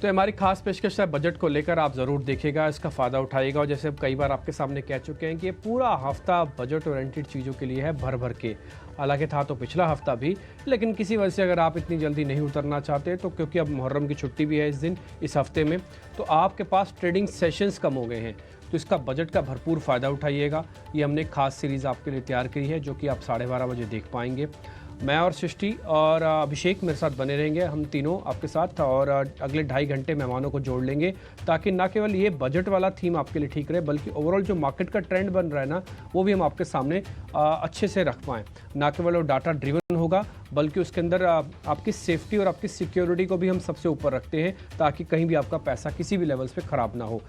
तो हमारी खास पेशकश है बजट को लेकर, आप ज़रूर देखिएगा, इसका फ़ायदा उठाइएगा। और जैसे कई बार आपके सामने कह चुके हैं कि ये पूरा हफ्ता बजट ओरिएंटेड चीज़ों के लिए है, भर भर के। हालांकि था तो पिछला हफ्ता भी, लेकिन किसी वजह से अगर आप इतनी जल्दी नहीं उतरना चाहते तो क्योंकि अब मुहर्रम की छुट्टी भी है इस हफ्ते में, तो आपके पास ट्रेडिंग सेशंस कम हो गए हैं, तो इसका बजट का भरपूर फ़ायदा उठाइएगा। ये हमने एक खास सीरीज़ आपके लिए तैयार की है जो कि आप 12:30 बजे देख पाएंगे। मैं और सृष्टि और अभिषेक मेरे साथ बने रहेंगे, हम तीनों आपके साथ, और अगले 2.5 घंटे मेहमानों को जोड़ लेंगे ताकि ना केवल ये बजट वाला थीम आपके लिए ठीक रहे, बल्कि ओवरऑल जो मार्केट का ट्रेंड बन रहा है ना, वो भी हम आपके सामने अच्छे से रख पाएँ। ना केवल वो डाटा ड्रिवन होगा, बल्कि उसके अंदर आपकी सेफ्टी और आपकी सिक्योरिटी को भी हम सबसे ऊपर रखते हैं ताकि कहीं भी आपका पैसा किसी भी लेवल्स पे ख़राब ना हो।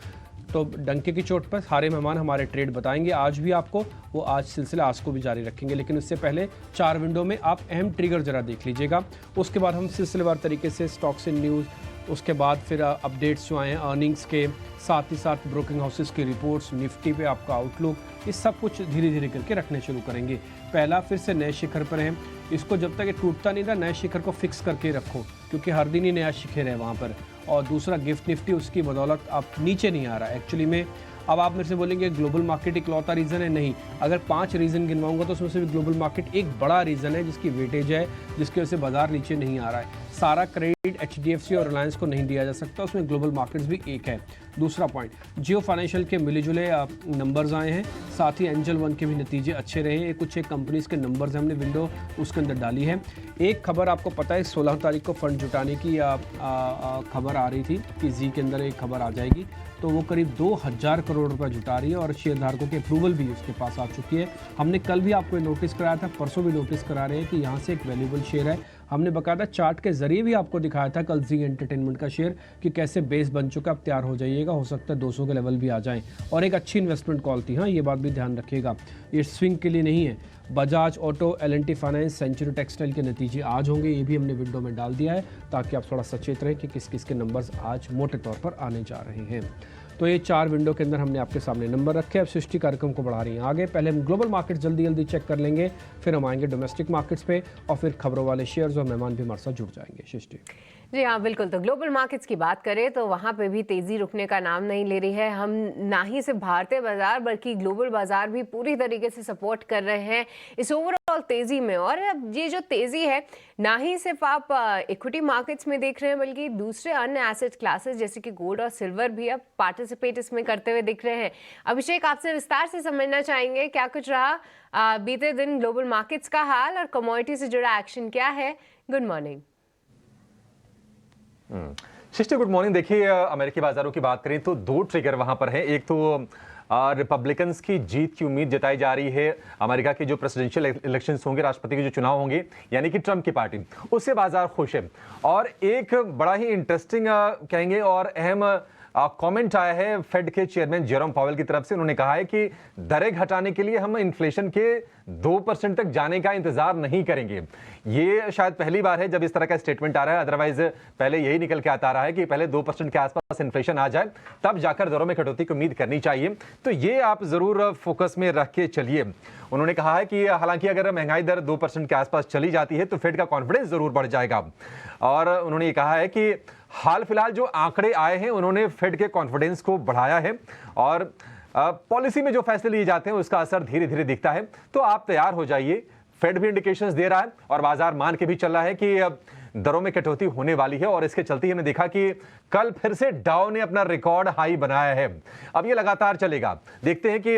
तो डंके की चोट पर सारे मेहमान हमारे ट्रेड बताएंगे आज भी आपको, वो आज सिलसिला आज को भी जारी रखेंगे। लेकिन उससे पहले 4 विंडो में आप अहम ट्रिगर ज़रा देख लीजिएगा। उसके बाद हम सिलसिलेवार तरीके से स्टॉक्स इन न्यूज़, उसके बाद फिर अपडेट्स जो आए हैं अर्निंग्स के, साथ ही साथ ब्रोकिंग हाउसेस की रिपोर्ट्स, निफ्टी पे आपका आउटलुक, ये सब कुछ धीरे धीरे करके रखने शुरू करेंगे। पहला फिर से नए शिखर पर है, इसको जब तक ये टूटता नहीं था नए शिखर को फिक्स करके रखो, क्योंकि हर दिन ही नया शिखर है वहाँ पर। और दूसरा गिफ्ट निफ्टी, उसकी बदौलत आप नीचे नहीं आ रहा है एक्चुअली में। अब आप मेरे से बोलेंगे ग्लोबल मार्केट इकलौता रीज़न है, नहीं। अगर 5 रीज़न गिनवाऊंगा तो उसमें से भी ग्लोबल मार्केट एक बड़ा रीज़न है जिसकी वेटेज है, जिसकी वजह से बाजार नीचे नहीं आ रहा है। सारा क्रेडिट HDFC और रिलायंस को नहीं दिया जा सकता, उसमें ग्लोबल मार्केट्स भी एक है। दूसरा पॉइंट, जियो फाइनेंशियल के मिले जुले नंबर्स आए हैं, साथ ही एंजल वन के भी नतीजे अच्छे रहे हैं। कुछ एक कंपनीज के नंबर्स हमने विंडो उसके अंदर डाली है। एक खबर आपको पता है 16 तारीख को फंड जुटाने की खबर आ रही थी कि जी के अंदर एक खबर आ जाएगी, तो वो करीब 2000 करोड़ रुपए जुटा रही है और शेयरधारकों की अप्रूवल भी उसके पास आ चुकी है। हमने कल भी आपको नोटिस कराया था, परसों भी नोटिस करा रहे हैं कि यहाँ से एक वैल्यूएबल शेयर है। हमने बाकायदा चार्ट के जरिए भी आपको दिखाया था कल जी एंटरटेनमेंट का शेयर कि कैसे बेस बन चुका, अब तैयार हो जाइएगा, हो सकता है 200 के लेवल भी आ जाएं। और एक अच्छी इन्वेस्टमेंट कॉल थी, हाँ ये बात भी ध्यान रखिएगा, ये स्विंग के लिए नहीं है। Bajaj auto, L&T finance, century textile के नतीजे आज होंगे, ये भी हमने विंडो में डाल दिया है ताकि आप थोड़ा सचेत रहें कि किस किस के नंबर्स आज मोटे तौर पर आने जा रहे हैं। तो ये 4 विंडो के अंदर हमने आपके सामने नंबर रखे। अब सृष्टि कार्यक्रम को बढ़ा रही हैं आगे। पहले हम ग्लोबल मार्केट्स जल्दी जल्दी चेक कर लेंगे, फिर हम आएंगे डोमेस्टिक मार्केट्स पे, और फिर खबरों वाले शेयर्स और मेहमान भी हमारे साथ जुड़ जाएंगे। सृष्टि जी हाँ, बिल्कुल। तो ग्लोबल मार्केट्स की बात करें तो वहाँ पे भी तेज़ी रुकने का नाम नहीं ले रही है। हम ना ही सिर्फ भारतीय बाजार बल्कि ग्लोबल बाजार भी पूरी तरीके से सपोर्ट कर रहे हैं इस ओवरऑल तेज़ी में। और अब ये जो तेज़ी है ना ही सिर्फ आप इक्विटी मार्केट्स में देख रहे हैं, बल्कि दूसरे अन्य एसेट क्लासेस जैसे कि गोल्ड और सिल्वर भी अब पार्टिसिपेट इसमें करते हुए दिख रहे हैं। अभिषेक, आपसे विस्तार से समझना चाहेंगे क्या कुछ रहा बीते दिन ग्लोबल मार्केट्स का हाल और कमोडिटी से जुड़ा एक्शन क्या है। Good morning. शिष्टी, गुड मॉर्निंग। देखिए, अमेरिकी बाजारों की बात करें तो 2 ट्रिगर वहां पर हैं। एक तो रिपब्लिकन्स की जीत की उम्मीद जताई जा रही है, अमेरिका के जो प्रेसिडेंशियल इलेक्शंस होंगे, राष्ट्रपति के जो चुनाव होंगे, यानी कि ट्रंप की पार्टी, उससे बाजार खुश है। और एक बड़ा ही इंटरेस्टिंग कहेंगे और अहम कमेंट आया है फेड के चेयरमैन जेरोम पावेल की तरफ से। उन्होंने कहा है कि दरें घटाने के लिए हम इन्फ्लेशन के 2% तक जाने का इंतजार नहीं करेंगे। ये शायद पहली बार है जब इस तरह का स्टेटमेंट आ रहा है, अदरवाइज पहले यही निकल के आता रहा है कि पहले 2% के आसपास इन्फ्लेशन आ जाए तब जाकर दरों में कटौती की उम्मीद करनी चाहिए। तो ये आप जरूर फोकस में रख के चलिए। उन्होंने कहा है कि हालांकि अगर महंगाई दर 2% के आसपास चली जाती है तो फेड का कॉन्फिडेंस जरूर बढ़ जाएगा। और उन्होंने ये कहा है कि हाल फिलहाल जो आंकड़े आए हैं उन्होंने फेड के कॉन्फिडेंस को बढ़ाया है और पॉलिसी में जो फैसले लिए जाते हैं उसका असर धीरे धीरे दिखता है। तो आप तैयार हो जाइए, फेड भी इंडिकेशंस दे रहा है और बाजार मान के भी चल रहा है कि दरों में कटौती होने वाली है। और इसके चलते हमने देखा कि कल फिर से डाउ ने अपना रिकॉर्ड हाई बनाया है। अब ये लगातार चलेगा, देखते हैं कि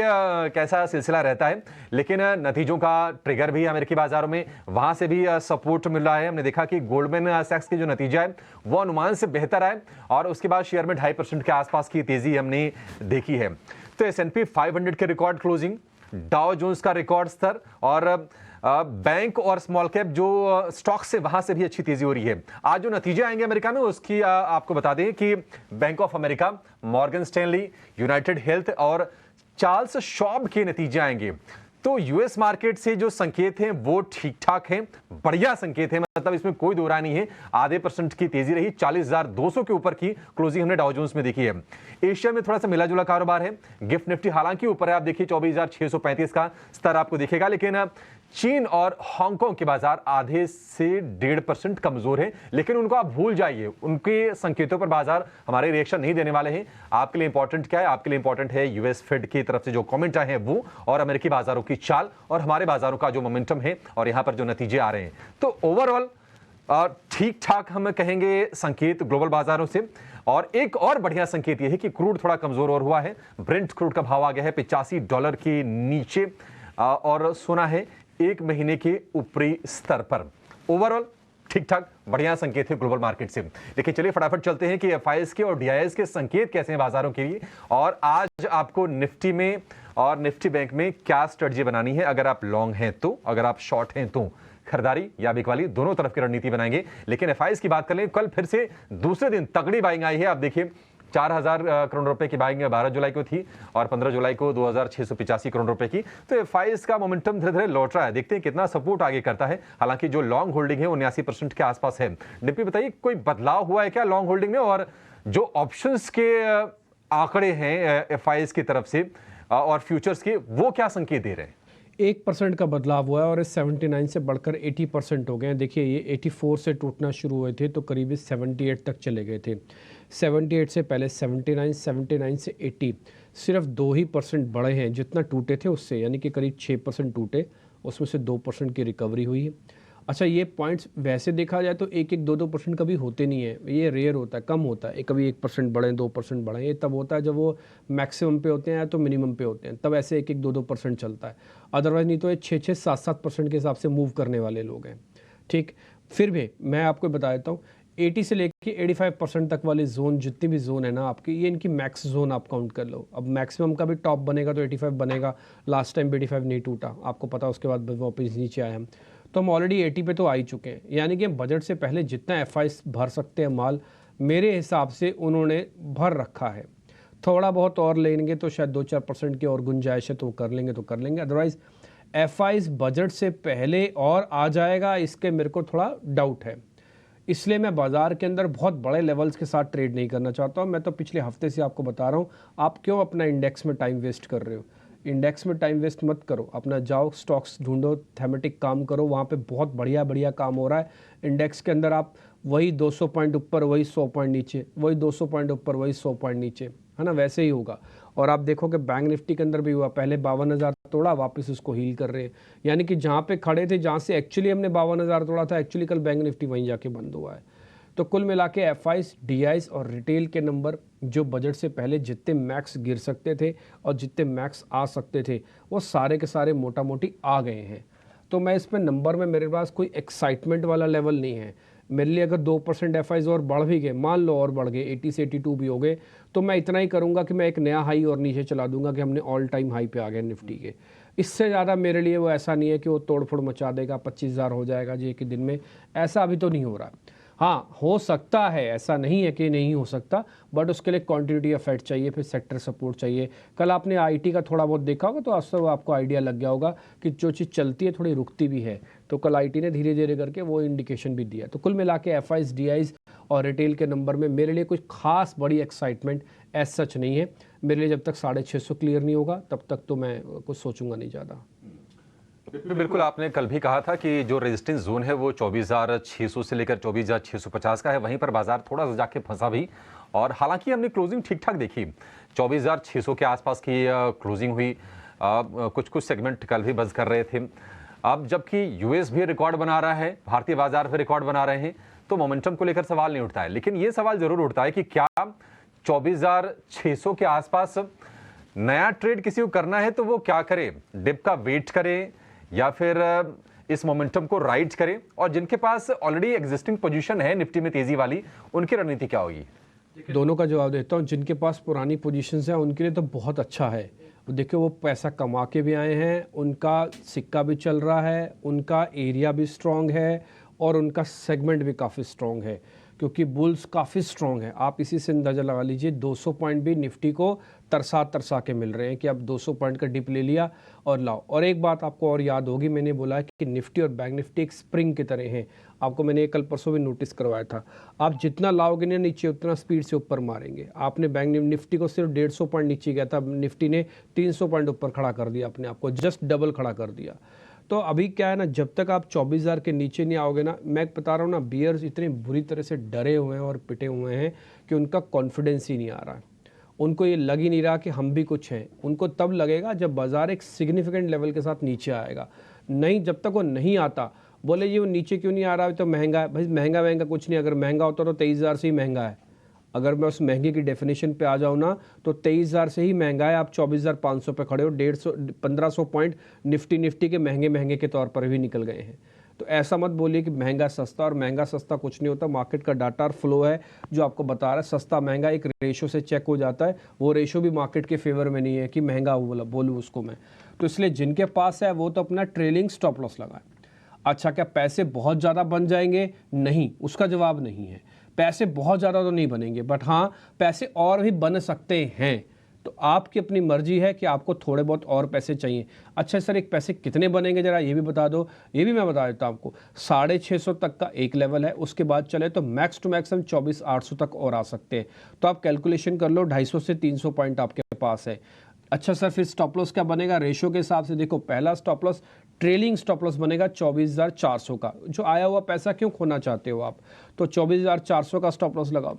कैसा सिलसिला रहता है। लेकिन नतीजों का ट्रिगर भी अमेरिकी बाजारों में, वहां से भी सपोर्ट मिल रहा है। हमने देखा कि गोल्डमैन सैक्स के जो नतीजा है वो अनुमान से बेहतर आए और उसके बाद शेयर में 2.5% के आसपास की तेजी हमने देखी है। तो S&P 500 के रिकॉर्ड क्लोजिंग, डाउ जोन्स का रिकॉर्ड स्तर और बैंक और स्मॉल कैप जो स्टॉक से वहां से भी अच्छी तेजी हो रही है। आज जो नतीजे आएंगे अमेरिका में उसकी आपको बता दें कि bank of America, Morgan Stanley, United health और चार्ल्स शॉब के नतीजे आएंगे। तो यूएस मार्केट से जो संकेत हैं वो ठीक ठाक हैं, बढ़िया संकेत हैं, मतलब इसमें कोई दो राय नहीं है। 0.5% की तेजी रही, 40,200 के ऊपर की क्लोजिंग हमने डाउ जोन्स में देखी है। एशिया में थोड़ा सा मिला जुला कारोबार है। गिफ्ट निफ्टी हालांकि ऊपर है, आप देखिए 24,635 का स्तर आपको दिखेगा, लेकिन चीन और हांगकांग के बाजार आधे से 1.5% कमजोर हैं, लेकिन उनको आप भूल जाइए, उनके संकेतों पर बाजार हमारे रिएक्शन नहीं देने वाले हैं। आपके लिए इंपॉर्टेंट क्या है? आपके लिए इंपॉर्टेंट है यूएस फेड की तरफ से जो कमेंट आए हैं वो, और अमेरिकी बाजारों की चाल, और हमारे बाजारों का जो मोमेंटम है और यहां पर जो नतीजे आ रहे हैं। तो ओवरऑल ठीक ठाक हम कहेंगे संकेत ग्लोबल बाजारों से। और एक और बढ़िया संकेत यह है कि क्रूड थोड़ा कमजोर और हुआ है। ब्रेंट क्रूड का भाव आ गया है $85 के नीचे, और सोना है 1 महीने के ऊपरी स्तर पर। ओवरऑल ठीक ठाक बढ़िया संकेत है ग्लोबल मार्केट से। लेकिन चलिए फटाफट चलते हैं कि एफआईएस के और डीआईएस के संकेत कैसे हैं बाजारों के लिए, और आज आपको निफ्टी में और निफ्टी बैंक में क्या स्ट्रेटजी बनानी है। अगर आप लॉन्ग हैं तो, अगर आप शॉर्ट हैं तो, खरीदारी या बिकवाली दोनों तरफ की रणनीति बनाएंगे। लेकिन एफआईएस की बात कर लें, कल फिर से दूसरे दिन तगड़ी बाइंग आई है। आप देखिए 4,000 करोड़ रुपए की बाइंग 12 जुलाई को थी और 15 जुलाई को 2,685 करोड़ रुपए की। तो एफआईएस का मोमेंटम धीरे धीरे लौट रहा है। देखते हैं कितना सपोर्ट आगे करता है। हालांकि जो लॉन्ग होल्डिंग है 79% के आसपास है। डिप्टी बताइए, कोई बदलाव हुआ है क्या लॉन्ग होल्डिंग में, और जो ऑप्शंस के आंकड़े हैं एफआईएस की तरफ से और फ्यूचर्स के, वो क्या संकेत दे रहे हैं? 1% का बदलाव हुआ है और इस 79 से बढ़कर 80% हो गए हैं। देखिए ये 84 से टूटना शुरू हुए थे तो करीब 78 तक चले गए थे। 78 से पहले 79, 79 से 80, सिर्फ 2% बढ़े हैं जितना टूटे थे उससे, यानी कि करीब 6% टूटे, उसमें से 2% की रिकवरी हुई है। अच्छा, ये पॉइंट्स वैसे देखा जाए तो 1-2% कभी होते नहीं है, ये रेयर होता है, कम होता है। कभी 1% बढ़े, 2% बढ़े, ये तब होता है जब वो मैक्सिमम पे होते हैं तो मिनिमम पे होते हैं, तब ऐसे 1-2% चलता है। अदरवाइज नहीं तो ये 6-6, 7-7% के हिसाब से मूव करने वाले लोग हैं। ठीक, फिर भी मैं आपको बता देता हूँ, 80 से लेके 85% तक वाली जोन, जितनी भी जोन है ना आपकी, ये इनकी मैक्स जोन आप काउंट कर लो। अब मैक्सिमम का भी टॉप बनेगा तो 85 बनेगा। लास्ट टाइम भी 85 नहीं टूटा, आपको पता, उसके बाद वापस नीचे आए हम। तो हम ऑलरेडी 80 पे तो आ ही चुके हैं, यानी कि बजट से पहले जितना एफआईएस भर सकते हैं माल, मेरे हिसाब से उन्होंने भर रखा है। थोड़ा बहुत और लेंगे तो शायद 2-4% की और गुंजाइश है, तो कर लेंगे तो कर लेंगे। अदरवाइज एफआईएस बजट से पहले और आ जाएगा, इसके मेरे को थोड़ा डाउट है। इसलिए मैं बाज़ार के अंदर बहुत बड़े लेवल्स के साथ ट्रेड नहीं करना चाहता हूँ। मैं तो पिछले हफ्ते से आपको बता रहा हूँ, आप क्यों अपना इंडेक्स में टाइम वेस्ट कर रहे हो। इंडेक्स में टाइम वेस्ट मत करो, अपना जाओ स्टॉक्स ढूंढो, थेमेटिक काम करो, वहाँ पे बहुत बढ़िया बढ़िया काम हो रहा है। इंडेक्स के अंदर आप वही 200 पॉइंट ऊपर, वही 100 पॉइंट नीचे, वही 200 पॉइंट ऊपर, वही 100 पॉइंट नीचे, है ना, वैसे ही होगा। और आप देखो कि बैंक निफ्टी के अंदर भी हुआ, पहले 52,000 तोड़ा, वापस उसको हील कर रहे हैं। यानी कि जहाँ पे खड़े थे, जहाँ से एक्चुअली हमने 52,000 तोड़ा था, एक्चुअली कल बैंक निफ्टी वहीं जाके बंद हुआ है। तो कुल मिला के एफआईएस, डीआईएस और रिटेल के नंबर जो बजट से पहले जितने मैक्स गिर सकते थे और जितने मैक्स आ सकते थे, वो सारे के सारे मोटा मोटी आ गए हैं। तो मैं इसमें नंबर में, मेरे पास कोई एक्साइटमेंट वाला लेवल नहीं है। मेरे लिए अगर 2% एफआईएस और बढ़ भी गए, मान लो और बढ़ गए, 80 से 82 भी हो गए, तो मैं इतना ही करूँगा कि मैं एक नया हाई और नीचे चला दूंगा कि हमने ऑल टाइम हाई पे आ गए निफ्टी के। इससे ज़्यादा मेरे लिए वो ऐसा नहीं है कि वो तोड़फोड़ मचा देगा, 25,000 हो जाएगा जी एक ही दिन में, ऐसा अभी तो नहीं हो रहा। हाँ, हो सकता है, ऐसा नहीं है कि नहीं हो सकता, बट उसके लिए क्वांटिटी इफेक्ट चाहिए, फिर सेक्टर सपोर्ट चाहिए। कल आपने आईटी का थोड़ा बहुत देखा होगा तो आज तो आपको आइडिया लग गया होगा कि जो चीज़ चलती है थोड़ी रुकती भी है। तो कल आईटी ने धीरे धीरे करके वो इंडिकेशन भी दिया। तो कुल मिला के एफआईएस, डीआईएस और रिटेल के नंबर में मेरे लिए कुछ खास बड़ी एक्साइटमेंट एज सच नहीं है। मेरे लिए जब तक 650 क्लियर नहीं होगा तब तक तो मैं कुछ सोचूंगा नहीं ज़्यादा। बिल्कुल, आपने कल भी कहा था कि जो रेजिस्टेंस जोन है वो 24,600 से लेकर 24,650 का है, वहीं पर बाजार थोड़ा सा जाके फंसा भी। और हालांकि हमने क्लोजिंग ठीक ठाक देखी, 24,600 के आसपास की क्लोजिंग हुई। कुछ कुछ सेगमेंट कल भी बज कर रहे थे। अब जबकि यूएस भी रिकॉर्ड बना रहा है, भारतीय बाजार भी रिकॉर्ड बना रहे हैं, तो मोमेंटम को लेकर सवाल नहीं उठता है। लेकिन ये सवाल जरूर उठता है कि क्या 24,600 के आसपास नया ट्रेड किसी को करना है तो वो क्या करे, डिप का वेट करे या फिर इस मोमेंटम को राइड करें। और जिनके पास ऑलरेडी एग्जिस्टिंग पोजीशन है निफ्टी में तेजी वाली, उनकी रणनीति क्या होगी? दोनों का जवाब देता हूं। जिनके पास पुरानी पोजीशंस हैं उनके लिए तो बहुत अच्छा है। देखिए, वो पैसा कमा के भी आए हैं, उनका सिक्का भी चल रहा है, उनका एरिया भी स्ट्रांग है और उनका सेगमेंट भी काफ़ी स्ट्रांग है, क्योंकि बुल्स काफ़ी स्ट्रांग है। आप इसी से अंदाज़ा लगा लीजिए, 200 पॉइंट भी निफ्टी को तरसा के मिल रहे हैं कि अब 200 पॉइंट का डिप ले लिया और लाओ। और एक बात आपको और याद होगी, मैंने बोला है कि निफ्टी और बैंक निफ्टी एक स्प्रिंग की तरह हैं। आपको मैंने कल परसों भी नोटिस करवाया था, आप जितना लाओगे ना नीचे, उतना स्पीड से ऊपर मारेंगे। आपने बैंक निफ्टी को सिर्फ 150 पॉइंट नीचे गया था, निफ्टी ने 300 पॉइंट ऊपर खड़ा कर दिया अपने आप को, जस्ट डबल खड़ा कर दिया। तो अभी क्या है ना, जब तक आप 24,000 के नीचे नहीं आओगे ना, मैं बता रहा हूँ ना, बियर्स इतनी बुरी तरह से डरे हुए हैं और पिटे हुए हैं कि उनका कॉन्फिडेंस ही नहीं आ रहा है। उनको ये लग ही नहीं रहा कि हम भी कुछ हैं। उनको तब लगेगा जब बाजार एक सिग्निफिकेंट लेवल के साथ नीचे आएगा। नहीं, जब तक वो नहीं आता, बोले ये वो नीचे क्यों नहीं आ रहा है, तो महंगा है। भाई महंगा कुछ नहीं, अगर महंगा होता तो 23,000 से ही महंगा है। अगर मैं उस महंगे की डेफिनेशन पे आ जाऊँ ना, तो 23,000 से ही महंगा है। आप 24,500 पे खड़े हो, 1500 पॉइंट निफ्टी के महंगे के तौर पर भी निकल गए हैं। तो ऐसा मत बोलिए कि महंगा सस्ता, और महंगा सस्ता कुछ नहीं होता। मार्केट का डाटा और फ्लो है जो आपको बता रहा है। सस्ता महंगा एक रेशो से चेक हो जाता है, वो रेशो भी मार्केट के फेवर में नहीं है कि महंगा बोलूँ उसको मैं। तो इसलिए जिनके पास है वो तो अपना ट्रेलिंग स्टॉप लॉस लगाए। अच्छा, क्या पैसे बहुत ज़्यादा बन जाएंगे? नहीं, उसका जवाब नहीं है। पैसे बहुत ज़्यादा तो नहीं बनेंगे, बट हाँ, पैसे और भी बन सकते हैं। तो आपकी अपनी मर्जी है कि आपको थोड़े बहुत और पैसे चाहिए। अच्छा सर, एक पैसे कितने बनेंगे ज़रा ये भी बता दो। ये भी मैं बता देता हूँ आपको। 650 तक का एक लेवल है, उसके बाद चले तो मैक्स टू मैक्स हम 24,800 तक और आ सकते हैं। तो आप कैलकुलेशन कर लो, 250 से 300 पॉइंट आपके पास है। अच्छा सर, फिर स्टॉप लॉस क्या बनेगा? रेशो के हिसाब से देखो, पहला stop loss trailing stop loss बनेगा 24,400 का। जो आया हुआ पैसा क्यों खोना चाहते हो आप? तो 24,400 का स्टॉप लॉस लगाओ।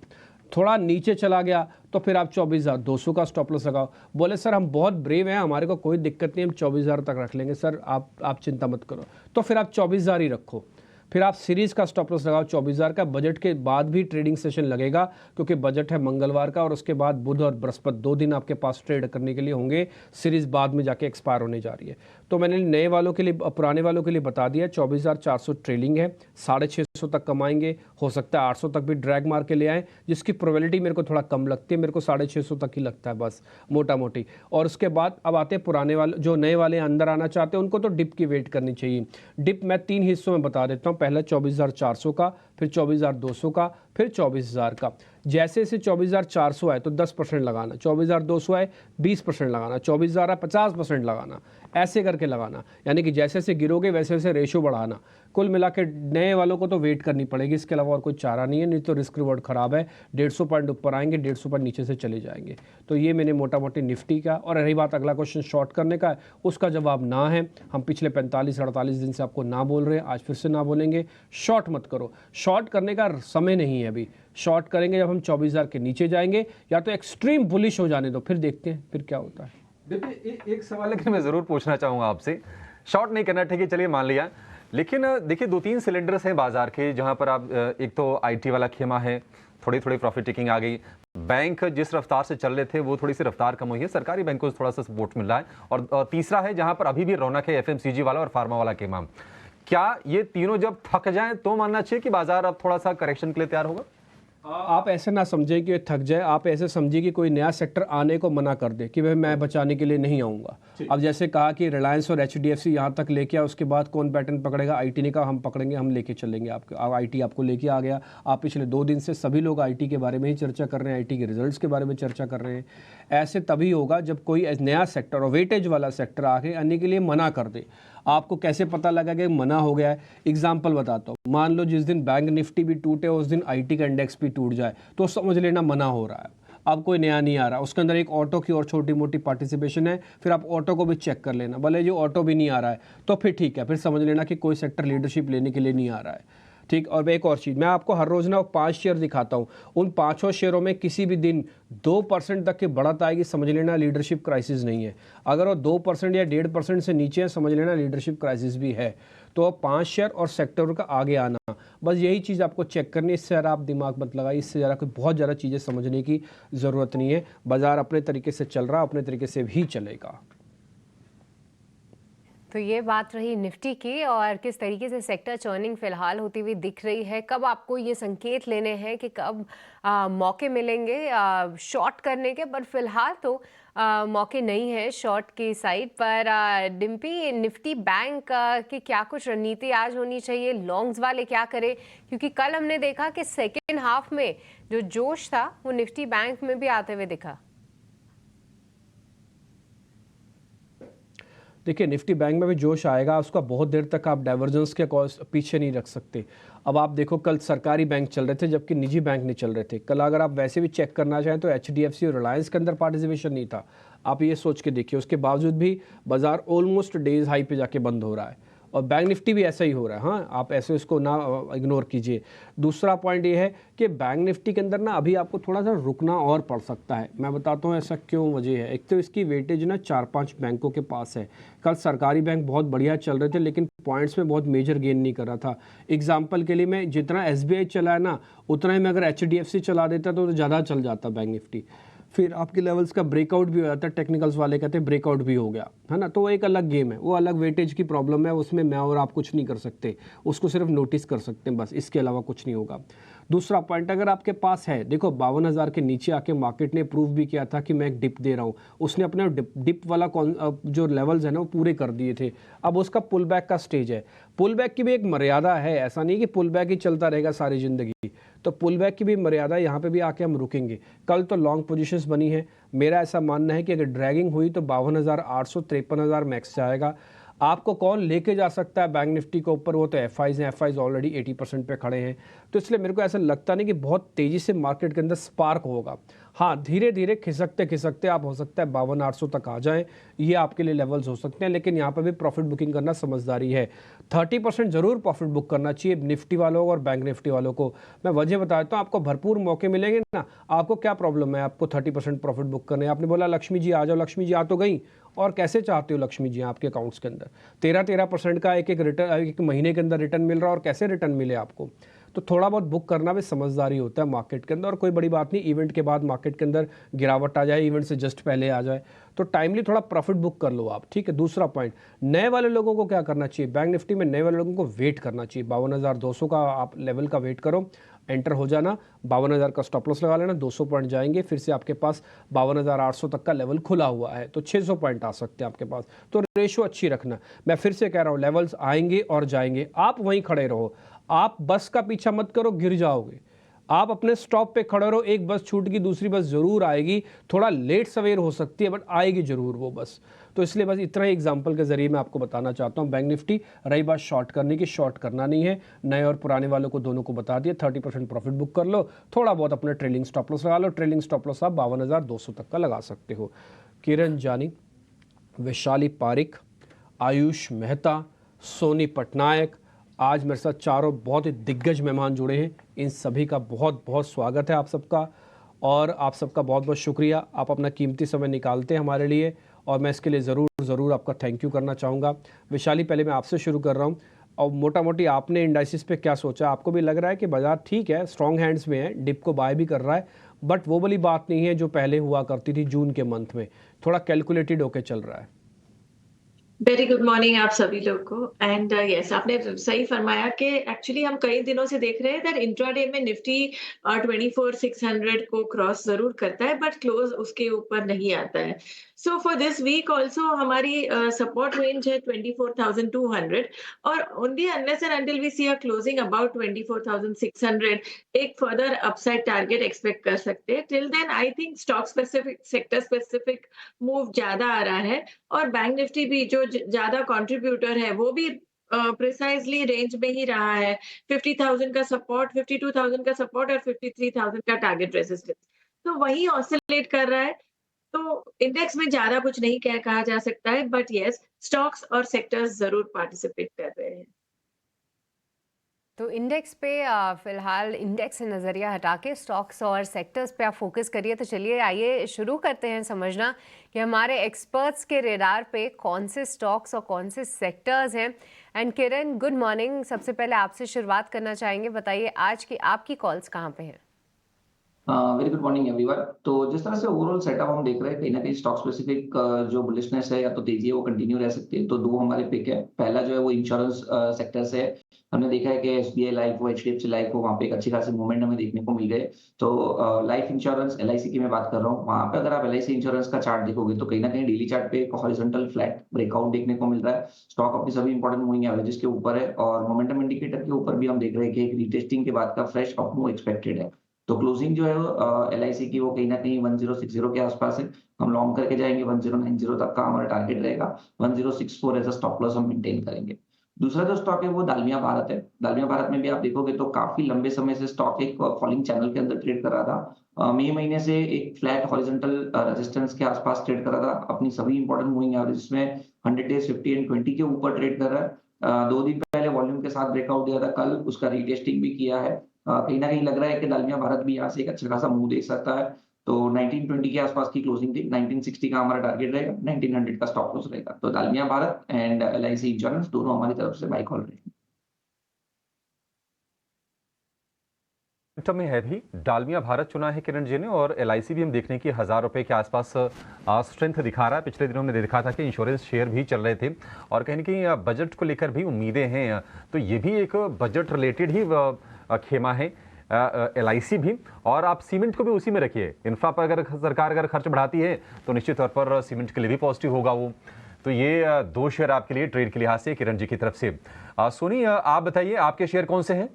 थोड़ा नीचे चला गया तो फिर आप 24,200 का स्टॉप लॉस लगाओ। बोले सर हम बहुत ब्रेव हैं, हमारे को कोई दिक्कत नहीं, हम 24,000 तक रख लेंगे। सर आप चिंता मत करो, तो फिर आप 24,000 ही रखो। फिर आप सीरीज़ का स्टॉप लॉस लगाओ 24,000 का। बजट के बाद भी ट्रेडिंग सेशन लगेगा, क्योंकि बजट है मंगलवार का, और उसके बाद बुध और बृहस्पति 2 दिन आपके पास ट्रेड करने के लिए होंगे। सीरीज़ बाद में जाके एक्सपायर होने जा रही है। तो मैंने नए वालों के लिए, पुराने वालों के लिए बता दिया, 24,400 ट्रेलिंग है, 650 तक कमाएंगे। हो सकता है 800 तक भी ड्रैग मार के ले आएँ, जिसकी प्रोबेबिलिटी मेरे को थोड़ा कम लगती है। मेरे को 650 तक ही लगता है बस, मोटा मोटी। और उसके बाद अब आते हैं पुराने वाले, जो नए वाले अंदर आना चाहते हैं उनको तो डिप की वेट करनी चाहिए। डिप मैं 3 हिस्सों में बता देता हूँ। पहले 24,400 का, फिर 24,200 का, फिर 24,000 का। जैसे से 24,400 आए तो 10% लगाना, 24,200 आए 20% लगाना, 24,000 आए 50% लगाना, ऐसे करके लगाना। यानी कि जैसे जैसे गिरोगे वैसे वैसे रेशो बढ़ाना। कुल मिला के नए वालों को तो वेट करनी पड़ेगी, इसके अलावा और कोई चारा नहीं है। नहीं तो रिस्क रिवॉर्ड खराब है। 150 पॉइंट ऊपर आएंगे, 150 पॉइंट नीचे से चले जाएंगे। तो ये मैंने मोटा मोटी निफ्टी का। और रही बात अगला क्वेश्चन शॉर्ट करने का, उसका जवाब ना है। हम पिछले 45-48 दिन से आपको ना बोल रहे हैं, आज फिर से ना बोलेंगे। शॉर्ट मत करो, शॉर्ट करने का समय नहीं है अभी। शॉर्ट करेंगे जब हम 24,000 के नीचे जाएंगे, या तो एक्सट्रीम बुलिश हो जाने दो, फिर देखते हैं फिर क्या होता है। देखिए एक सवाल लेकिन मैं जरूर पूछना चाहूंगा आपसे। शॉर्ट नहीं करना, ठीक है, चलिए मान लिया, लेकिन देखिए 2-3 सिलेंडर्स हैं बाजार के जहां पर आप, एक तो आईटी वाला खेमा है, थोड़ी प्रॉफिट टेकिंग आ गई। बैंक जिस रफ्तार से चल रहे थे वो थोड़ी सी रफ्तार कम हुई है, सरकारी बैंकों से थोड़ा सा सपोर्ट मिल रहा है। और तीसरा है जहां पर अभी भी रौनक है, एफएमसीजी वाला और फार्मा वाला खेमा। क्या ये तीनों जब थक जाएं तो मानना चाहिए कि बाजार अब थोड़ा सा करेक्शन के लिए तैयार होगा? आप ऐसे ना समझें कि थक जाए, आप ऐसे समझिए कि कोई नया सेक्टर आने को मना कर दे कि भाई मैं बचाने के लिए नहीं आऊँगा। अब जैसे कहा कि रिलायंस और एचडीएफसी यहाँ तक लेके आया, उसके बाद कौन पैटर्न पकड़ेगा? आईटी ने कहा हम पकड़ेंगे, हम लेके चलेंगे आपको। आईटी आपको लेके आ गया। आप पिछले 2 दिन से सभी लोग आईटी के बारे में ही चर्चा कर रहे हैं, आईटी के रिजल्ट्स के बारे में चर्चा कर रहे हैं। ऐसे तभी होगा जब कोई नया सेक्टर और वेटेज वाला सेक्टर आगे आने के लिए मना कर दे। आपको कैसे पता लगा कि मना हो गया है? एग्जाम्पल बताता हूँ। मान लो जिस दिन बैंक निफ्टी भी टूटे उस दिन आईटी का इंडेक्स भी टूट जाए, तो समझ लेना मना हो रहा है। अब कोई नया नहीं आ रहा, उसके अंदर एक ऑटो की और छोटी मोटी पार्टिसिपेशन है, फिर आप ऑटो को भी चेक कर लेना। भले जो ऑटो भी नहीं आ रहा है तो फिर ठीक है, फिर समझ लेना कि कोई सेक्टर लीडरशिप लेने के लिए नहीं आ रहा है। ठीक। और एक और चीज़, मैं आपको हर रोज़ ना 5 शेयर दिखाता हूँ। उन 5 शेयरों में किसी भी दिन 2% तक की बढ़त आएगी, समझ लेना लीडरशिप क्राइसिस नहीं है। अगर वो 2% या 1.5% से नीचे है, समझ लेना लीडरशिप क्राइसिस भी है। तो 5 शेयर और सेक्टर का आगे आना, बस यही चीज़ आपको चेक करनी है। इससे ज़्यादा आप दिमाग मत लगाइए, इससे ज़्यादा कोई बहुत ज़्यादा चीज़ें समझने की ज़रूरत नहीं है। बाज़ार अपने तरीके से चल रहा, अपने तरीके से भी चलेगा। तो ये बात रही निफ्टी की, और किस तरीके से सेक्टर चर्निंग फिलहाल होती हुई दिख रही है। कब आपको ये संकेत लेने हैं कि कब मौके मिलेंगे शॉर्ट करने के, पर फिलहाल तो मौके नहीं है शॉर्ट की साइड पर। डिम्पी, निफ्टी बैंक की क्या कुछ रणनीति आज होनी चाहिए? लॉन्ग्स वाले क्या करें? क्योंकि कल हमने देखा कि सेकेंड हाफ में जो जोश था वो निफ्टी बैंक में भी आते हुए दिखा। देखिए निफ्टी बैंक में भी जोश आएगा, उसका बहुत देर तक आप डाइवर्जेंस के पीछे नहीं रख सकते। अब आप देखो, कल सरकारी बैंक चल रहे थे जबकि निजी बैंक नहीं चल रहे थे। कल अगर आप वैसे भी चेक करना चाहें तो एचडीएफसी और रिलायंस के अंदर पार्टिसिपेशन नहीं था। आप ये सोच के देखिए, उसके बावजूद भी बाजार ऑलमोस्ट डेज हाई पे जाके बंद हो रहा है। और बैंक निफ्टी भी ऐसा ही हो रहा है। हाँ, आप ऐसे इसको ना इग्नोर कीजिए। दूसरा पॉइंट ये है कि बैंक निफ्टी के अंदर ना अभी आपको थोड़ा सा रुकना और पड़ सकता है। मैं बताता हूँ ऐसा क्यों वजह है। एक तो इसकी वेटेज ना 4-5 बैंकों के पास है। कल सरकारी बैंक बहुत बढ़िया चल रहे थे, लेकिन पॉइंट्स में बहुत मेजर गेन नहीं कर रहा था। एग्जाम्पल के लिए मैं जितना SBI चला है ना, उतना ही मैं अगर HDFC चला देता तो ज़्यादा चल जाता बैंक निफ्टी। फिर आपके लेवल्स का ब्रेकआउट भी हो जाता है, टेक्निकल्स वाले कहते हैं ब्रेकआउट भी हो गया, है ना। तो वो एक अलग गेम है, वो अलग वेटेज की प्रॉब्लम है, उसमें मैं और आप कुछ नहीं कर सकते, उसको सिर्फ नोटिस कर सकते हैं बस, इसके अलावा कुछ नहीं होगा। दूसरा पॉइंट, अगर आपके पास है, देखो 52,000 के नीचे आके मार्केट ने प्रूव भी किया था कि मैं एक डिप दे रहा हूँ। उसने अपने डिप वाला जो लेवल्स है ना वो पूरे कर दिए थे। अब उसका पुल बैक का स्टेज है। पुल बैक की भी एक मर्यादा है, ऐसा नहीं कि पुल बैक ही चलता रहेगा सारी ज़िंदगी। तो पुल बैक की भी मर्यादा है, यहाँ पे भी आके हम रुकेंगे। कल तो लॉन्ग पोजीशंस बनी है। मेरा ऐसा मानना है कि अगर ड्रैगिंग हुई तो 52,800 53,000 मैक्स जाएगा। आपको कौन लेके जा सकता है बैंक निफ्टी के ऊपर, वो तो एफआईज हैं। एफआईज ऑलरेडी 80% पे खड़े हैं, तो इसलिए मेरे को ऐसा लगता नहीं कि बहुत तेज़ी से मार्केट के अंदर स्पार्क होगा। हाँ, धीरे धीरे खिसकते खिसकते आप हो सकता है 52,800 तक आ जाएं, ये आपके लिए लेवल्स हो सकते हैं। लेकिन यहाँ पर भी प्रॉफिट बुकिंग करना समझदारी है। 30% ज़रूर प्रॉफिट बुक करना चाहिए निफ्टी वालों को और बैंक निफ्टी वालों को। मैं वजह बता देता हूँ, आपको भरपूर मौके मिलेंगे ना। आपको क्या प्रॉब्लम है आपको 30% प्रॉफिट बुक करने? आपने बोला लक्ष्मी जी आ जाओ, लक्ष्मी जी आ तो गई। और कैसे चाहते हो लक्ष्मी जी आपके अकाउंट्स के अंदर 13% का एक रिटर्न, एक महीने के अंदर रिटर्न मिल रहा है, और कैसे रिटर्न मिले आपको? तो थोड़ा बहुत बुक करना भी समझदारी होता है मार्केट के अंदर, और कोई बड़ी बात नहीं इवेंट के बाद मार्केट के अंदर गिरावट आ जाए, इवेंट से जस्ट पहले आ जाए, तो टाइमली थोड़ा प्रॉफिट बुक कर लो आप, ठीक है। दूसरा पॉइंट, नए वाले लोगों को क्या करना चाहिए? बैंक निफ्टी में नए वाले लोगों को वेट करना चाहिए। 52,200 का आप लेवल का वेट करो, एंटर हो जाना, 52,000 का स्टॉप लॉस लगा लेना, 200 पॉइंट जाएंगे, फिर से आपके पास 52,800 तक का लेवल खुला हुआ है, तो 600 पॉइंट आ सकते हैं आपके पास। तो रेशो अच्छी रखना। मैं फिर से कह रहा हूँ, लेवल्स आएंगे और जाएंगे, आप वहीं खड़े रहो। आप बस का पीछा मत करो, गिर जाओगे। आप अपने स्टॉप पे खड़े रहो, एक बस छूट की दूसरी बस जरूर आएगी, थोड़ा लेट सवेर हो सकती है बट आएगी जरूर वो बस। तो इसलिए बस इतना ही एग्जांपल के जरिए मैं आपको बताना चाहता हूँ। बैंक निफ्टी, रही बात शॉर्ट करने की, शॉर्ट करना नहीं है। नए और पुराने वालों को दोनों को बता दिया, 30% प्रॉफिट बुक कर लो, थोड़ा बहुत अपने ट्रेलिंग स्टॉप लॉस लगा लो। ट्रेलिंग स्टॉप लॉस आप 52,200 तक का लगा सकते हो। किरण जानी, वैशाली पारिक, आयुष मेहता, सोनी पटनायक, आज मेरे साथ चारों बहुत ही दिग्गज मेहमान जुड़े हैं। इन सभी का बहुत बहुत स्वागत है आप सबका, और आप सबका बहुत बहुत शुक्रिया। आप अपना कीमती समय निकालते हैं हमारे लिए, और मैं इसके लिए ज़रूर आपका थैंक यू करना चाहूँगा। वैशाली, पहले मैं आपसे शुरू कर रहा हूँ, और मोटा मोटी आपने इंडाइसिस पे क्या सोचा? आपको भी लग रहा है कि बाजार ठीक है, स्ट्रॉन्ग हैंड्स में है, डिप को बाय भी कर रहा है, बट वो वाली बात नहीं है जो पहले हुआ करती थी जून के मंथ में, थोड़ा कैलकुलेटेड होके चल रहा है। वेरी गुड मॉर्निंग आप सभी लोग को। एंड यस, आपने सही फरमाया कि एक्चुअली हम कई दिनों से देख रहे हैं दैट इंट्राडे में निफ्टी 24,600 को क्रॉस जरूर करता है बट क्लोज उसके ऊपर नहीं आता है। So for this week also हमारी सपोर्ट रेंज है 24,200, और only unless and until we see a closing about 24,600 एक फर्दर अपसाइड टारगेट एक्सपेक्ट कर सकते हैं। Till then I think stock specific, sector specific move ज्यादा आ रहा है, और बैंक निफ्टी भी जो ज्यादा कंट्रीब्यूटर है वो भी प्रिसाइजली रेंज में ही रहा है। 50,000 का सपोर्ट, 52,000 का सपोर्ट और 53,000 का टारगेट रेजिस्टेंस, तो वही ऑसिलेट कर रहा है। तो इंडेक्स में ज्यादा कुछ नहीं कहा जा सकता है, बट यस, स्टॉक्स और सेक्टर्स जरूर पार्टिसिपेट कर रहे हैं। तो इंडेक्स पे फिलहाल इंडेक्स से नज़रिया हटा के स्टॉक्स और सेक्टर्स पे आप फोकस करिए। तो चलिए आइए शुरू करते हैं समझना कि हमारे एक्सपर्ट्स के रेडार पे कौन से स्टॉक्स और कौन से सेक्टर्स हैं। And Kiran, good morning. सबसे पहले आपसे शुरुआत करना चाहेंगे, बताइए आज की आपकी कॉल्स कहाँ पे हैं? Very good morning everyone. तो जिस तरह से ओवरऑल सेटअप हम देख रहे हैं, कहीं ना कहीं स्टॉक स्पेसिफिक जो बुलिशनेस है या तो तेजी है वो कंटिन्यू रह सकती है। तो दो हमारे पिक है। पहला जो है वो इंश्योरेंस सेक्टर से है। हमने देखा है कि एसबीआई लाइफ हो, एचडीएफसी लाइफ हो, वहाँ पे एक अच्छी खासी मूवमेंट हमें देखने को मिल गए। तो लाइफ इंश्योरेंस, एलआईसी की मैं बात कर रहा हूँ, वहाँ पे अगर आप एलआईसी इंश्योरेंस का चार्ट देखोगे तो कहीं ना कहीं डेली चार्ट पे एक हॉरिजॉन्टल फ्लैट ब्रेकआउट देखने को मिल रहा है। स्टॉक अपनी सभी इंपॉर्टेंट मूविंग एवरेजेस के ऊपर है, और मोमेंटम इंडिकेटर के ऊपर भी हम देख रहे हैं कि एक रीटेस्टिंग के बाद का फ्रेश अपमूव एक्सपेक्टेड है। तो क्लोजिंग जो है वो एलआईसी की वो कहीं ना कहीं 1060 के आसपास है। हम लॉन्ग करके जाएंगे, 1090 तक का हमारा टारगेट रहेगा। 1064 एज अ स्टॉप लॉस हम मेंटेन करेंगे। दूसरा जो स्टॉक है वो दालमिया भारत है। दालमिया भारत में भी आप देखोगे तो काफी लंबे समय से स्टॉक एक फॉलिंग चैनल के अंदर ट्रेड कर रहा था। मई महीने से एक फ्लैट हॉरिजॉन्टल रेजिस्टेंस के आसपास ट्रेड कर रहा था। अपनी सभी इंपॉर्टेंट मूविंग एवरेज में 100 डेज, 50 एंड 20 के ऊपर ट्रेड कर रहा है। 2 दिन पहले वॉल्यूम के साथ ब्रेकआउट दिया था, कल उसका रीटेस्टिंग भी किया है। कहीं न कहीं लग रहा है कि डालमिया भारत भी यहाँ से एक अच्छा खासा मूव दे सकता है। तो 1920 के आसपास की क्लोजिंग थी, 1960 का हमारा टारगेट रहेगा, 1900 का स्टॉप लॉस रहेगा। तो Dalmia Bharat and LIC insurance दोनों हमारी तरफ से बाय कॉल रहेगी। में है भी डालमिया भारत चुना है किरण जी ने, और एलआईसी भी हम देखने की 1000 रुपए के आसपास स्ट्रेंथ दिखा रहा है। पिछले दिनों में देखा था कि इंश्योरेंस शेयर भी चल रहे थे और कहीं ना कहीं बजट को लेकर भी उम्मीदें हैं, तो ये भी एक बजट रिलेटेड ही खेमा है एलआईसी भी। और आप सीमेंट को भी उसी में रखिए, इंफ्रा पर अगर सरकार अगर खर्च बढ़ाती है तो निश्चित तौर पर सीमेंट के लिए भी पॉजिटिव होगा वो। तो ये 2 शेयर आपके लिए ट्रेड के लिहाज से किरण जी की तरफ से। सोनी, आप बताइए आपके शेयर कौन से हैं?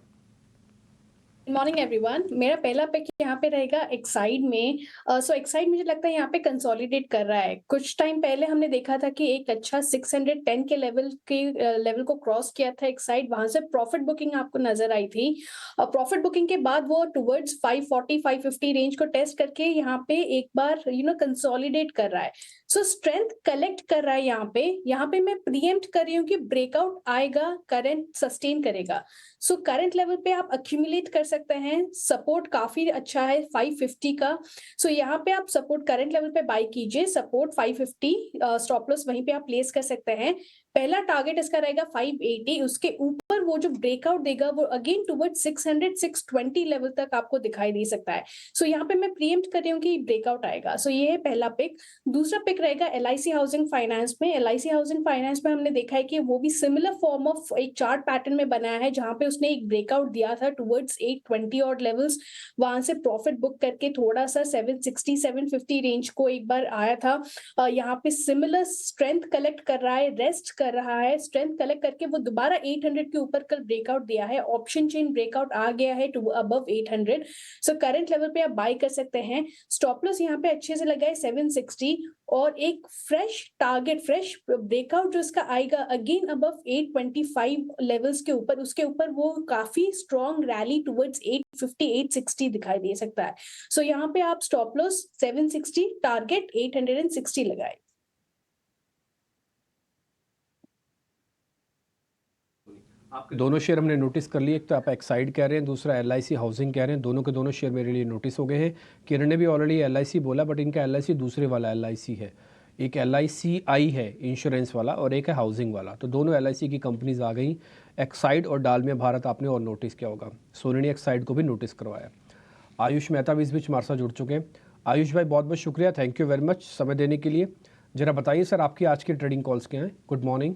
Morning everyone. मेरा पहला पिक यहाँ पे रहेगा एक्साइड में। सो एक्साइड मुझे लगता है यहाँ पे कंसोलिडेट कर रहा है। कुछ टाइम पहले हमने देखा था कि एक अच्छा 610 के लेवल को क्रॉस किया था एक्साइड, वहां से प्रॉफिट बुकिंग आपको नजर आई थी। प्रॉफिट बुकिंग के बाद वो टुवर्ड्स 540 550 रेंज को टेस्ट करके यहाँ पे एक बार कंसोलिडेट कर रहा है। सो स्ट्रेंथ कलेक्ट कर रहा है यहाँ पे मैं प्रीएम्प्ट कर रही हूँ कि ब्रेकआउट आएगा, करंट सस्टेन करेगा। सो करंट लेवल पे आप अक्यूमुलेट कर सकते हैं। सपोर्ट काफी अच्छा है 550 का। सो यहाँ पे आप सपोर्ट करंट लेवल पे बाय कीजिए, सपोर्ट 550, स्टॉप लॉस वहीं पे आप प्लेस कर सकते हैं। पहला टारगेट इसका रहेगा 580, उसके ऊपर वो जो ब्रेकआउट देगा वो अगेन टुवर्ड 600 620 लेवल तक आपको दिखाई दे सकता है। सो यहाँ पे मैं प्रीएम्प्ट कर रही हूँ कि ब्रेकआउट आएगा। सो ये है पहला पिक। दूसरा पिक रहेगा एलआईसी हाउसिंग फाइनेंस में। एलआईसी हाउसिंग फाइनेंस में हमने देखा है कि वो भी सिमिलर फॉर्म ऑफ एक चार्ट पैटर्न में बनाया है, जहां पे उसने एक ब्रेकआउट दिया था टुवर्ड्स 820 और लेवल्स, वहां से प्रॉफिट बुक करके थोड़ा सा 760 750 रेंज को एक बार आया था। यहाँ पे सिमिलर स्ट्रेंथ कलेक्ट कर रहा है, रेस्ट कर रहा है, स्ट्रेंथ कलेक्ट करके वो दोबारा 800 के ऊपर कल ब्रेकआउट दिया है, ऑप्शन चेन ब्रेकआउट आ गया है to above 800। So current level पे आप बाय कर सकते हैं। स्टॉप लॉस यहाँ पे अच्छे से लगा है 760, और एक फ्रेश टारगेट, फ्रेश ब्रेकआउट जो इसका आएगा अगेन अबव 825 लेवल्स के ऊपर, उसके ऊपर वो काफी स्ट्रॉन्ग रैली टुवर्ड्स 850 860 दिखाई दे सकता है। सो यहाँ पे आप स्टॉप लॉस 760, टारगेट 860 लगाए। आपके दोनों शेयर हमने नोटिस कर लिए, एक तो आप एक्साइड कह रहे हैं, दूसरा एलआईसी हाउसिंग कह रहे हैं। दोनों के दोनों शेयर मेरे लिए नोटिस हो गए हैं। किरण ने भी ऑलरेडी एलआईसी बोला, बट इनका एलआईसी दूसरे वाला एलआईसी है। एक एलआईसीआई है इंश्योरेंस वाला और एक है हाउसिंग वाला, तो दोनों एलआईसी की कंपनीज आ गई। एक्साइड और डालमिया भारत आपने और नोटिस किया होगा। सोनी ने एक्साइड को भी नोटिस करवाया। आयुष मेहता भी इस बीच हमारे साथ जुड़ चुके हैं। आयुष भाई बहुत बहुत शुक्रिया, थैंक यू वेरी मच समय देने के लिए। जरा बताइए सर, आपकी आज की ट्रेडिंग कॉल्स क्या हैं? Good morning.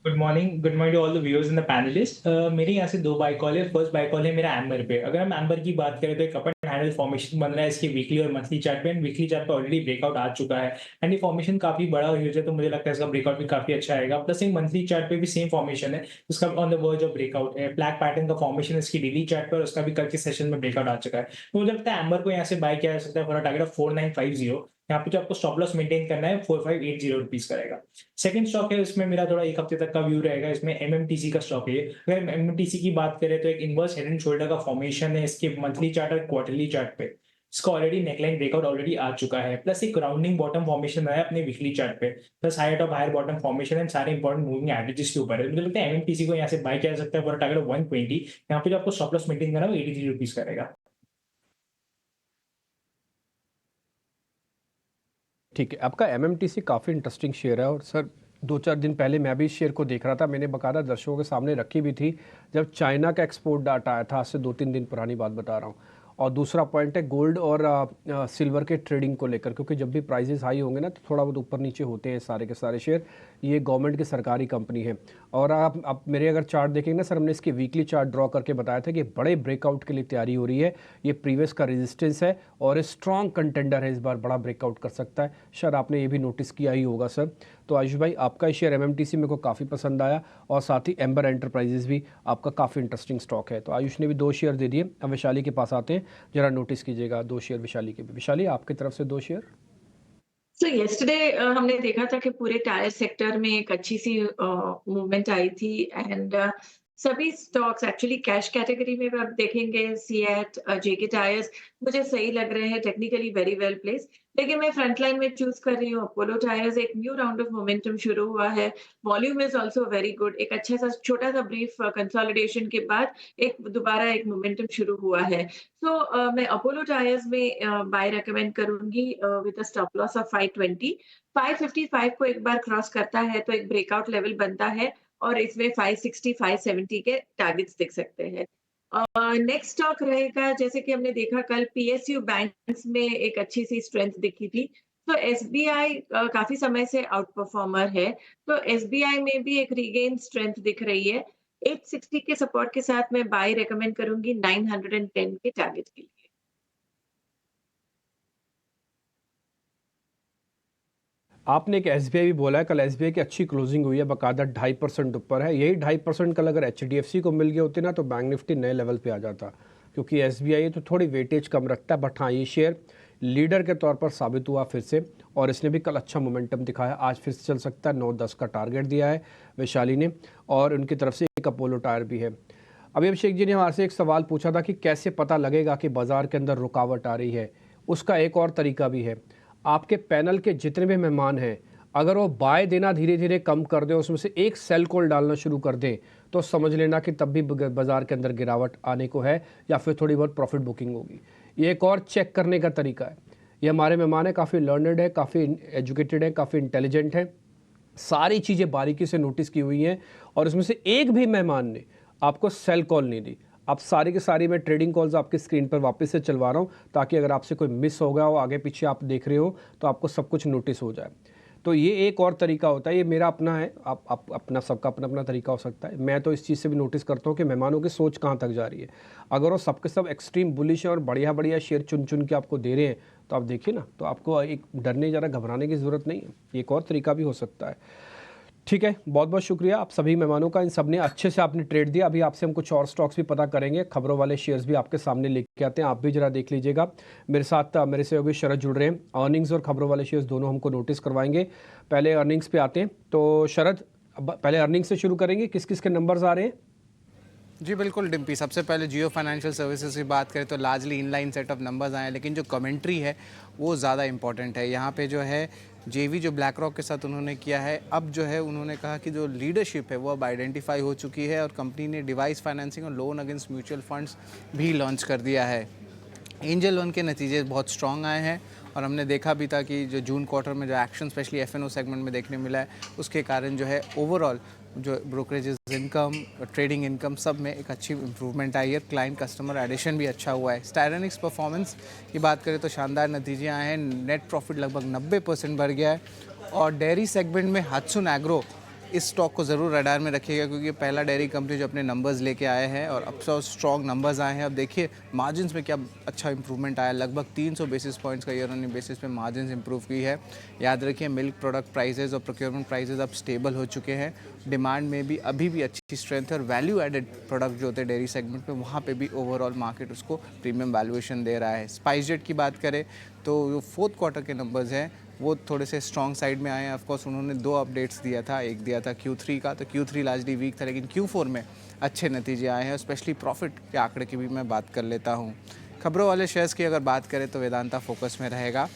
Good morning to all the viewers and the panellist. मेरे यहाँ से 2 बाय कॉल है। फर्स्ट बाय कॉल है मेरा एम्बर पे। अगर हम एम्बर की बात करें तो एक अप एंड हैंडल फॉर्मेशन बन रहा है इसके वीकली और मंथली चार्ट पे, एंड वीकली चार्ट पे ऑलरेडी ब्रेकआउट आ चुका है, एंड ये फॉर्मेशन काफी बड़ा ह्यूज है, तो मुझे लगता है इसका ब्रेकआउट भी काफी अच्छा आएगा। प्लस एक मंथली चार्ट पे भी सेम फॉर्मेशन है, उसका on the verge of breakout है। ब्लैक पैटर्न का फॉर्मेशन इसकी डेली चार्ट पर, उसका भी कल के सेशन में ब्रेकआउट आ चुका है। तो मुझे लगता है एम्बर को यहाँ से बाय किया जा सकता है फॉर टारगेट ऑफ 4950। यहाँ पे जो आपको स्टॉप लॉस मेंटेन करना है 4580 रुपीज करेगा। सेकंड स्टॉक है, इसमें मेरा थोड़ा एक हफ्ते तक का व्यू रहेगा। इसमें एमएमटीसी का स्टॉक है। अगर एमएमटीसी की बात करें तो एक इनवर्स हेड एंड शोल्डर का फॉर्मेशन है इसके मंथली चार्ट और क्वार्टरली चार्ट पे। इसका ऑलरेडी नेकलाइन ब्रेकआउट ऑलरेडी आ चुका है, प्लस एक राउंडिंग बॉटम फॉर्मेशन बनाया अपने वीकली चार्ट पे, plus higher top higher bottom formation and सारे इंपॉर्टेंट मूविंग एवरेजेस के ऊपर है। मुझे लगता है एमएमटीसी को यहाँ से बाय किया जा सकता है फॉर टारगेट ऑफ 120। यहाँ पे जो आपको स्टॉप लॉस मेंटेन करना है वो 83 रुपीज करेगा। ठीक है, आपका एमएमटीसी काफ़ी इंटरेस्टिंग शेयर है। और सर 2-4 दिन पहले मैं भी इस शेयर को देख रहा था, मैंने बाकायदा दर्शकों के सामने रखी भी थी जब चाइना का एक्सपोर्ट डाटा आया था। आज से 2-3 दिन पुरानी बात बता रहा हूँ। और दूसरा पॉइंट है गोल्ड और सिल्वर के ट्रेडिंग को लेकर, क्योंकि जब भी प्राइजेस हाई होंगे ना तो थोड़ा बहुत ऊपर नीचे होते हैं सारे के सारे शेयर। ये गवर्नमेंट की सरकारी कंपनी है। और आप मेरे अगर चार्ट देखेंगे ना सर, हमने इसकी वीकली चार्ट ड्रॉ करके बताया था कि बड़े ब्रेकआउट के लिए तैयारी हो रही है। ये प्रीवियस का रेजिस्टेंस है और स्ट्रॉन्ग कंटेंडर है, इस बार बड़ा ब्रेकआउट कर सकता है। शायद आपने ये भी नोटिस किया ही होगा सर। तो आयुष भाई, आपका शेयर एमएमटीसी मेरे को काफ़ी पसंद आया, और साथ ही एम्बर एंटरप्राइजेस भी आपका काफ़ी इंटरेस्टिंग स्टॉक है। तो आयुष ने भी 2 शेयर दे दिए। अब वैशाली के पास आते हैं, जरा नोटिस कीजिएगा 2 शेयर वैशाली के भी। वैशाली, आपकी तरफ से 2 शेयर। सो येस्टरडे हमने देखा था कि पूरे टायर सेक्टर में एक अच्छी सी मूवमेंट आई थी, एंड सभी स्टॉक्स एक्चुअली कैश कैटेगरी में भी आप देखेंगे सीएट, जेके टायर्स मुझे सही लग रहे हैं, टेक्निकली वेरी वेल प्लेस्ड। लेकिन मैं फ्रंट लाइन में चूज कर रही हूँ अपोलो टायर्स। एक न्यू राउंड ऑफ मोमेंटम शुरू हुआ है, volume is also very good. एक अच्छा सा छोटा सा ब्रीफ कंसोलिडेशन के बाद एक दोबारा एक मोमेंटम शुरू हुआ है। तो मैं अपोलो टायर्स में बाय रेकमेंड करूंगी with a stop loss of 520। 555 को एक बार क्रॉस करता है तो एक ब्रेकआउट लेवल बनता है और इसमें 560, 570 के टारगेट्स दिख सकते हैं। नेक्स्ट स्टॉक रहेगा, जैसे कि हमने देखा कल पीएसयू बैंक्स में एक अच्छी सी स्ट्रेंथ दिखी थी। तो एसबीआई काफी समय से आउट परफॉर्मर है, तो एसबीआई में भी एक रीगेन स्ट्रेंथ दिख रही है। 860 के सपोर्ट के साथ मैं बाय रेकमेंड करूंगी 910 के टारगेट के लिए। आपने एक एसबीआई भी बोला है, कल एसबीआई की अच्छी क्लोजिंग हुई है, बकायदा 2.5% ऊपर है। यही 2.5% कल अगर एचडीएफसी को मिल गए होते ना तो बैंक निफ्टी नए लेवल पे आ जाता, क्योंकि एसबीआई तो थोड़ी वेटेज कम रखता है। बट हाँ, ये शेयर लीडर के तौर पर साबित हुआ फिर से, और इसने भी कल अच्छा मोमेंटम दिखाया। आज फिर से चल सकता है। 9-10 का टारगेट दिया है वैशाली ने, और उनकी तरफ से एक अपोलो टायर भी है। अभी अभिषेक जी ने हमारे से एक सवाल पूछा था कि कैसे पता लगेगा कि बाजार के अंदर रुकावट आ रही है। उसका एक और तरीका भी है, आपके पैनल के जितने भी मेहमान हैं, अगर वो बाय देना धीरे धीरे कम कर दें, उसमें से एक सेल कॉल डालना शुरू कर दें, तो समझ लेना कि तब भी बाजार के अंदर गिरावट आने को है, या फिर थोड़ी बहुत प्रॉफिट बुकिंग होगी। ये एक और चेक करने का तरीका है। ये हमारे मेहमान है, काफ़ी लर्नड है, काफ़ी एजुकेटेड है, काफ़ी इंटेलिजेंट है, सारी चीज़ें बारीकी से नोटिस की हुई हैं, और इसमें से एक भी मेहमान ने आपको सेल कॉल नहीं दी। आप सारी की सारी मैं ट्रेडिंग कॉल्स आपकी स्क्रीन पर वापस से चलवा रहा हूँ, ताकि अगर आपसे कोई मिस हो गया हो, आगे पीछे आप देख रहे हो, तो आपको सब कुछ नोटिस हो जाए। तो ये एक और तरीका होता है, ये मेरा अपना है, आप अपना, सबका अपना अपना तरीका हो सकता है। मैं तो इस चीज़ से भी नोटिस करता हूँ कि मेहमानों की सोच कहाँ तक जा रही है। अगर वो सबके सब एक्सट्रीम बुलिश है और बढ़िया बढ़िया शेयर चुन चुन के आपको दे रहे हैं, तो आप देखिए ना, तो आपको एक डरने ज़रा घबराने की ज़रूरत नहीं है। एक और तरीका भी हो सकता है। ठीक है, बहुत बहुत शुक्रिया आप सभी मेहमानों का। इन सब ने अच्छे से आपने ट्रेड दिया। अभी आपसे हम कुछ और स्टॉक्स भी पता करेंगे, खबरों वाले शेयर्स भी आपके सामने लेके आते हैं, आप भी जरा देख लीजिएगा। मेरे साथ मेरे सहयोगी शरद जुड़ रहे हैं, अर्निंग्स और खबरों वाले शेयर्स दोनों हमको नोटिस करवाएंगे। पहले अर्निंग्स पे आते हैं, तो शरद पहले अर्निंग्स से शुरू करेंगे, किस किस के नंबर्स आ रहे हैं? जी बिल्कुल डिम्पी, सबसे पहले जियो फाइनेंशियल सर्विसेज की बात करें तो largely inline set of numbers आए हैं, लेकिन जो कमेंट्री है वो ज़्यादा इंपॉर्टेंट है। यहाँ पे जो है जेवी जो ब्लैक रॉक के साथ उन्होंने किया है, अब जो है उन्होंने कहा कि जो लीडरशिप है वो अब आइडेंटिफाई हो चुकी है, और कंपनी ने डिवाइस फाइनेंसिंग और लोन अगेंस्ट म्यूचुअल फंड्स भी लॉन्च कर दिया है। एंजल लोन के नतीजे बहुत स्ट्रॉन्ग आए हैं, और हमने देखा भी था कि जो जून क्वार्टर में जो एक्शन स्पेशली एफएनओ सेगमेंट में देखने मिला है, उसके कारण जो है ओवरऑल जो ब्रोकरेजेस इनकम, ट्रेडिंग इनकम, सब में एक अच्छी इंप्रूवमेंट आई है। क्लाइंट कस्टमर एडिशन भी अच्छा हुआ है। स्टायरेनिक्स परफॉर्मेंस की बात करें तो शानदार नतीजे आए हैं। नेट प्रॉफिट लगभग 90% बढ़ गया है। और डेयरी सेगमेंट में हत्सुन एग्रो, इस स्टॉक को ज़रूर रडार में रखिएगा, क्योंकि पहला डेयरी कंपनी जो अपने नंबर्स लेके आए हैं, और अब तो स्ट्रॉन्ग नंबर्स आए हैं। अब देखिए मार्जिन्स में क्या अच्छा इंप्रूवमेंट आया, लगभग 300 बेसिस पॉइंट्स का ईयर ऑन ईयर बेसिस पे मार्जिन्स इंप्रूव की है। याद रखिए मिल्क प्रोडक्ट प्राइसेस और प्रोक्योरमेंट प्राइसेस अब स्टेबल हो चुके हैं। डिमांड में भी अभी भी अच्छी स्ट्रेंथ है, और वैल्यू एडेड प्रोडक्ट जो होते हैं डेयरी सेगमेंट में, वहाँ पे भी ओवरऑल मार्केट उसको प्रीमियम वैल्यूएशन दे रहा है। स्पाइसजेट की बात करें तो जो फोर्थ क्वार्टर के नंबर्स हैं वो थोड़े से स्ट्रॉन्ग साइड में आए हैं। ऑफकोर्स उन्होंने 2 अपडेट्स दिया था, एक दिया था Q3 का, तो Q3 लार्जली वीक था, लेकिन Q4 में अच्छे नतीजे आए हैं। स्पेशली प्रॉफिट के आंकड़े की भी मैं बात कर लेता हूँ। खबरों वाले शेयर्स की अगर बात करें तो वेदांता फोकस में रहेगा।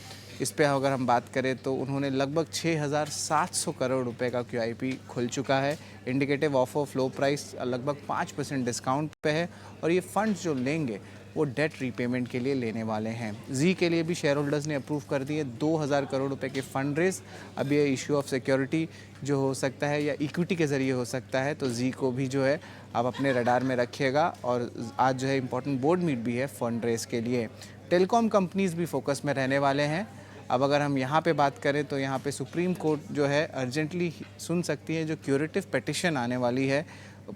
इस पे अगर हम बात करें तो उन्होंने लगभग 6,700 करोड़ रुपए का QIP खुल चुका है। इंडिकेटिव ऑफर फ्लो प्राइस लगभग 5% डिस्काउंट पे है, और ये फंड्स जो लेंगे वो डेट रीपेमेंट के लिए लेने वाले हैं। जी के लिए भी शेयर होल्डर्स ने अप्रूव कर दिए 2,000 करोड़ रुपए के फंड रेज। अब ये इशू ऑफ सिक्योरिटी जो हो सकता है या इक्विटी के ज़रिए हो सकता है, तो जी को भी जो है आप अपने रडार में रखिएगा। और आज जो है इंपॉर्टेंट बोर्ड मीट भी है फंड रेज के लिए। टेलीकॉम कंपनीज़ भी फोकस में रहने वाले हैं। अब अगर हम यहाँ पे बात करें तो यहाँ पे सुप्रीम कोर्ट जो है अर्जेंटली सुन सकती है जो क्यूरेटिव पिटिशन आने वाली है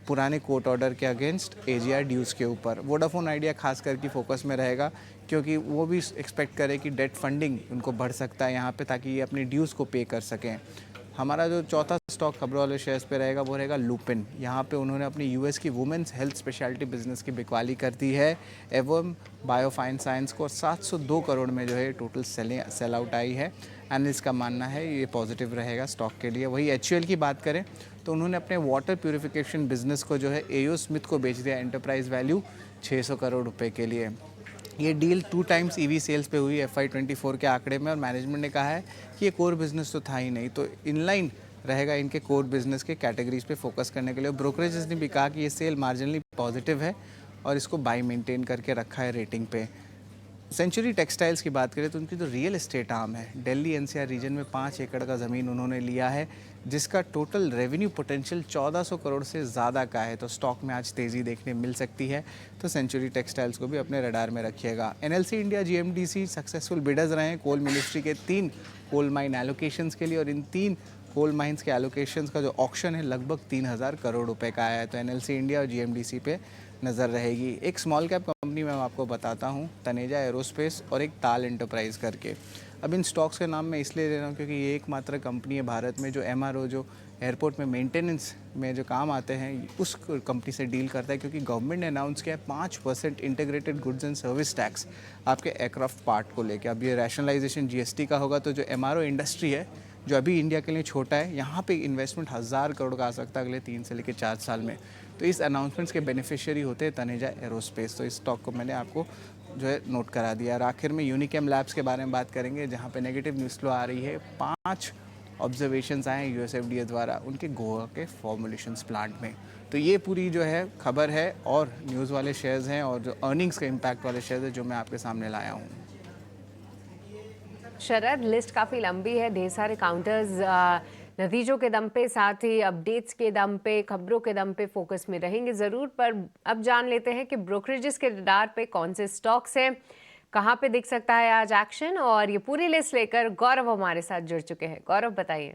पुराने कोर्ट ऑर्डर के अगेंस्ट AGR ड्यूज़ के ऊपर। वोडाफोन आइडिया खास करके फोकस में रहेगा, क्योंकि वो भी एक्सपेक्ट करे कि डेट फंडिंग उनको बढ़ सकता है यहाँ पे, ताकि ये अपने ड्यूज़ को पे कर सकें। हमारा जो चौथा स्टॉक खबरों वाले शेयर्स पे रहेगा वो रहेगा लुपिन। यहाँ पे उन्होंने अपनी यूएस की वुमेन्स हेल्थ स्पेशलिटी बिजनेस की बिकवाली कर दी है एवं बायोफाइन साइंस को 702 करोड़ में जो है टोटल सेल आउट आई है। एनालिस्ट का मानना है ये पॉजिटिव रहेगा स्टॉक के लिए। वही HUL की बात करें तो उन्होंने अपने वाटर प्यूरिफिकेशन बिजनेस को जो है AO स्मिथ को बेच दिया, एंटरप्राइज वैल्यू 600 करोड़ रुपए के लिए। ये डील 2 टाइम्स EV सेल्स पे हुई FY24 के आंकड़े में, और मैनेजमेंट ने कहा है कि ये कोर बिजनेस तो था ही नहीं, तो इनलाइन रहेगा इनके कोर बिजनेस के कैटेगरीज पे फोकस करने के लिए। ब्रोकरेजेस ने भी कहा कि ये सेल मार्जिनली पॉजिटिव है और इसको बाई मेंटेन करके रखा है रेटिंग पे। सेंचुरी टेक्सटाइल्स की बात करें तो उनकी जो रियल एस्टेट आर्म है, दिल्ली NCR रीजन में 5 एकड़ का ज़मीन उन्होंने लिया है, जिसका टोटल रेवेन्यू पोटेंशियल 1400 करोड़ से ज़्यादा का है। तो स्टॉक में आज तेज़ी देखने मिल सकती है, तो सेंचुरी टेक्सटाइल्स को भी अपने रडार में रखिएगा। NLC India GMDC successful bidders रहे हैं कोल मिनिस्ट्री के 3 कोल माइन एलोकेशंस के लिए, और इन 3 कोल माइंस के एलोकेशंस का जो ऑक्शन है लगभग 3000 करोड़ रुपए का आया है। तो NLC इंडिया और GMDC पे नज़र रहेगी। एक स्मॉल कैप कंपनी मैं आपको बताता हूँ, तनेजा एरोस्पेस और एक ताल एंटरप्राइज करके। अब इन स्टॉक्स के नाम मैं इसलिए ले रहा हूँ क्योंकि ये एकमात्र कंपनी है भारत में जो MRO, जो एयरपोर्ट में मेंटेनेंस में जो काम आते हैं, उस कंपनी से डील करता है, क्योंकि गवर्नमेंट ने अनाउंस किया है 5% integrated goods and service tax आपके एयरक्राफ्ट पार्ट को लेकर। अब ये रैशनलाइजेशन GST का होगा, तो जो MRO इंडस्ट्री है जो अभी इंडिया के लिए छोटा है, यहाँ पे इन्वेस्टमेंट 1000 करोड़ का आ सकता है अगले 3 से लेकर 4 साल में। तो इस अनाउंसमेंट्स के बेनिफिशियरी होते हैं तनेजा एरोस्पेस। तो इस स्टॉक को मैंने आपको जो है नोट करा दिया। और आखिर में यूनिकेम लैब्स के बारे में बात करेंगे, जहाँ पे नेगेटिव न्यूज़ फ्लो आ रही है। 5 ऑब्जर्वेशंस आए हैं US FDA द्वारा उनके गोवा के फॉर्मुलेशंस प्लांट में। तो ये पूरी जो है खबर है, और न्यूज़ वाले शेयर्स हैं और जो अर्निंग्स का इम्पैक्ट वाले शेयर्स हैं जो मैं आपके सामने लाया हूँ। शरद, लिस्ट काफ़ी लंबी है, ढेर सारे काउंटर्स नतीजों के दम पे, साथ ही अपडेट्स के दम पे, खबरों के दम पे फोकस में रहेंगे ज़रूर। पर अब जान लेते हैं कि ब्रोकरेजेस के रडार पे कौन से स्टॉक्स हैं, कहाँ पे दिख सकता है आज एक्शन, और ये पूरी लिस्ट लेकर गौरव हमारे साथ जुड़ चुके हैं। गौरव, बताइए।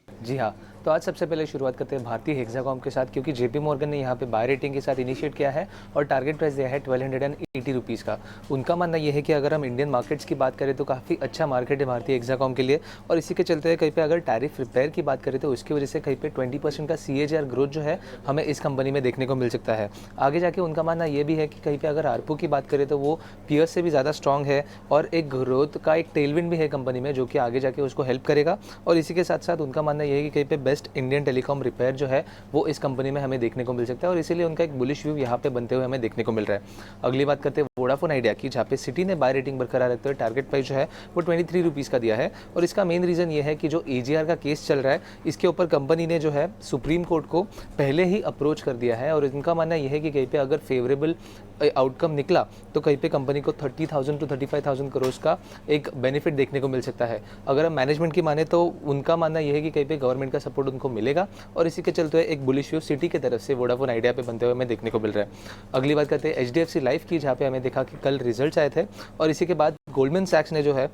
जी हाँ, तो आज सबसे पहले शुरुआत करते हैं भारतीय हेक्साकॉम के साथ, क्योंकि JP मॉर्गन ने यहाँ पे बाय रेटिंग के साथ इनिशिएट किया है और टारगेट प्राइस दिया है 1280 रुपीज़ का। उनका मानना यह है कि अगर हम इंडियन मार्केट्स की बात करें तो काफ़ी अच्छा मार्केट है भारतीय हेक्साकॉम के लिए, और इसी के चलते हुए कहीं पे अगर टैरिफ रिपेयर की बात करें तो उसकी वजह से कहीं पे 20% का CAGR ग्रोथ जो है हमें इस कंपनी में देखने को मिल सकता है। आगे जाके उनका मानना यह भी है कि कहीं पर अगर ARPU की बात करें तो वो पीयर्स से भी ज़्यादा स्ट्रॉन्ग है, और एक ग्रोथ का एक टेलविंड भी है कंपनी में जो कि आगे जाके उसको हेल्प करेगा। और इसी के साथ साथ उनका मानना यह है कि कहीं पे बेस्ट इंडियन टेलीकॉम रिपेयर जो है वो इस कंपनी में हमें देखने को मिल सकता है, और इसीलिए उनका एक बुलिश व्यू यहाँ पे बनते हुए हमें देखने को मिल रहा है। अगली बात करते हैं वोडाफोन आइडिया की, जहाँ पे सिटी ने बाय रेटिंग बरकरार रखते हुए टारगेट प्राइस जो है वो 23 रुपीज़ का दिया है। और इसका मेन रीज़न ये है कि जो AGR का केस चल रहा है, इसके ऊपर कंपनी ने जो है सुप्रीम कोर्ट को पहले ही अप्रोच कर दिया है, और इनका मानना यह है कि कहीं पे अगर फेवरेबल आउटकम निकला तो कहीं पे कंपनी को 30,000 to 35,000 करोड़ का एक बेनिफिट देखने को मिल सकता है। अगर हम मैनेजमेंट की माने तो उनका मानना यह है कि कहीं पे गवर्नमेंट का सपोर्ट उनको मिलेगा, और इसी के चलते हुए एक बुलिश व्यू सिटी की तरफ से वोडाफोन आइडिया पे बनते हुए हमें देखने को मिल रहा है। अगली बात करते हैं HDFC लाइफ की, जहाँ पे हमें देखा कि कल रिजल्ट्स आए थे, और इसी के बाद गोल्डमैन सैक्स ने जो है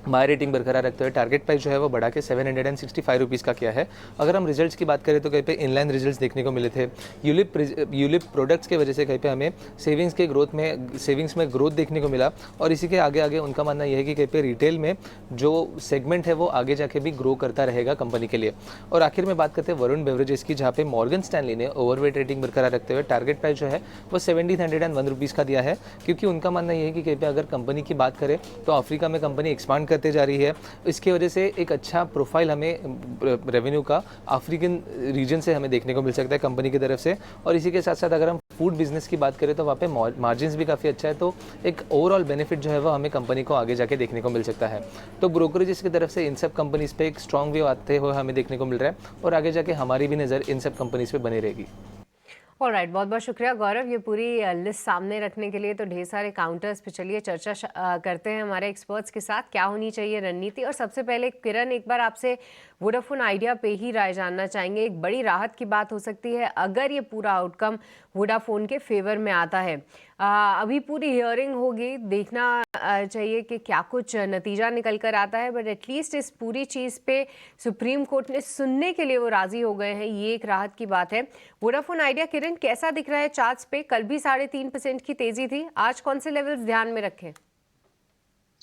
बाय रेटिंग बरकरार रखते हुए टारगेट प्राइस जो है वो बढ़ा के 765 रुपीज़ का किया है। अगर हम रिजल्ट्स की बात करें तो कहीं पे इनलाइन रिजल्ट्स देखने को मिले थे। यूलिप प्रोडक्ट्स के वजह से कहीं पे हमें सेविंग्स में ग्रोथ देखने को मिला, और इसी के आगे आगे उनका मानना यह है कि कहीं पे रिटेल में जो सेगमेंट है वो आगे जाके भी ग्रो करता रहेगा कंपनी के लिए। और आखिर में बात करते हैं वरुण बेवरेजेस की, जहाँ पे मॉर्गन स्टैनली ने ओवरवेट रेटिंग बरकरार रखते हुए टारगेट प्राइस जो है वो 1701 रुपीज़ का दिया है, क्योंकि उनका मानना यह है कि कहीं पे अगर कंपनी की बात करें तो अफ्रीका में कंपनी एक्सपांड करते जा रही है, इसकी वजह से एक अच्छा प्रोफाइल हमें रेवेन्यू का अफ्रीकन रीजन से हमें देखने को मिल सकता है कंपनी की तरफ से। और इसी के साथ साथ अगर हम फूड बिजनेस की बात करें तो वहाँ पे मार्जिन्स भी काफ़ी अच्छा है, तो एक ओवरऑल बेनिफिट जो है वो हमें कंपनी को आगे जाके देखने को मिल सकता है। तो ब्रोकरेजेस की तरफ से इन सब कंपनीज पे एक स्ट्रॉन्ग व्यू आते हुए हमें देखने को मिल रहा है, और आगे जाके हमारी भी नज़र इन सब कंपनीज पे बनी रहेगी। ऑलराइट, बहुत बहुत शुक्रिया गौरव ये पूरी लिस्ट सामने रखने के लिए। तो ढेर सारे काउंटर्स पे चलिए चर्चा करते हैं हमारे एक्सपर्ट्स के साथ, क्या होनी चाहिए रणनीति। और सबसे पहले किरण, एक बार आपसे वोडाफोन आइडिया पे ही राय जानना चाहेंगे। एक बड़ी राहत की बात हो सकती है अगर ये पूरा आउटकम वोडाफोन के फेवर में आता है। अभी पूरी हियरिंग होगी, देखना चाहिए कि क्या कुछ नतीजा निकल कर आता है, बट एटलीस्ट इस पूरी चीज़ पे सुप्रीम कोर्ट ने सुनने के लिए वो राजी हो गए हैं, ये एक राहत की बात है। वोडाफोन आइडिया किरण कैसा दिख रहा है चार्ट्स पे? कल भी 3.5% की तेजी थी, आज कौन से लेवल्स ध्यान में रखें?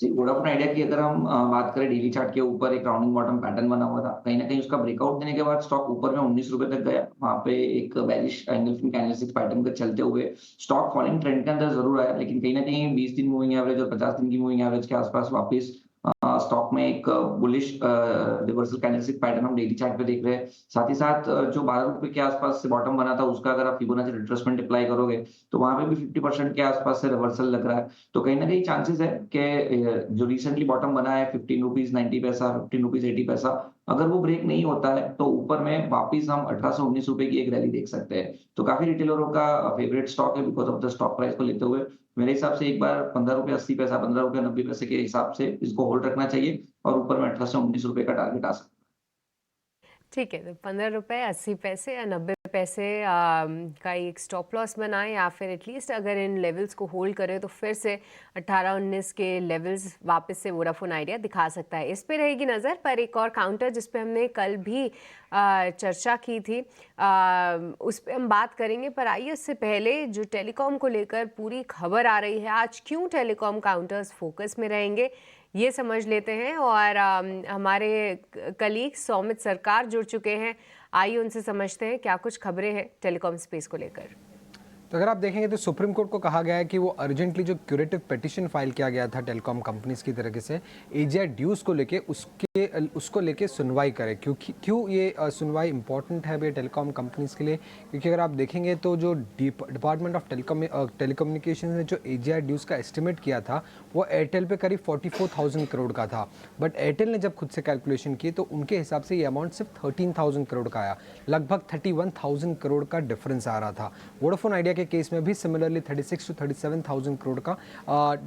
जी, वोडाफोन आइडिया की अगर हम बात करें डेली चार्ट के ऊपर एक राउंडिंग बॉटम पैटर्न बना हुआ था। कहीं न कहीं उसका ब्रेकआउट देने के बाद स्टॉक ऊपर में ₹19 तक गया। वहाँ पे एक बेरिश एंगल्फिंग कैंडलस्टिक पैटर्न के चलते हुए स्टॉक फॉलिंग ट्रेंड के अंदर ज़रूर आया, लेकिन कहीं न कहीं 20 दिन मूविंग एवरेज और 50 दिन की मूविंग एवरेज के आसपास वापस स्टॉक में एक बुलिश रिवर्सल कैंडलस्टिक पैटर्न हम डेली चार्ट पे देख रहे हैं। साथ ही साथ जो ₹12 के आसपास से बॉटम बना था, उसका अगर आप फिबोनाची रिट्रेसमेंट अप्लाई करोगे, तो वहाँ पे भी 50% के आसपास से रिवर्सल लग रहा है। तो कहीं न कहीं चांसेस है कि जो रिसेंटली बॉटम बना है ₹15.90 ₹15.80, अगर वो ब्रेक नहीं होता है, तो ऊपर में वापस हम ₹18-19 की एक रैली देख सकते हैं। तो काफ़ी रिटेलरों का फेवरेट स्टॉक है because of the stock price को लेते हुए। मेरे हिसाब से एक बार ₹15.80 ₹15.90 के हिसाब से इसको होल्ड रखना चाहिए और ऊपर में ₹18-19 का टारगेट आ सकता है। ठीक है, तो ₹15.80 या 90 पैसे का एक स्टॉप लॉस बनाएं, या फिर एटलीस्ट अगर इन लेवल्स को होल्ड करें तो फिर से 18-19 के लेवल्स वापस से वोडाफोन आइडिया दिखा सकता है। इस पे रहेगी नज़र। पर एक और काउंटर जिस पे हमने कल भी चर्चा की थी, उस पे हम बात करेंगे। पर आइए उससे पहले जो टेलीकॉम को लेकर पूरी खबर आ रही है, आज क्यों टेलीकॉम काउंटर्स फोकस में रहेंगे ये समझ लेते हैं। और हमारे कलीग सौमित सरकार जुड़ चुके हैं, आइए उनसे समझते हैं क्या कुछ खबरें हैं टेलीकॉम स्पेस को लेकर। तो अगर आप देखेंगे तो सुप्रीम कोर्ट को कहा गया है कि वो अर्जेंटली जो क्यूरेटिव पिटिशन फाइल किया गया था टेलीकॉम कंपनीज की तरह से एजीआर ड्यूज को लेके उसको लेके सुनवाई करे। क्यों ये सुनवाई इंपॉर्टेंट है भाई टेलीकॉम कंपनीज के लिए? क्योंकि अगर आप देखेंगे तो जो डिपार्टमेंट ऑफ टेलीकम्युनिकेशन ने जो एजीआर ड्यूज का एस्टिमेट किया था वो एयरटेल पे करीब 44,000 करोड़ का था। बट एयरटेल ने जब खुद से कैलकुलेशन की तो उनके हिसाब से ये अमाउंट सिर्फ 13,000 करोड़ का आया। लगभग 31,000 करोड़ का डिफरेंस आ रहा था। वोडाफोन आइडिया के केस में भी सिमिलरली 36 to 37,000 करोड़ का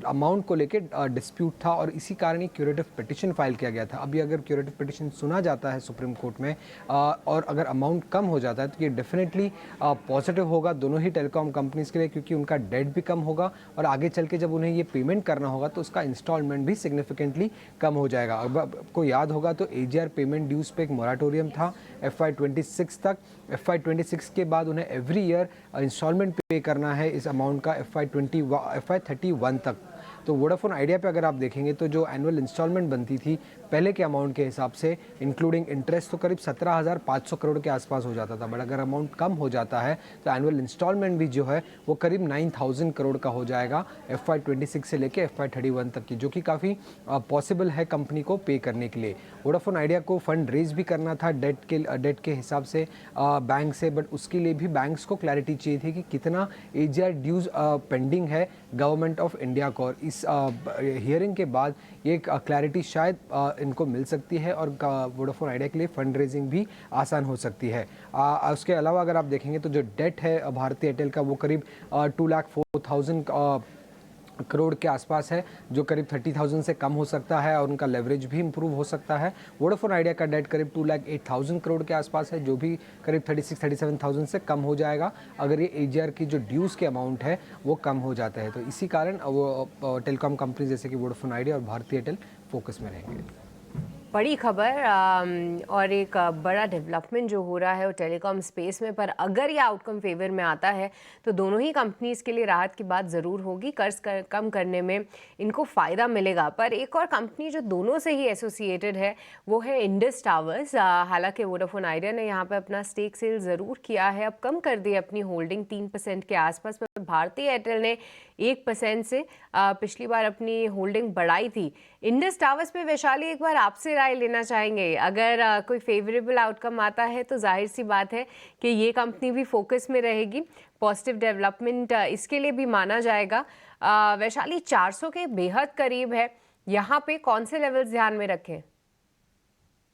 अमाउंट को लेके डिस्प्यूट था और इसी कारण ही क्यूरेटिव पिटिशन फाइल किया गया था। अभी अगर क्यूरेटिव पिटिशन सुना जाता है सुप्रीम कोर्ट में और अगर अमाउंट कम हो जाता है तो ये डेफिनेटली पॉजिटिव होगा दोनों ही टेलीकॉम कंपनीज के लिए, क्योंकि उनका डेट भी कम होगा और आगे चल के जब उन्हें ये पेमेंट करना होगा तो उसका इंस्टॉलमेंट भी सिग्निफिकेंटली कम हो जाएगा। अब आपको याद होगा तो एजीआर पेमेंट ड्यूज पे एक मोराटोरियम था FY26 तक। FY26 के बाद उन्हें एवरी ईयर इंस्टॉलमेंट पे करना है इस अमाउंट का FY31 तक। तो वोडाफोन आइडिया पे अगर आप देखेंगे तो जो एनुअल इंस्टॉलमेंट बनती थी पहले के अमाउंट के हिसाब से इंक्लूडिंग इंटरेस्ट तो करीब 17,500 करोड़ के आसपास हो जाता था। बट अगर अमाउंट कम हो जाता है तो एनुअल इंस्टॉलमेंट भी जो है वो करीब 9,000 करोड़ का हो जाएगा FY26 से लेके FY31 तक की, जो कि काफ़ी पॉसिबल है कंपनी को पे करने के लिए। वोडाफोन आइडिया को फंड रेज भी करना था डेट के हिसाब से बैंक से, बट उसके लिए भी बैंक्स को क्लैरिटी चाहिए थी कि कितना एजीआर ड्यूज पेंडिंग है गवर्नमेंट ऑफ इंडिया को। और इस हियरिंग के बाद ये क्लैरिटी शायद इनको मिल सकती है और वोडाफोन आइडिया के लिए फंड रेजिंग भी आसान हो सकती है। उसके अलावा अगर आप देखेंगे तो जो डेट है भारतीय एयरटेल का वो करीब 2,04,000 करोड़ के आसपास है, जो करीब 30,000 से कम हो सकता है और उनका लेवरेज भी इंप्रूव हो सकता है। वोडाफोन आइडिया का डेट करीब 2,08,000 करोड़ के आसपास है, जो भी करीब 36-37,000 से कम हो जाएगा अगर ये एजीआर की जो ड्यूज के अमाउंट है वो कम हो जाता है। तो इसी कारण वो टेलीकॉम कंपनी जैसे कि वोडाफोन आइडिया और भारतीय एयरटेल फोकस में रहेंगे। बड़ी खबर और एक बड़ा डेवलपमेंट जो हो रहा है वो टेलीकॉम स्पेस में। पर अगर ये आउटकम फेवर में आता है तो दोनों ही कंपनीज के लिए राहत की बात ज़रूर होगी। कर्ज कम करने में इनको फ़ायदा मिलेगा। पर एक और कंपनी जो दोनों से ही एसोसिएटेड है वो है इंडस टावर्स। हालांकि वोडाफोन आइडिया ने यहाँ पे अपना स्टेक सेल ज़रूर किया है, अब कम कर दी अपनी होल्डिंग 3% के आसपास। पर भारतीय एयरटेल ने 1% से पिछली बार अपनी होल्डिंग बढ़ाई थी। इंडस टावर्स पे वैशाली एक बार आपसे राय लेना चाहेंगे। अगर कोई फेवरेबल आउटकम आता है तो जाहिर सी बात है कि ये कंपनी भी फोकस में रहेगी। पॉजिटिव डेवलपमेंट इसके लिए भी माना जाएगा। वैशाली 400 के बेहद करीब है, यहाँ पे कौन से लेवल्स ध्यान में रखें?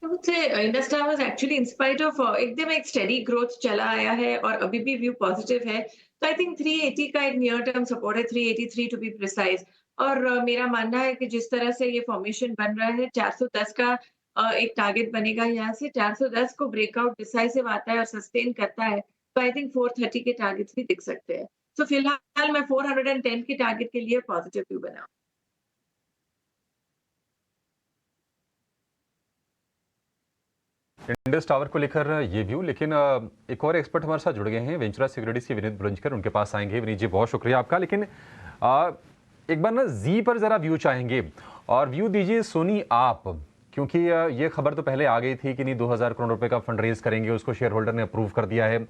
Indus towers actually in spite of एकदम एक स्टेडी ग्रोथ चला आया है और अभी भी व्यू पॉजिटिव है। तो आई थिंक 380 का एक नियर टर्म सपोर्ट है, 383 टू बी प्रिसाइज। और मेरा मानना है कि जिस तरह से ये फॉर्मेशन बन रहा है 410 का एक टारगेट बनेगा। यहाँ से 410 को ब्रेकआउट डिसाइसिव आता है और सस्टेन करता है तो आई थिंक 430 के टारगेट्स भी दिख सकते हैं। तो फिलहाल मैं 410 के टारगेट के लिए पॉजिटिव व्यू बनाऊं। इंडस टावर को लेकर ये व्यू, लेकिन एक और एक्सपर्ट हमारे साथ जुड़ गए हैं वेंचुरा सिक्योरिटीज के विनीत बुलंजकर, उनके पास आएंगे। विनीत जी बहुत शुक्रिया आपका। लेकिन एक बार ना जी पर जरा व्यू चाहेंगे। और व्यू दीजिए सोनी आप, क्योंकि ये खबर तो पहले आ गई थी कि नहीं 2000 करोड़ रुपए का फंड रेज करेंगे, उसको शेयर होल्डर ने अप्रूव कर दिया है।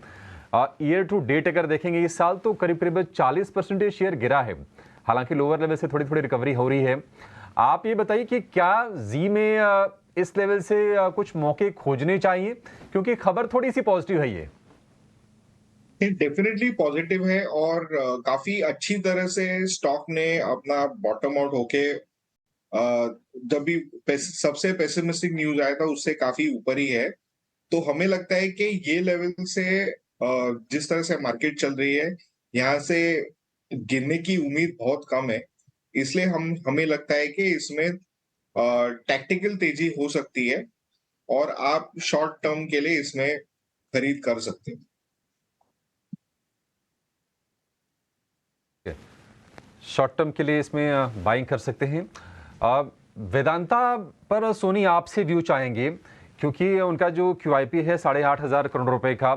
ईयर टू डेट अगर देखेंगे इस साल तो करीब करीब 40% शेयर गिरा है, हालांकि लोअर लेवल से थोड़ी थोड़ी रिकवरी हो रही है। आप ये बताइए कि क्या जी में इस लेवल से कुछ मौके खोजने चाहिए, क्योंकि खबर थोड़ी सी पॉजिटिव है ये। डेफिनेटली पॉजिटिव है और काफी अच्छी तरह से स्टॉक ने अपना बॉटम आउट होके जब भी सबसे पेसिमिस्टिक न्यूज आया था उससे काफी ऊपर ही है। तो हमें लगता है कि ये लेवल से जिस तरह से मार्केट चल रही है यहाँ से गिरने की उम्मीद बहुत कम है, इसलिए हमें लगता है कि इसमें टैक्टिकल तेजी हो सकती है और आप शॉर्ट टर्म के लिए इसमें खरीद कर सकते हैं। शॉर्ट टर्म के लिए इसमें बाइंग कर सकते हैं। वेदांता पर सोनी आपसे व्यू चाहेंगे, क्योंकि उनका जो QIP है 8,500 करोड़ रुपए का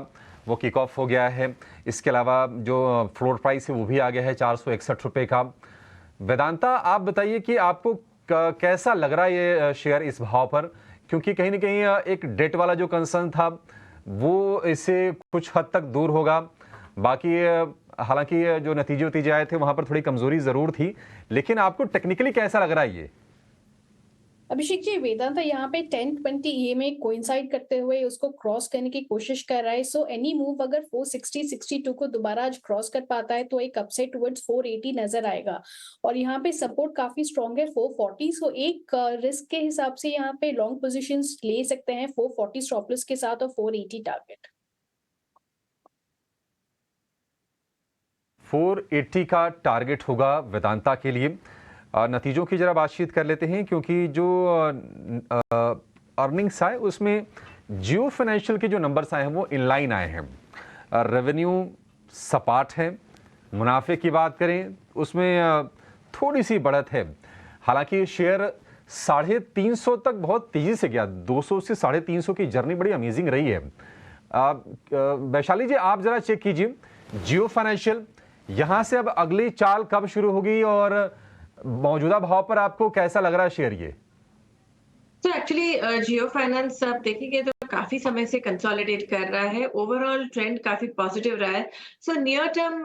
वो किक ऑफ हो गया है। इसके अलावा जो फ्लोर प्राइस है वो भी आ गया है 461 रुपए का। वेदांता आप बताइए कि आपको कैसा लग रहा है ये शेयर इस भाव पर, क्योंकि कहीं ना कहीं एक डेट वाला जो कंसर्न था वो इससे कुछ हद तक दूर होगा। बाकी हालांकि जो नतीजे आए थे वहां पर थोड़ी कमजोरी जरूर थी, लेकिन आपको टेक्निकली कैसा लग रहा है ये? अभिषेक जी, वेदांता यहाँ पे 10-20 EMA कोइंसाइड करते हुए उसको क्रॉस करने की कोशिश कर रहा है। सो एनी मूव अगर 460-62 को दोबारा आज क्रॉस कर पाता है तो एक अपसाइड टुवर्ड्स 480 नजर आएगा और यहाँ पे सपोर्ट काफी स्ट्रॉन्ग है 440। सो एक रिस्क के हिसाब से यहाँ पे लॉन्ग पोजीशंस ले सकते हैं 440 स्टॉप लॉस के साथ और 480 टारगेट। 480 का टारगेट होगा वेदांता के लिए। नतीजों की जरा बातचीत कर लेते हैं, क्योंकि जो अर्निंग्स आए उसमें जियो फाइनेंशियल के जो नंबर्स आए हैं वो इनलाइन आए हैं। रेवेन्यू सपाट है। मुनाफे की बात करें उसमें थोड़ी सी बढ़त है, हालांकि शेयर 350 तक बहुत तेजी से गया। 200 से 350 की जर्नी बड़ी अमेजिंग रही है। वैशाली जी आप जरा चेक कीजिए जियो फाइनेंशियल, यहां से अब अगली चाल कब शुरू होगी और मौजूदा भाव पर आपको कैसा लग रहा है शेयर ये? तो एक्चुअली जियो फाइनेंस आप देखेंगे तो काफी समय से कंसोलिडेट कर रहा है। ओवरऑल ट्रेंड काफी पॉजिटिव रहा है। सो नियर टर्म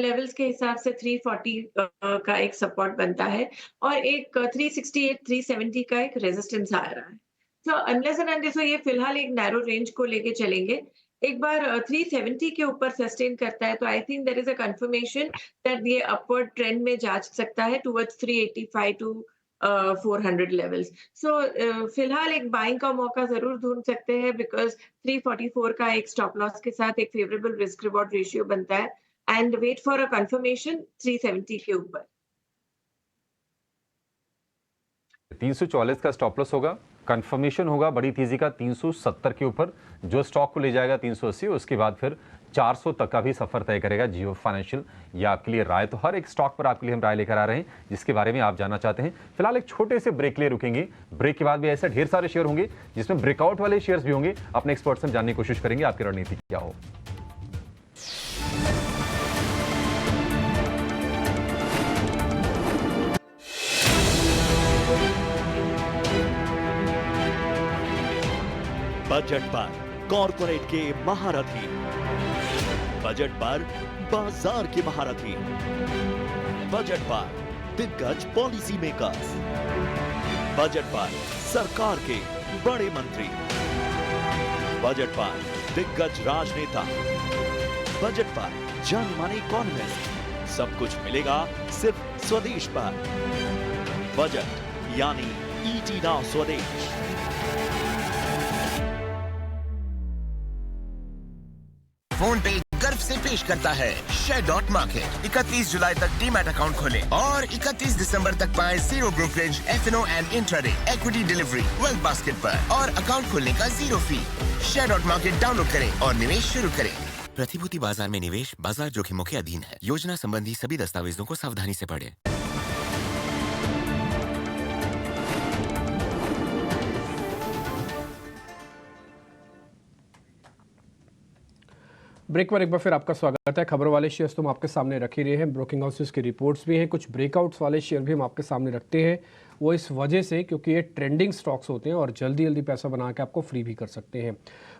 लेवल्स के हिसाब से 340 का एक सपोर्ट बनता है और एक 368 370 का एक रेजिस्टेंस आ रहा है। तो अनलेस एंड अनटिल ये फिलहाल एक नैरो रेंज को लेके चलेंगे। एक बार 370 के ऊपर सस्टेन करता है तो I think there is a confirmation that ये अपवर्ड ट्रेंड में जा सकता है टुवर्ड्स 385 टू 400 लेवल्स। सो फिलहाल एक बाइंग का मौका जरूर ढूंढ सकते हैं, बिकॉज 344 का एक स्टॉप लॉस के साथ एक फेवरेबल रिस्क रिवॉर्ड रेशियो बनता है and wait for a confirmation 370 के ऊपर। 344 का स्टॉप लॉस होगा, कंफर्मेशन होगा बड़ी तेजी का 370 के ऊपर, जो स्टॉक को ले जाएगा 380, उसके बाद फिर 400 तक का भी सफर तय करेगा जियो फाइनेंशियल। ये आपके लिए राय, तो हर एक स्टॉक पर आपके लिए हम राय लेकर आ रहे हैं जिसके बारे में आप जानना चाहते हैं। फिलहाल एक छोटे से ब्रेक लिए रुकेंगे, ब्रेक के बाद भी ऐसे ढेर सारे शेयर होंगे जिसमें ब्रेकआउट वाले शेयर्स भी होंगे। अपने एक्सपर्ट से जानने की कोशिश करेंगे आपकी रणनीति क्या हो। बजट पर कॉर्पोरेट के महारथी, बजट पर बाजार के महारथी, बजट पर दिग्गज पॉलिसी मेकर्स, बजट पर सरकार के बड़े मंत्री, बजट पर दिग्गज राजनेता, बजट पर जाने माने इकोनॉमिस्ट, सब कुछ मिलेगा सिर्फ स्वदेश पर। बजट यानी ईटी नाउ स्वदेश। फोन पे गर्व से पेश करता है शेयर मार्केट। 31 जुलाई तक डीमैट अकाउंट खोलें और 31 दिसंबर तक पाएं zero brokerage F&O and intraday equity delivery wealth basket पर और अकाउंट खोलने का जीरो फी। शेयर मार्केट डाउनलोड करें और निवेश शुरू करें। प्रतिभूति बाजार में निवेश बाजार जोखिमों के अधीन है। योजना संबंधी सभी दस्तावेजों को सावधानी से पढ़ें। ब्रेक पर एक बार फिर आपका स्वागत है। खबर वाले शेयर्स तो हम आपके सामने रख ही रहे हैं, ब्रोकिंग हाउसेस की रिपोर्ट्स भी हैं, कुछ ब्रेकआउट्स वाले शेयर भी हम आपके सामने रखते हैं। वो इस वजह से क्योंकि ये ट्रेंडिंग स्टॉक्स होते हैं और जल्दी जल्दी पैसा बना के आपको फ्री भी कर सकते हैं।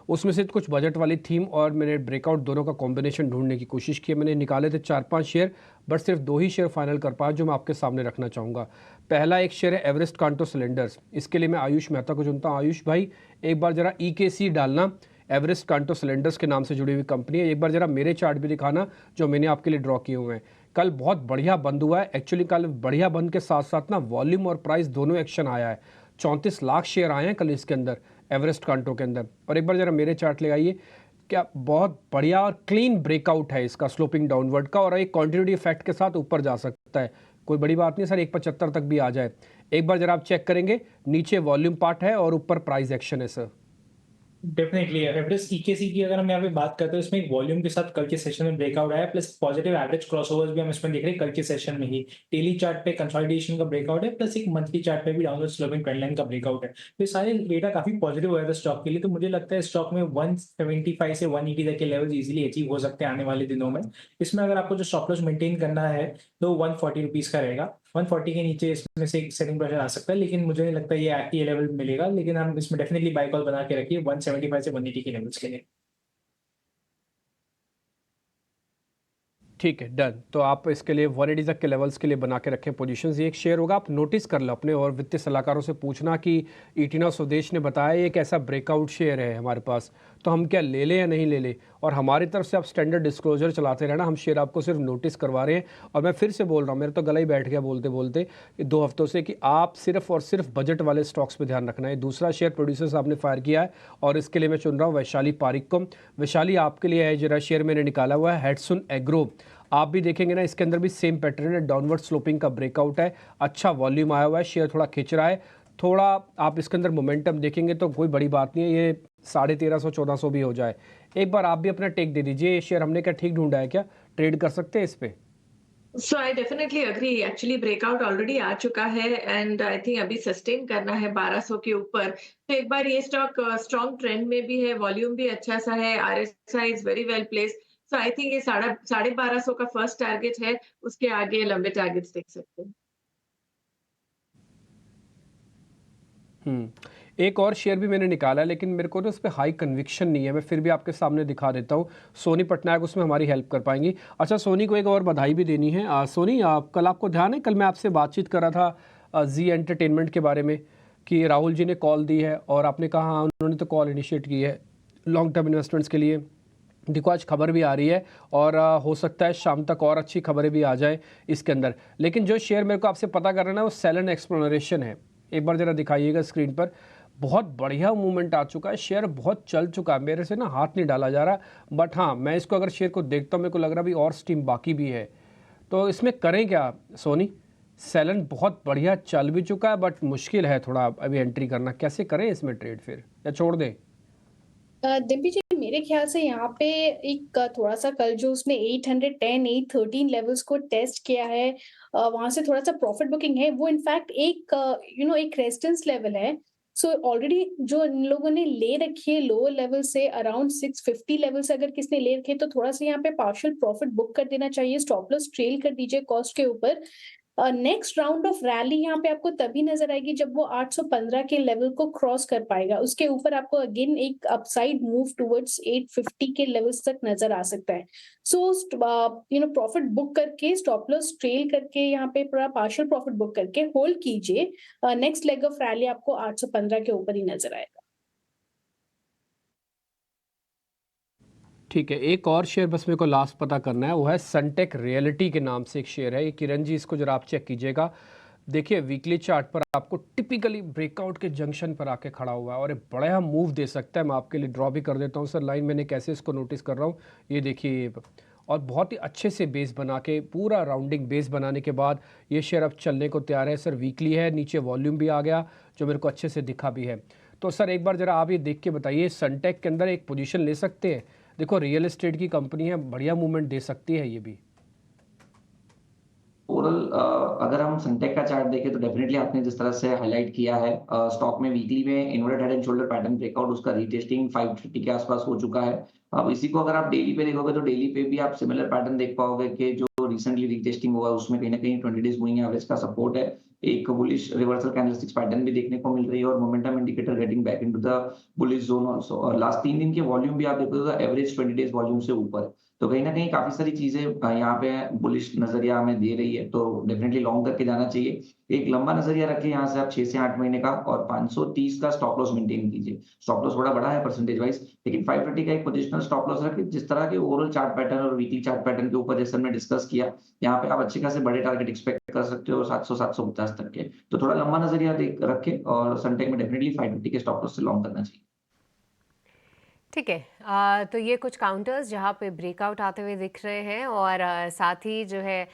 उसमें से कुछ बजट वाली थीम और मैंने ब्रेकआउट दोनों का कॉम्बिनेशन ढूंढने की कोशिश की है। मैंने निकाले थे 4-5 शेयर, बट सिर्फ 2 ही शेयर फाइनल कर पाया जो मैं आपके सामने रखना चाहूँगा। पहला एक शेयर है एवरेस्ट कांटो सिलेंडर्स। इसके लिए मैं आयुष मेहता को चुनता हूँ। आयुष भाई एक बार जरा EKC डालना, एवरेस्ट कांटो सिलेंडर्स के नाम से जुड़ी हुई कंपनी है। एक बार जरा मेरे चार्ट भी दिखाना जो मैंने आपके लिए ड्रॉ किए हुए हैं। कल बहुत बढ़िया बंद हुआ है। एक्चुअली कल बढ़िया बंद के साथ साथ ना वॉल्यूम और प्राइस दोनों एक्शन आया है। 34 लाख शेयर आए हैं कल इसके अंदर, एवरेस्ट कांटो के अंदर। और एक बार जरा मेरे चार्ट ले आइए, क्या बहुत बढ़िया और क्लीन ब्रेकआउट है इसका स्लोपिंग डाउनवर्ड का, और एक कॉन्टिन्यूटी इफेक्ट के साथ ऊपर जा सकता है। कोई बड़ी बात नहीं सर, 175 तक भी आ जाए। एक बार जरा आप चेक करेंगे, नीचे वॉल्यूम पार्ट है और ऊपर प्राइस एक्शन है सर। डेफिनेटली एवरेज EKC की अगर हम यहाँ पे बात करते हैं, इसमें एक वॉल्यूम के साथ कल के सेशन में ब्रेकआउट आया, प्लस पॉजिटिव एवरेज क्रॉसओवर्स भी हम इसमें देख रहे हैं कल के सेशन में ही। डेली चार्ट पे कंसोलिडेशन का ब्रेकआउट है, प्लस एक मंथली चार्ट पे भी डाउनवर्ड स्लोपिंग ट्रेंड लाइन का ब्रेकआउट है। तो ये सारे डेटा काफी पॉजिटिव हुआ था स्टॉक के लिए। तो मुझे लगता है स्टॉक में 175 से 180 तक के लेवल इजीली अचीव हो सकते हैं आने वाले दिनों में। इसमें अगर आपको जो स्टॉप लॉस मेंटेन करना है तो 140 रुपीज का रहेगा। 140 के नीचे इसमें से एक सेलिंग प्रेशर आ सकता है, लेकिन मुझे नहीं लगता ये लेवल मिलेगा। लेकिन हम इसमें डेफिनेटली बाय कॉल बना के रखिए 175 से 180 के लेवल्स के लिए। ठीक है, डन। तो आप इसके लिए 180 तक के लेवल्स के लिए बना के रखें पोजीशंस। ये एक शेयर होगा, आप नोटिस कर लो अपने और वित्तीय सलाहकारों से पूछना कि ईटिना स्वदेश ने बताया ये एक ऐसा ब्रेकआउट शेयर है हमारे पास, तो हम क्या ले लें या नहीं ले लें। और हमारी तरफ से आप स्टैंडर्ड डिस्क्लोजर चलाते रहना, हम शेयर आपको सिर्फ नोटिस करवा रहे हैं। और मैं फिर से बोल रहा हूँ, मेरा तो गला ही बैठ गया बोलते बोलते 2 हफ्तों से, कि आप सिर्फ और सिर्फ बजट वाले स्टॉक्स पे ध्यान रखना है। दूसरा शेयर प्रोड्यूसर्स आपने फायर किया है और इसके लिए मैं चुन रहा हूँ वैशाली पारिक को। वैशाली आपके लिए है, जरा शेयर मैंने निकाला हुआ है हेडसुन एग्रो। आप भी देखेंगे ना, इसके अंदर भी सेम पैटर्न है, डाउनवर्ड स्लोपिंग का ब्रेकआउट है, अच्छा वॉल्यूम आया हुआ है, शेयर थोड़ा खिंच रहा है। थोड़ा आप इसके अंदर मोमेंटम देखेंगे तो कोई बड़ी बात नहीं है, ये 1350-1400 भी हो जाए। एक बार आप भी अपना टेक दे दीजिए, ये शेयर हमने क्या ठीक ढूंढा है, क्या ट्रेड कर सकते हैं इस पे? So I definitely agree. Actually breakout already आ चुका है एंड आई थिंक अभी सस्टेन करना है 1200 के ऊपर। तो एक बार ये स्टॉक स्ट्रॉन्ग ट्रेंड में भी है, वॉल्यूम भी अच्छा सा है, RSI is very well placed. So I think ये 1250 का फर्स्ट टारगेट है, उसके आगे लंबे टारगेट्स देख सकते हैं। एक और शेयर भी मैंने निकाला है, लेकिन मेरे को ना उस पर हाई कन्विक्शन नहीं है, मैं फिर भी आपके सामने दिखा देता हूँ। सोनी पटनायक उसमें हमारी हेल्प कर पाएंगी। अच्छा, सोनी को एक और बधाई भी देनी है। सोनी, कल आपको ध्यान है, कल मैं आपसे बातचीत कर रहा था जी एंटरटेनमेंट के बारे में, कि राहुल जी ने कॉल दी है और आपने कहा हाँ उन्होंने तो कॉल इनिशिएट की है लॉन्ग टर्म इन्वेस्टमेंट्स के लिए। देखो आज खबर भी आ रही है और हो सकता है शाम तक और अच्छी खबरें भी आ जाए इसके अंदर। लेकिन जो शेयर मेरे को आपसे पता करना है वो सेलन एक्सप्लोरेशन है। एक बार ज़रा दिखाइएगा स्क्रीन पर। बहुत बढ़िया मूवमेंट आ चुका है, शेयर बहुत चल चुका है, मेरे से ना हाथ नहीं डाला जा रहा। बट हाँ, मैं इसको अगर शेयर को देखता हूँ मेरे को लग रहा अभी और स्टीम बाकी भी है। तो इसमें करें क्या सोनी? सेलन बहुत बढ़िया चल भी चुका है बट मुश्किल है थोड़ा अभी एंट्री करना। कैसे करें इसमें ट्रेड फिर, या छोड़ दें? डिम्पी जी, मेरे ख्याल से यहाँ पे एक थोड़ा सा कल जो उसने 810 813 लेवल्स को टेस्ट किया है, वहां से थोड़ा सा प्रॉफिट बुकिंग है, वो इनफैक्ट एक एक रेजिस्टेंस लेवल है। सो ऑलरेडी जो इन लोगों ने ले रखी है लोअर लेवल से अराउंड 650 लेवल से अगर किसने ले रखे तो थोड़ा सा यहाँ पे पार्शियल प्रॉफिट बुक कर देना चाहिए। स्टॉप लॉस ट्रेल कर दीजिए कॉस्ट के ऊपर। नेक्स्ट राउंड ऑफ रैली यहाँ पे आपको तभी नजर आएगी जब वो 815 के लेवल को क्रॉस कर पाएगा। उसके ऊपर आपको अगेन एक अपसाइड मूव टुवर्ड्स 850 के लेवल्स तक नजर आ सकता है। सो प्रॉफिट बुक करके, स्टॉप लॉस ट्रेल करके, यहाँ पे पूरा पार्शियल प्रॉफिट बुक करके होल्ड कीजिए। नेक्स्ट लेग ऑफ रैली आपको 815 के ऊपर ही नजर आएगा। ठीक है, एक और शेयर बस मेरे को लास्ट पता करना है, वो है सनटेक रियलिटी के नाम से एक शेयर है। ये किरण जी, इसको जरा आप चेक कीजिएगा। देखिए वीकली चार्ट पर आपको टिपिकली ब्रेकआउट के जंक्शन पर आके खड़ा हुआ है और एक बड़ा मूव दे सकता है। मैं आपके लिए ड्रॉ भी कर देता हूँ सर लाइन, मैंने कैसे इसको नोटिस कर रहा हूँ, ये देखिए। और बहुत ही अच्छे से बेस बना के, पूरा राउंडिंग बेस बनाने के बाद ये शेयर अब चलने को तैयार है सर। वीकली है, नीचे वॉल्यूम भी आ गया जो मेरे को अच्छे से दिखा भी है। तो सर एक बार ज़रा आप ये देख के बताइए, सनटेक के अंदर एक पोजीशन ले सकते हैं? देखो रियल एस्टेट की कंपनी है, बढ़िया मूवमेंट दे सकती है ये भी। ओवरऑल अगर हम सनटेक का चार्ट देखें तो डेफिनेटली आपने जिस तरह से हाईलाइट किया है, स्टॉक में वीकली में inverted head and shoulder pattern breakout, उसका रीटेस्टिंग 550 के आसपास हो चुका है। अब इसी को अगर आप डेली पे देखोगे तो डेली पे भी आप सिमिलर पैटर्न देख पाओगे कि जो रिसेंटली रीटेस्टिंग हुआ उसमें कहीं ना कहीं 20 डेज मूविंग एवरेज का सपोर्ट है, एक बुलिश रिवर्सल कैंडलस्टिक्स पैटर्न भी देखने को मिल रही है और momentum indicator getting back into the bullish zone also. और लास्ट 3 दिन के वॉल्यूम भी आप देखोगे तो एवरेज 20 डेज वॉल्यूम से ऊपर है, तो कहीं ना कहीं काफी सारी चीजें यहाँ पे बुलिश नजरिया हमें दे रही है, तो डेफिनेटली लॉन्ग करके जाना चाहिए। एक लंबा नजरिया रखें यहाँ से आप 6 से 8 महीने का, और 530 का स्टॉप लॉस मेंटेन कीजिए। स्टॉप लॉस थोड़ा बड़ा है परसेंटेज वाइज, लेकिन 530 का एक पोजिशनल स्टॉप लॉस रखें। जिस तरह के ओवरऑल चार्ट पैटर्न और वीकली चार्ट पैटर्न के ऊपर जैसे हमने डिस्कस किया, यहाँ पे आप अच्छे खासे बड़े टारगेट एक्सपेक्ट कर सकते हो 700-750 तक के, तो थोड़ा लंबा नजरिया रखें और सनटेक में डेफिनेटली 550 के स्टॉप लॉस से लॉन्ग करना चाहिए। ठीक है, तो ये कुछ काउंटर्स जहाँ पे ब्रेकआउट आते हुए दिख रहे हैं और साथ ही जो है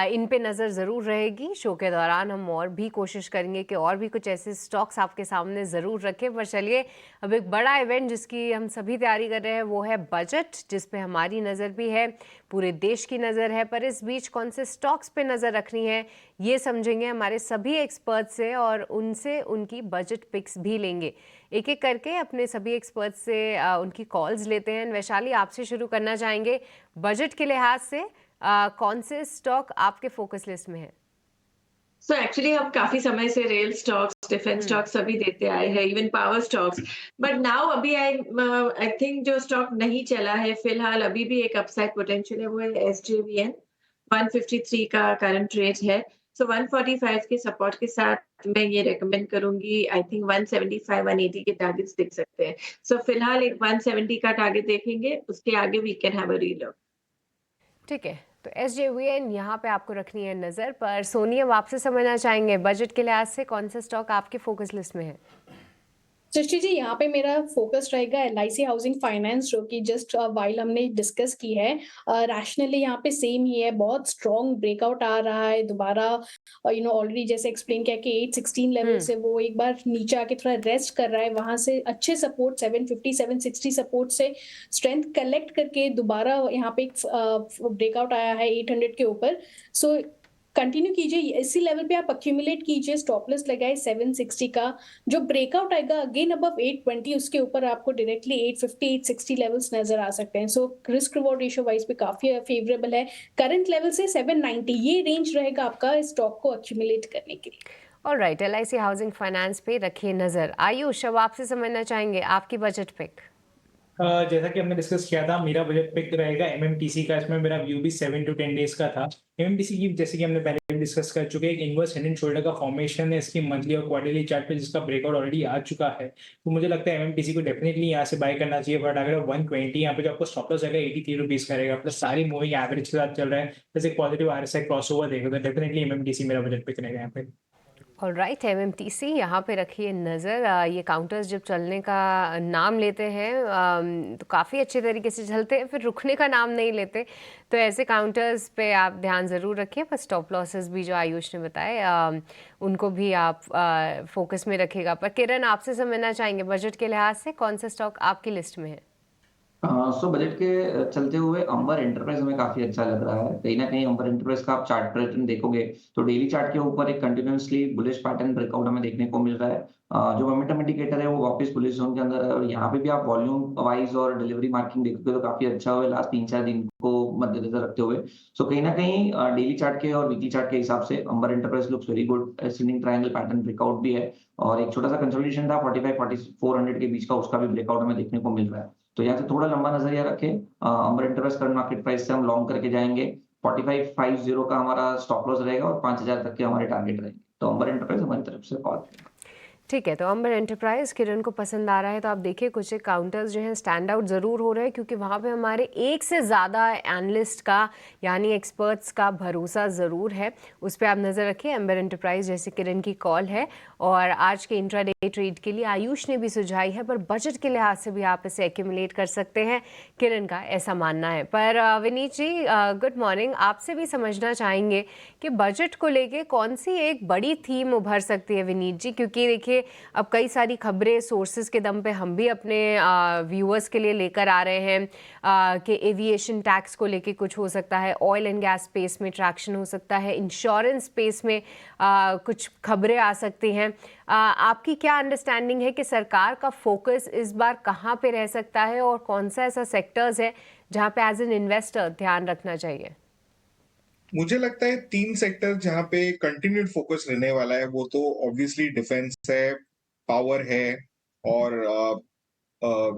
इन पे नज़र ज़रूर रहेगी। शो के दौरान हम और भी कोशिश करेंगे कि और भी कुछ ऐसे स्टॉक्स आपके सामने ज़रूर रखें। पर चलिए अब एक बड़ा इवेंट जिसकी हम सभी तैयारी कर रहे हैं वो है बजट, जिस पे हमारी नज़र भी है, पूरे देश की नज़र है। पर इस बीच कौन से स्टॉक्स पे नज़र रखनी है ये समझेंगे हमारे सभी एक्सपर्ट से और उनसे उनकी बजट पिक्स भी लेंगे। एक एक करके अपने सभी एक्सपर्ट से उनकी कॉल्स लेते हैं। वैशाली, आपसे शुरू करना चाहेंगे, बजट के लिहाज से कौन से स्टॉक आपके फोकस लिस्ट में है? सो एक्चुअली हम काफी समय से रेल स्टॉक्स, डिफेंस स्टॉक्स सभी देते आए हैं, even power stocks, but now अभी आई थिंक जो स्टॉक नहीं चला है फिलहाल, अभी भी एक अपसाइड पोटेंशियल है, वो है SJVN। 153 का करंट रेट है, सो 145 के सपोर्ट के साथ मैं ये रेकमेंड करूंगी। आई थिंक 175 180 के टारगेट्स दिख सकते हैं। सो फिलहाल एक 170 का टारगेट देखेंगे, उसके आगे वी कैन हैव अ रीलॉक। ठीक है, तो SJVN यहाँ पे आपको रखनी है नज़र पर। सोनी, अब आपसे समझना चाहेंगे बजट के लिहाज से कौन सा स्टॉक आपके फोकस लिस्ट में है? सृष्टि जी, यहाँ पे मेरा फोकस रहेगा LIC हाउसिंग फाइनेंस, जो कि जस्ट वाइल हमने डिस्कस की है। रैशनली यहाँ पे सेम ही है, बहुत स्ट्रॉन्ग ब्रेकआउट आ रहा है दोबारा। ऑलरेडी जैसे एक्सप्लेन किया कि 816 लेवल से वो एक बार नीचे आके थोड़ा रेस्ट कर रहा है, वहां से अच्छे सपोर्ट 750 760 सपोर्ट से स्ट्रेंथ कलेक्ट करके दोबारा यहाँ पे एक ब्रेकआउट आया है 800 के ऊपर। सो कंटिन्यू कीजिए, इसी लेवल पे आप अक्यूमुलेट कीजिए। स्टॉप लॉस लगाए 760 का, जो ब्रेकआउट आएगा अगेन अबव 820, उसके ऊपर आपको डायरेक्टली 850 860 लेवल्स नजर आ सकते हैं। So risk reward ratio wise भी काफी फेवरेबल है। करंट लेवल से 790 ये रेंज रहेगा आपका स्टॉक को अक्यूमुलेट करने के लिए। ऑलराइट, LIC हाउसिंग फाइनेंस पे रखिए नजर। आयुष, अब आपसे समझना चाहेंगे आपकी बजट पिक। जैसा कि हमने डिस्कस किया था, मेरा बजट पिक रहेगा MMTC का। इसमें मेरा व्यू भी 7 to 10 डेज का था। MMTC की जैसे कि हमने पहले भी डिस्कस कर चुके हैं, एक इनवर्स हेड एंड शोल्डर का फॉर्मेशन है इसकी मंथली और क्वार्टरली चार्ट पे, जिसका ब्रेकआउट ऑलरेडी आ चुका है। तो मुझे लगता है MMTC को डेफिनेटली यहाँ से बाय करना चाहिए। बट अगर 120 यहाँ पे जो आपको स्टॉप लॉस आएगा 83 रुपीज का रहेगा, प्लस सारी मूविंग एवरेज के साथ चल रहा है, जैसे पॉजिटिव RSI क्रॉसओवर देखो तो डेफिनेटली MMTC मेरा बजट पिक रहेगा यहाँ पे। ऑलराइट, MMTC यहाँ पे रखिए नज़र। ये काउंटर्स जब चलने का नाम लेते हैं तो काफ़ी अच्छे तरीके से चलते हैं, फिर रुकने का नाम नहीं लेते, तो ऐसे काउंटर्स पे आप ध्यान ज़रूर रखिए। पर स्टॉप लॉसेस भी जो आयुष ने बताए उनको भी आप फोकस में रखिएगा। पर किरण, आपसे समझना चाहेंगे बजट के लिहाज से कौन सा स्टॉक आपकी लिस्ट में है? सो बजट के चलते हुए अंबर एंटरप्राइज हमें काफी अच्छा लग रहा है। कहीं ना कहीं अंबर एंटरप्राइज का आप चार्ट पैटर्न देखोगे तो डेली चार्ट के ऊपर एक कंटिन्यूअसली बुलिश पैटर्न ब्रेकआउट हमें देखने को मिल रहा है। जो मोमेंटम इंडिकेटर है वो वापस बुलिश जोन के अंदर है, और यहाँ पे भी आप वॉल्यूम वाइज और डिलीवरी मार्किंग देखोगे तो काफी अच्छा हुआ लास्ट 3-4 दिन को मद्देनजर रखते हुए। सो कहीं ना कहीं डेली चार्ट के और वीकली चार्ट के हिसाब से Amber enterprise looks very good. Ascending triangle pattern breakout भी है, और एक छोटा सा कंसोलिडेशन था 45-400 के बीच का, उसका भी ब्रेकआउट हमें देखने को मिल रहा है। तो यहाँ से थोड़ा लंबा नजरिया रखें। अंबर एंटरप्राइज करंट मार्केट प्राइस से हम लॉन्ग करके जाएंगे। 4550 का हमारा स्टॉप लॉस रहेगा और 5000 तक के हमारे टारगेट रहेंगे। तो अंबर एंटरप्राइज हमारी तरफ से कॉल। ठीक है, तो अंबर एंटरप्राइज किरण को पसंद आ रहा है, तो आप देखिए कुछ एक काउंटर्स जो हैं स्टैंड आउट ज़रूर हो रहे हैं, क्योंकि वहाँ पे हमारे एक से ज़्यादा एनालिस्ट का यानी एक्सपर्ट्स का भरोसा ज़रूर है। उस पर आप नज़र रखिए। अंबर एंटरप्राइज जैसे किरण की कॉल है, और आज के इंट्राडे ट्रेड के लिए आयुष ने भी सुझाई है, पर बजट के लिहाज से भी आप इसे एक्यूमुलेट कर सकते हैं, किरण का ऐसा मानना है। पर विनीत जी, गुड मॉर्निंग, आपसे भी समझना चाहेंगे कि बजट को लेके कौन सी एक बड़ी थीम उभर सकती है विनीत जी, क्योंकि देखिए देखिए अब कई सारी खबरें सोर्सेज के दम पे हम भी अपने व्यूअर्स के लिए लेकर आ रहे हैं कि एविएशन टैक्स को लेके कुछ हो सकता है, ऑयल एंड गैस स्पेस में ट्रैक्शन हो सकता है, इंश्योरेंस स्पेस में कुछ खबरें आ सकती हैं। आपकी क्या अंडरस्टैंडिंग है कि सरकार का फोकस इस बार कहाँ पे रह सकता है और कौन सा ऐसा सेक्टर्स है जहाँ पे एज एन इन्वेस्टर ध्यान रखना चाहिए? मुझे लगता है 3 सेक्टर जहाँ पे कंटिन्यूड फोकस रहने वाला है, वो तो ऑब्वियसली डिफेंस है, पावर है और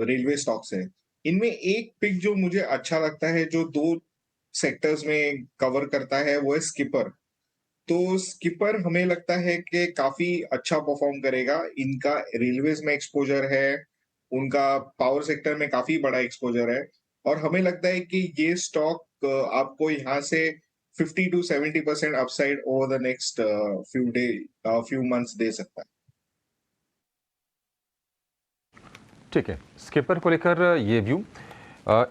रेलवे स्टॉक्स है। इनमें एक पिक जो मुझे अच्छा लगता है, जो 2 सेक्टर्स में कवर करता है, वो है स्किपर। तो स्किपर हमें लगता है कि काफी अच्छा परफॉर्म करेगा। इनका रेलवेज में एक्सपोजर है, उनका पावर सेक्टर में काफी बड़ा एक्सपोजर है और हमें लगता है कि ये स्टॉक आपको यहाँ से 50 to 70% upside over the next few months they सकता है। ठीक है, स्किपर को लेकर ये व्यू।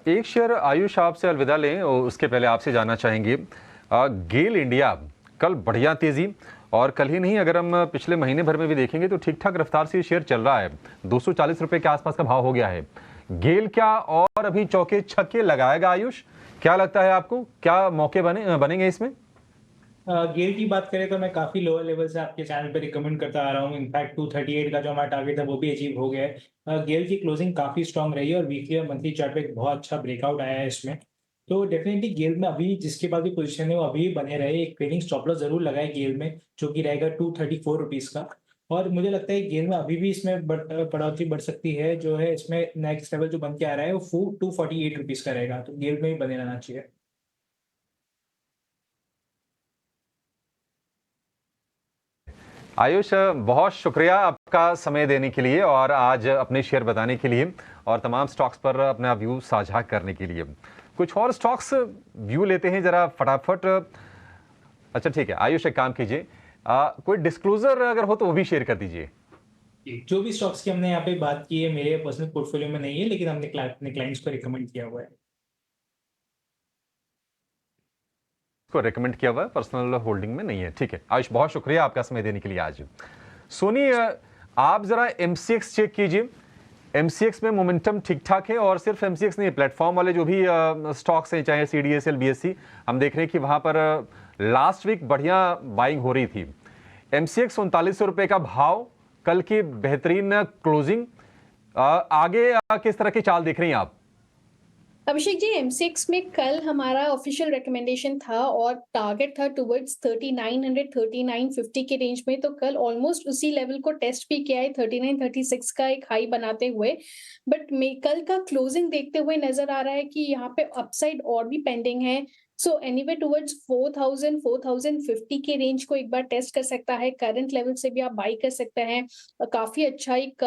एक शेयर आयुष आपसे अलविदा लें और उसके पहले आपसे जानना चाहेंगे, गेल इंडिया कल बढ़िया तेजी, और कल ही नहीं अगर हम पिछले महीने भर में भी देखेंगे तो ठीक ठाक रफ्तार से ये शेयर चल रहा है, 240 रुपए के आसपास का भाव हो गया है। गेल क्या और अभी चौके छक्के लगाएगा आयुष? क्या लगता है आपको, क्या मौके बनेंगे इसमें? गेल की बात करें तो मैं काफी लोअर लेवल से आपके चैनल पे रिकमेंड करता आ रहा हूँ। इनफैक्ट 238 का जो हमारा टारगेट है वो भी अचीव हो गया है। गेल की क्लोजिंग काफी स्ट्रांग रही है और वीकली और मंथली चार्ट पे एक बहुत अच्छा ब्रेकआउट आया है इसमें। तो डेफिनेटली गेल में अभी जिसके पास भी पोजीशन है वो अभी बने रहे। एक ट्रेडिंग स्टॉप लॉस जरूर लगाए गेल में, जो कि रहेगा 234 रुपीज का। और मुझे लगता है गेल में अभी भी इसमें बढ़ोतरी बढ़ सकती है। जो है इसमें नेक्स्ट लेवल जो बन के आ रहा है वो 248 रुपीज का रहेगा, तो गेल में ही बने रहना चाहिए। आयुष, बहुत शुक्रिया आपका समय देने के लिए और आज अपने शेयर बताने के लिए और तमाम स्टॉक्स पर अपना व्यू साझा करने के लिए। कुछ और स्टॉक्स व्यू लेते हैं जरा फटाफट। अच्छा ठीक है आयुष, एक काम कीजिए, कोई डिस्क्लोजर अगर हो तो वो भी शेयर कर दीजिए। जो भी स्टॉक्स की हमने यहाँ पे बात की है मेरे पर्सनल पोर्टफोलियो में नहीं है, लेकिन हमने अपने क्लाइंट्स को रिकमेंड किया हुआ है। को रेकमेंड किया हुआ है, पर्सनल होल्डिंग में नहीं है। ठीक है आयुष, बहुत शुक्रिया आपका समय देने के लिए आज। सोनी, आप जरा एमसीएक्स चेक कीजिए। एमसीएक्स में मोमेंटम ठीक ठाक है और सिर्फ एमसीएक्स नहीं, प्लेटफॉर्म वाले जो भी स्टॉक्स हैं, चाहे सीडीएसएल, बीएससी, हम देख रहे हैं कि वहां पर लास्ट वीक बढ़िया बाइंग हो रही थी। एमसीएक्स 3900 रुपए का भाव, कल की बेहतरीन क्लोजिंग, आगे किस तरह की चाल देख रही हैं आप? अभिषेक जी, एमसीएक्स में कल हमारा ऑफिशियल रिकमेंडेशन था और टारगेट था टुवर्ड्स 3900 3950 के रेंज में। तो कल ऑलमोस्ट उसी लेवल को टेस्ट भी किया है, 3936 का एक हाई बनाते हुए। बट कल का क्लोजिंग देखते हुए नजर आ रहा है कि यहाँ पे अपसाइड और भी पेंडिंग है। सो एनीवे टुवर्ड्स 4000 4050 के रेंज को एक बार टेस्ट कर सकता है। करंट लेवल से भी आप बाई कर सकते हैं। काफी अच्छा एक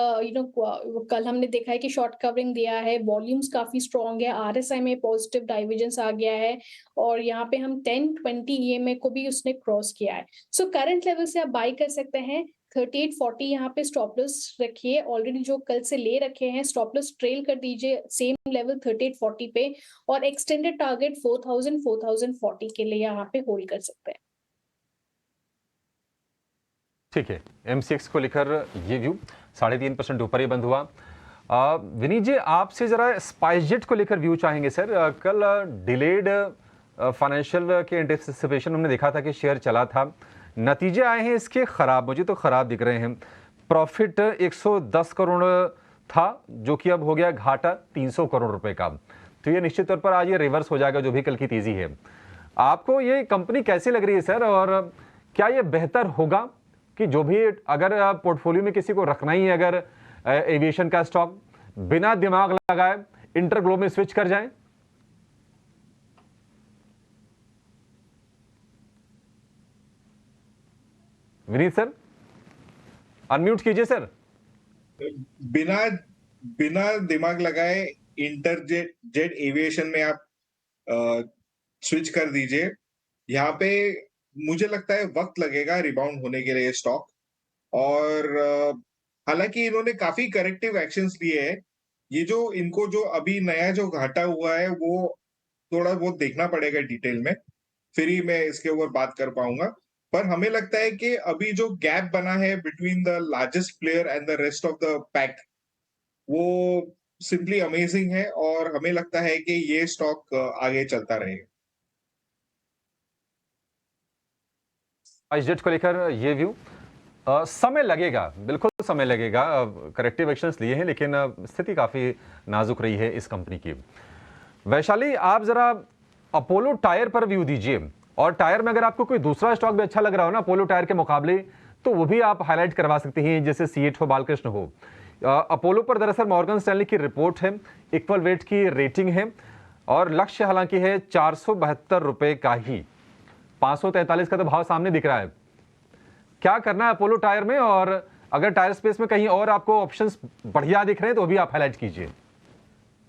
कल हमने देखा है कि शॉर्ट कवरिंग दिया है, वॉल्यूम्स काफी स्ट्रॉन्ग है, आरएसआई में पॉजिटिव डाइवर्जेंस आ गया है और यहाँ पे हम 1020 ईएमए को भी उसने क्रॉस किया है। सो करंट लेवल से आप बाई कर सकते हैं। 3840 यहाँ पे स्टॉप लॉस रखिए, ऑलरेडी जो कल से ले रखे हैं स्टॉप लॉस ट्रेल कर दीजिए सेम लेवल 3840 पे, और एक्सटेंडेड टारगेट 4000 4040 के लिए यहाँ पे होल्ड कर सकते हैं। ठीक है, एमसीएक्स को लेकर ये व्यू 3.5% ऊपर ही बंद हुआ। विनीत जी, आपसे जरा स्पाइसजेट को लेकर व्यू चाहेंगे सर। कल डिलेड फाइनेंशियल के एंटिसिपेशन हमने देखा था कि शेयर चला था, नतीजे आए हैं इसके खराब, मुझे तो खराब दिख रहे हैं। प्रॉफिट 110 करोड़ था जो कि अब हो गया घाटा 300 करोड़ रुपए का। तो ये निश्चित तौर पर आज ये रिवर्स हो जाएगा जो भी कल की तेजी है। आपको ये कंपनी कैसी लग रही है सर, और क्या ये बेहतर होगा कि जो भी अगर पोर्टफोलियो में किसी को रखना ही है अगर एविएशन का स्टॉक, बिना दिमाग लगाए इंटरग्लोब में स्विच कर जाएं? विनीत सर, अनम्यूट कीजिए सर। बिना दिमाग लगाए जेट एविएशन में आप स्विच कर दीजिए। यहाँ पे मुझे लगता है वक्त लगेगा रिबाउंड होने के लिए स्टॉक, और हालांकि इन्होंने काफी करेक्टिव एक्शंस लिए हैं। ये जो इनको जो अभी नया जो घाटा हुआ है वो थोड़ा बहुत देखना पड़ेगा डिटेल में, फिर ही मैं इसके ऊपर बात कर पाऊंगा। पर हमें लगता है कि अभी जो गैप बना है between the largest player and the rest of the pack, वो सिंपली अमेजिंग है और हमें लगता है कि ये स्टॉक आगे चलता रहेगा। आइसजेट को लेकर ये व्यू समय लगेगा, बिल्कुल समय लगेगा। करेक्टिव एक्शंस लिए हैं लेकिन स्थिति काफी नाजुक रही है इस कंपनी की। वैशाली, आप जरा अपोलो टायर पर व्यू दीजिए, और टायर में अगर आपको कोई दूसरा स्टॉक भी अच्छा लग रहा हो ना अपोलो टायर के मुकाबले, तो वो भी आप हाईलाइट करवा सकते हैं, जैसे सीएट हो, बालकृष्ण हो। अपोलो पर दरअसल मॉर्गन स्टैनली की रिपोर्ट है, इक्वल वेट की रेटिंग है, और लक्ष्य हालांकि है 472 रुपए का ही। 543 का तो भाव सामने दिख रहा है। क्या करना है अपोलो टायर में, और अगर टायर स्पेस में कहीं और आपको ऑप्शंस बढ़िया दिख रहे हैं तो वो भी आप हाईलाइट कीजिए।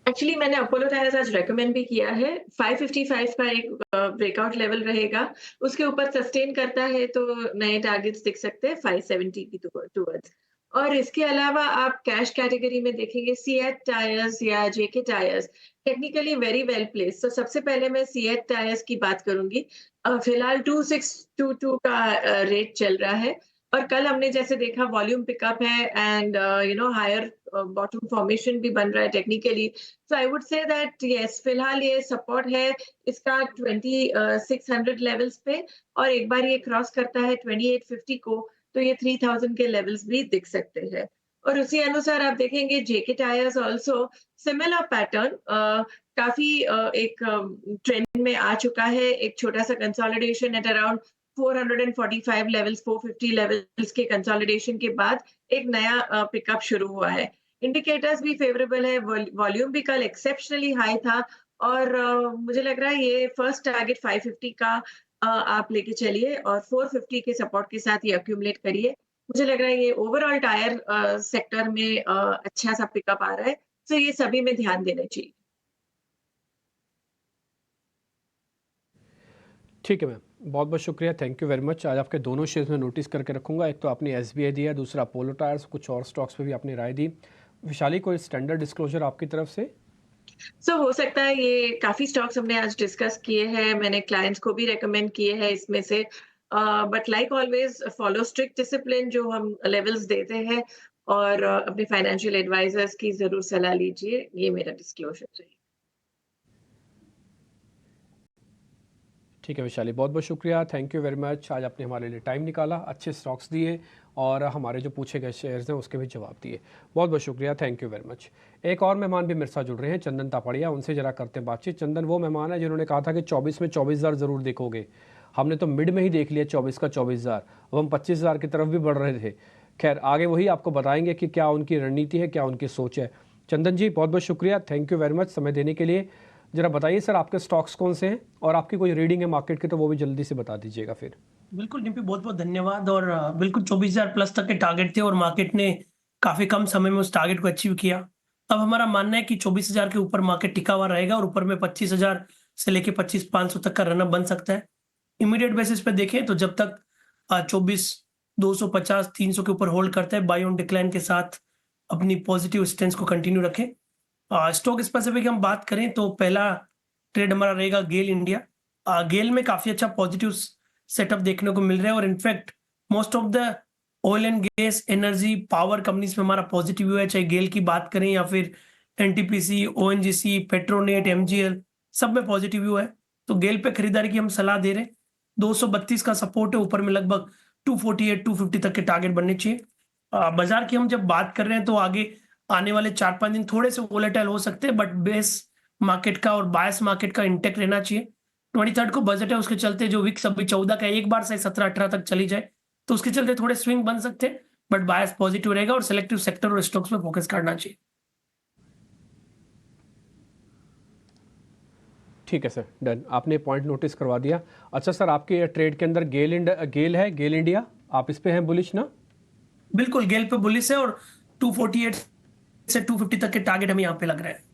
एक्चुअली मैंने अपोलो टायर्स आज रेकमेंड भी किया है। 555 का एक ब्रेकआउट लेवल रहेगा, उसके ऊपर सस्टेन करता है तो नए टारगेट्स दिख सकते हैं 570 की टुवर्ड्स। और इसके अलावा आप कैश कैटेगरी में देखेंगे सीएट टायर्स या JK tyres, technically very well place. तो सबसे पहले मैं सीएट टायर्स की बात करूंगी। फिलहाल 2622 का रेट चल रहा है, और कल हमने जैसे देखा वॉल्यूम पिकअप है एंड हायर बॉटम फॉर्मेशन भी बन रहा है technically. So I would say that yes, फिलहाल ये सपोर्ट है इसका 2600 लेवल्स पे, और एक बार ये क्रॉस करता है 2850 को तो ये 3000 के लेवल्स भी दिख सकते हैं। और उसी अनुसार आप देखेंगे जेके टायर्स ऑल्सो सिमिलर पैटर्न, काफी एक ट्रेंड में आ चुका है। एक छोटा सा consolidation at around 445 levels, 450 levels के कंसोलिडेशन के बाद एक नया पिकअप शुरू हुआ है। इंडिकेटर्स भी फेवरेबल है, वॉल्यूम भी कल एक्सेप्शनली हाई था, और मुझे लग रहा है ये फर्स्ट टारगेट 550 का आप लेके चलिए, और 450 के सपोर्ट के साथ ये अक्यूमुलेट करिए। मुझे लग रहा है ये ओवरऑल टायर सेक्टर में अच्छा सा पिकअप आ रहा है, तो ये सभी में ध्यान देना चाहिए। ठीक है मैम, बहुत बहुत शुक्रिया, थैंक यू वेरी मच। आज आपके दोनों शेयर्स में नोटिस करके रखूंगा। एक तो आपने एसबीआई दिया, दूसरा अपोलो टायर्स, कुछ और स्टॉक्स पे भी आपने राय दी। विशाली, कोई स्टैंडर्ड डिस्क्लोजर आपकी तरफ से? हो सकता है ये काफी स्टॉक्स हमने आज डिस्कस किए हैं, मैंने क्लाइंट्स को भी रेकमेंड किए हैं इसमें से, but like always follow strict discipline जो हम लेवल्स देते हैं, और अपने फाइनेंशियल एडवाइजर्स की जरूर सलाह लीजिए। ये मेरा डिस्क्लोजर है। ठीक है विशाली, बहुत बहुत शुक्रिया, थैंक यू वेरी मच। आज आपने हमारे लिए टाइम निकाला, अच्छे स्टॉक्स दिए, और हमारे जो पूछे गए शेयर्स हैं उसके भी जवाब दिए। बहुत बहुत शुक्रिया, थैंक यू वेरी मच। एक और मेहमान भी मेरे साथ जुड़ रहे हैं, चंदन तापड़िया, उनसे जरा करते हैं बातचीत। चंदन वो मेहमान है जिन्होंने कहा था कि 24 में 24,000 ज़रूर देखोगे। हमने तो मिड में ही देख लिया 24 का 24,000, अब हम 25,000 की तरफ भी बढ़ रहे थे। खैर, आगे वही आपको बताएंगे कि क्या उनकी रणनीति है, क्या उनकी सोच है। चंदन जी, बहुत बहुत शुक्रिया, थैंक यू वेरी मच समय देने के लिए। जरा बताइए सर, आपके स्टॉक्स कौन से हैं, और आपकी कोई रीडिंग है मार्केट की तो वो भी जल्दी से बता दीजिएगा फिर। बिल्कुल डिम्पी, बहुत बहुत धन्यवाद। और बिल्कुल 24,000 प्लस तक के टारगेट थे और मार्केट ने काफी कम समय में उस टारगेट को अचीव किया। अब हमारा मानना है कि 24,000 के ऊपर मार्केट टिका हुआ रहेगा, और ऊपर में 25,000 से लेके 25,500 तक का रनअप बन सकता है। इमीडिएट बेसिस पे देखें तो जब तक 24,250, 300 के ऊपर होल्ड करता है, बाय ऑन डिक्लाइन के साथ अपनी पॉजिटिव स्टेंस को कंटिन्यू रखें। स्टॉक स्पेसिफिक हम बात करें तो पहला ट्रेड हमारा रहेगा गेल इंडिया। गेल में काफी अच्छा पॉजिटिव सेटअप देखने को मिल रहा है, और in fact most of the oil and gas, energy, power companies में हमारा पॉजिटिव व्यू है, चाहे गेल की बात करें या फिर एनटीपीसी, ओएनजीसी, पेट्रोनेट, एमजीएल, सब में पॉजिटिव व्यू है। तो गेल पे खरीदारी की हम सलाह दे रहे हैं। 232 का सपोर्ट है, ऊपर में लगभग 248, 250 तक के टारगेट बनने चाहिए। बाजार की हम जब बात कर रहे हैं तो आगे आने वाले 4-5 दिन थोड़े से वोलेटाइल हो सकते हैं, बट बेस मार्केट का और बायस मार्केट का इंटेक्ट रहना चाहिए। 23 को बजट है, उसके चलते जो विक्स अभी 14 का एक बार से 17-18 तक चली जाए तो उसके चलते थोड़े स्विंग बन सकते हैं, बट बायस पॉजिटिव रहेगा, और सिलेक्टिव सेक्टर और स्टॉक्स में फोकस करना चाहिए। ठीक है सर, डन, आपने पॉइंट नोटिस करवा दिया। अच्छा सर, आपके ट्रेड के अंदर गेल है, गेल इंडिया, आप इस पे हैं बुलिश ना? बिल्कुल, गेल पे बुलिश है, और 248 से 250 तक के टारगेट हमें यहाँ पे लग रहे हैं।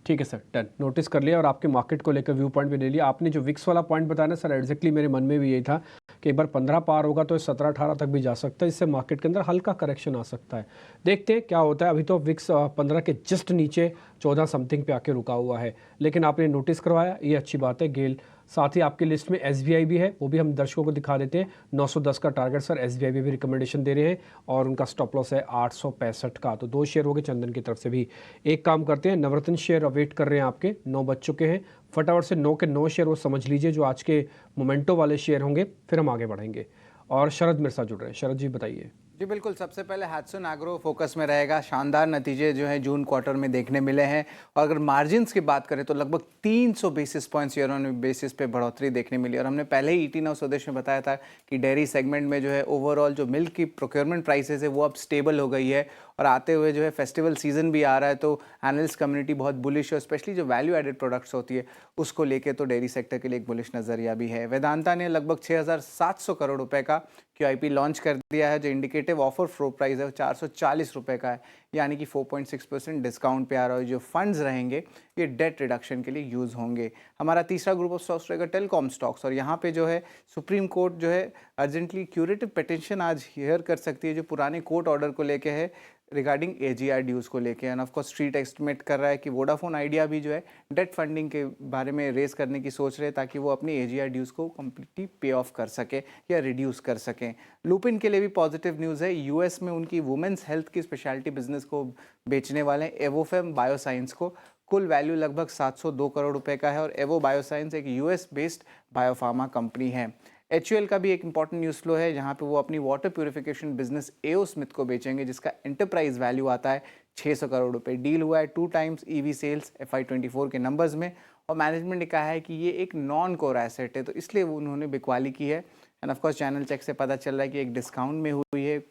ठीक है सर, डन, नोटिस कर लिया, और आपके मार्केट को लेकर व्यू पॉइंट भी ले लिया। आपने जो विक्स वाला पॉइंट बताया ना सर, एग्जैक्टली मेरे मन में भी यही था कि एक बार 15 पार होगा तो 17-18 तक भी जा सकता है, जिससे मार्केट के अंदर हल्का करेक्शन आ सकता है। देखते हैं क्या होता है। अभी तो विक्स 15 के जस्ट नीचे 14 समथिंग पे आके रुका हुआ है, लेकिन आपने नोटिस करवाया, ये अच्छी बात है। गेल, साथ ही आपकी लिस्ट में SBI भी है, वो भी हम दर्शकों को दिखा देते हैं। 910 का टारगेट सर SBI भी रिकमेंडेशन दे रहे हैं और उनका स्टॉप लॉस है 865 का। तो 2 शेयर हो गए चंदन की तरफ से भी। एक काम करते हैं, नवरत्न शेयर अवेट कर रहे हैं आपके, 9 बज चुके हैं। फटाफट से 9 के 9 शेयर वो समझ लीजिए जो आज के मोमेंटो वाले शेयर होंगे, फिर हम आगे बढ़ेंगे। और शरद मेरे साथ जुड़ रहे हैं। शरद जी बताइए। जी बिल्कुल, सबसे पहले हैट्सन एग्रो फोकस में रहेगा। शानदार नतीजे जो है जून क्वार्टर में देखने मिले हैं और अगर मार्जिन्स की बात करें तो लगभग 300 basis points year on basis पे बढ़ोतरी देखने मिली। और हमने पहले ही ET Now स्वदेश में बताया था कि डेयरी सेगमेंट में जो है ओवरऑल जो मिल्क की प्रोक्योरमेंट प्राइसेस है वो अब स्टेबल हो गई है और आते हुए जो है फेस्टिवल सीजन भी आ रहा है, तो एनालिस्ट कम्युनिटी बहुत बुलिश है, स्पेशली जो वैल्यू एडेड प्रोडक्ट्स होती है उसको लेके तो डेयरी सेक्टर के लिए एक बुलिश नज़रिया भी है। वेदांता ने लगभग 6,700 करोड़ रुपए का QIP लॉन्च कर दिया है, जो इंडिकेटिव ऑफर फ्लो प्राइस है वो 440 रुपये का है, यानी कि 4.6% डिस्काउंट पे आ रहा है। जो फंड्स रहेंगे ये डेट रिडक्शन के लिए यूज़ होंगे। हमारा तीसरा ग्रुप ऑफ स्टॉक्स रहेगा टेलीकॉम स्टॉक्स, और यहाँ पे जो है सुप्रीम कोर्ट जो है अर्जेंटली क्यूरेटिव पिटिशन आज हियर कर सकती है जो पुराने कोर्ट ऑर्डर को लेके है रिगार्डिंग AGR ड्यूज़ को लेके। And of course street estimate कर रहा है कि वोडाफोन आइडिया भी जो है डेट फंडिंग के बारे में रेस करने की सोच रहे हैं ताकि वो अपनी AGR ड्यूज़ को कम्प्लीटली पे ऑफ कर सके या रिड्यूस कर सकें। लुपिन के लिए भी पॉजिटिव न्यूज़ है, US में उनकी वुमेंस हेल्थ की स्पेशलिटी बिजनेस को बेचने वाले हैं एवोफेम बायोसाइंस को। कुल वैल्यू लगभग 702 करोड़ रुपए का है और एवो बायोसाइंस एक US बेस्ड बायोफार्मा कंपनी है। HUL का भी एक इंपॉर्टेंट न्यूज़ फ्लो है जहाँ पे वो अपनी water purification business AO Smith को बेचेंगे, जिसका एंटरप्राइज वैल्यू आता है 600 करोड़ रुपए। डील हुआ है 2 टाइम्स EV सेल्स FY24 के नंबर्स में और मैनेजमेंट ने कहा है कि ये एक नॉन कोर एसेट है, तो इसलिए उन्होंने बिकवाली की है। And of course channel check से पता चल रहा है कि एक डिस्काउंट में हुई है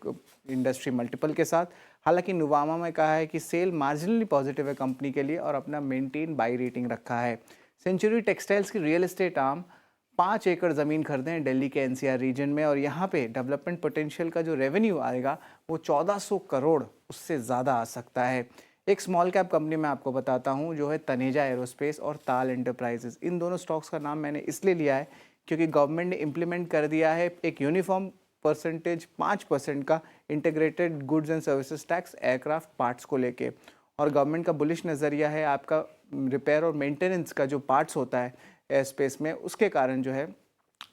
इंडस्ट्री मल्टीपल के साथ। हालांकि नुवामा में कहा है कि सेल मार्जिनली पॉजिटिव है कंपनी के लिए और अपना मेंटेन बाई रेटिंग रखा है। सेंचुरी टेक्सटाइल्स की रियल एस्टेट आर्म 5 एकड़ ज़मीन खरीदे हैं दिल्ली के NCR रीजन में और यहाँ पे डेवलपमेंट पोटेंशियल का जो रेवेन्यू आएगा वो 1400 करोड़ उससे ज़्यादा आ सकता है। एक स्मॉल कैप कंपनी मैं आपको बताता हूँ जो है तनेजा एरोस्पेस और ताल एंटरप्राइजेस। इन दोनों स्टॉक्स का नाम मैंने इसलिए लिया है क्योंकि गवर्नमेंट ने इम्प्लीमेंट कर दिया है एक यूनिफॉर्म परसेंटेज 5% का integrated goods and services tax aircraft parts को लेके, और गवर्नमेंट का बुलिश नज़रिया है आपका रिपेयर और मेंटेनेंस का जो पार्ट्स होता है एयर स्पेस में, उसके कारण जो है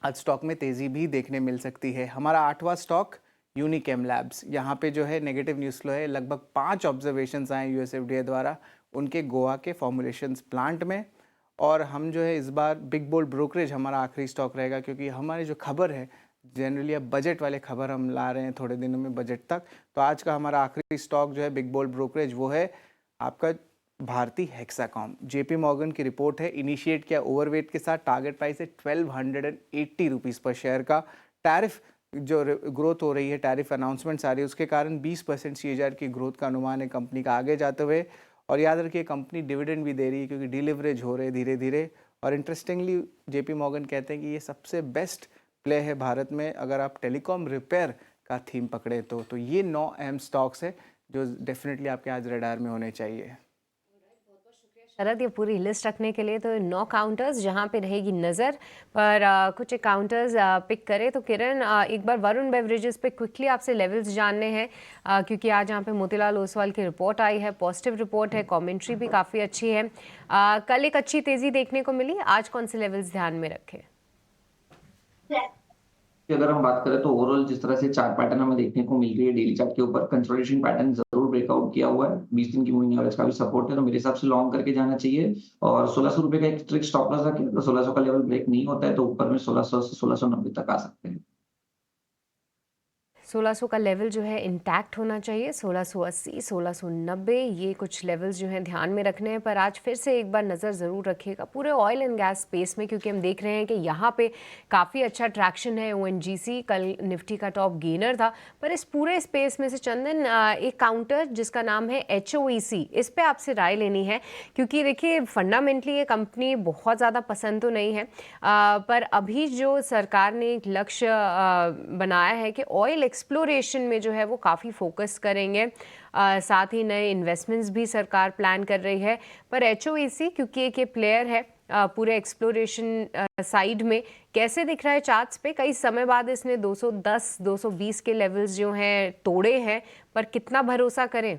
आज स्टॉक में तेज़ी भी देखने मिल सकती है। हमारा 8वां स्टॉक यूनिकेम लैब्स, यहाँ पे जो है नेगेटिव न्यूज़ फ्लो है। लगभग 5 ऑब्जर्वेशंस आए US FDA द्वारा उनके गोवा के फॉर्मुलेशंस प्लांट में, और हम जो है इस बार बिग बोल्ड ब्रोकरेज हमारा आखिरी स्टॉक रहेगा क्योंकि हमारी जो खबर है जनरली अब बजट वाले खबर हम ला रहे हैं थोड़े दिनों में बजट तक, तो आज का हमारा आखिरी स्टॉक जो है बिग बोल्ड ब्रोकरेज वो है आपका भारती हेक्साकॉम। JP मॉर्गन की रिपोर्ट है, इनिशिएट किया ओवरवेट के साथ, टारगेट प्राइस है 1280 रुपीज़ पर शेयर का। टैरिफ जो ग्रोथ हो रही है, टैरिफ अनाउंसमेंट्स आ रही है, उसके कारण 20% CAGR की ग्रोथ का अनुमान है कंपनी का आगे जाते हुए। और याद रखिए कंपनी डिविडेंड भी दे रही है क्योंकि डिलीवरेज हो रहे धीरे धीरे। और इंटरेस्टिंगली JP मॉर्गन कहते हैं कि ये सबसे बेस्ट प्ले है भारत में अगर आप टेलीकॉम रिपेयर का थीम पकड़े तो ये 9 अहम स्टॉक्स है जो डेफिनेटली आपके आज रडार में होने चाहिए। शरद, ये पूरी लिस्ट रखने के लिए तो 9 काउंटर्स जहाँ पे रहेगी नज़र पर कुछ काउंटर्स पिक करें तो किरण एक बार वरुण बेवरेजेस पे क्विकली आपसे लेवल्स जानने हैं क्योंकि आज यहाँ पे मोतीलाल ओसवाल की रिपोर्ट आई है, पॉजिटिव रिपोर्ट है, कमेंट्री भी काफ़ी अच्छी है। कल एक अच्छी तेज़ी देखने को मिली, आज कौन से लेवल्स ध्यान में रखें? अगर हम बात करें तो ओवरऑल जिस तरह से चार्ट पैटर्न हमें देखने को मिल रही है डेली चार्ट के ऊपर कंसोलिडेशन पैटर्न जरूर ब्रेकआउट किया हुआ है, 20 दिन की मूविंग एवरेज का भी सपोर्ट है, तो मेरे हिसाब से लॉन्ग करके जाना चाहिए। और 1600 रुपए का एक स्ट्रिक्ट स्टॉप लॉस रखें, तो 1600 का लेवल ब्रेक नहीं होता है तो ऊपर में 1600 से 1690 तक आ सकते हैं। 1600 का लेवल जो है इंटैक्ट होना चाहिए, 1680, 1690 ये कुछ लेवल्स जो हैं ध्यान में रखने हैं। पर आज फिर से एक बार नज़र ज़रूर रखिएगा पूरे ऑयल एंड गैस स्पेस में क्योंकि हम देख रहे हैं कि यहाँ पे काफ़ी अच्छा ट्रैक्शन है। ONGC कल निफ्टी का टॉप गेनर था, पर इस पूरे स्पेस में से चंदन एक काउंटर जिसका नाम है HOEC, इस पर आपसे राय लेनी है क्योंकि देखिए फंडामेंटली ये कंपनी बहुत ज़्यादा पसंद तो नहीं है पर अभी जो सरकार ने एक लक्ष्य बनाया है कि ऑयल एक्सप्लोरेशन में जो है वो काफ़ी फोकस करेंगे, साथ ही नए इन्वेस्टमेंट्स भी सरकार प्लान कर रही है। पर HOEC क्योंकि एक ये प्लेयर है पूरे एक्सप्लोरेशन साइड में कैसे दिख रहा है चार्ट्स पे? कई समय बाद इसने 210 220 के लेवल्स जो हैं तोड़े हैं, पर कितना भरोसा करें?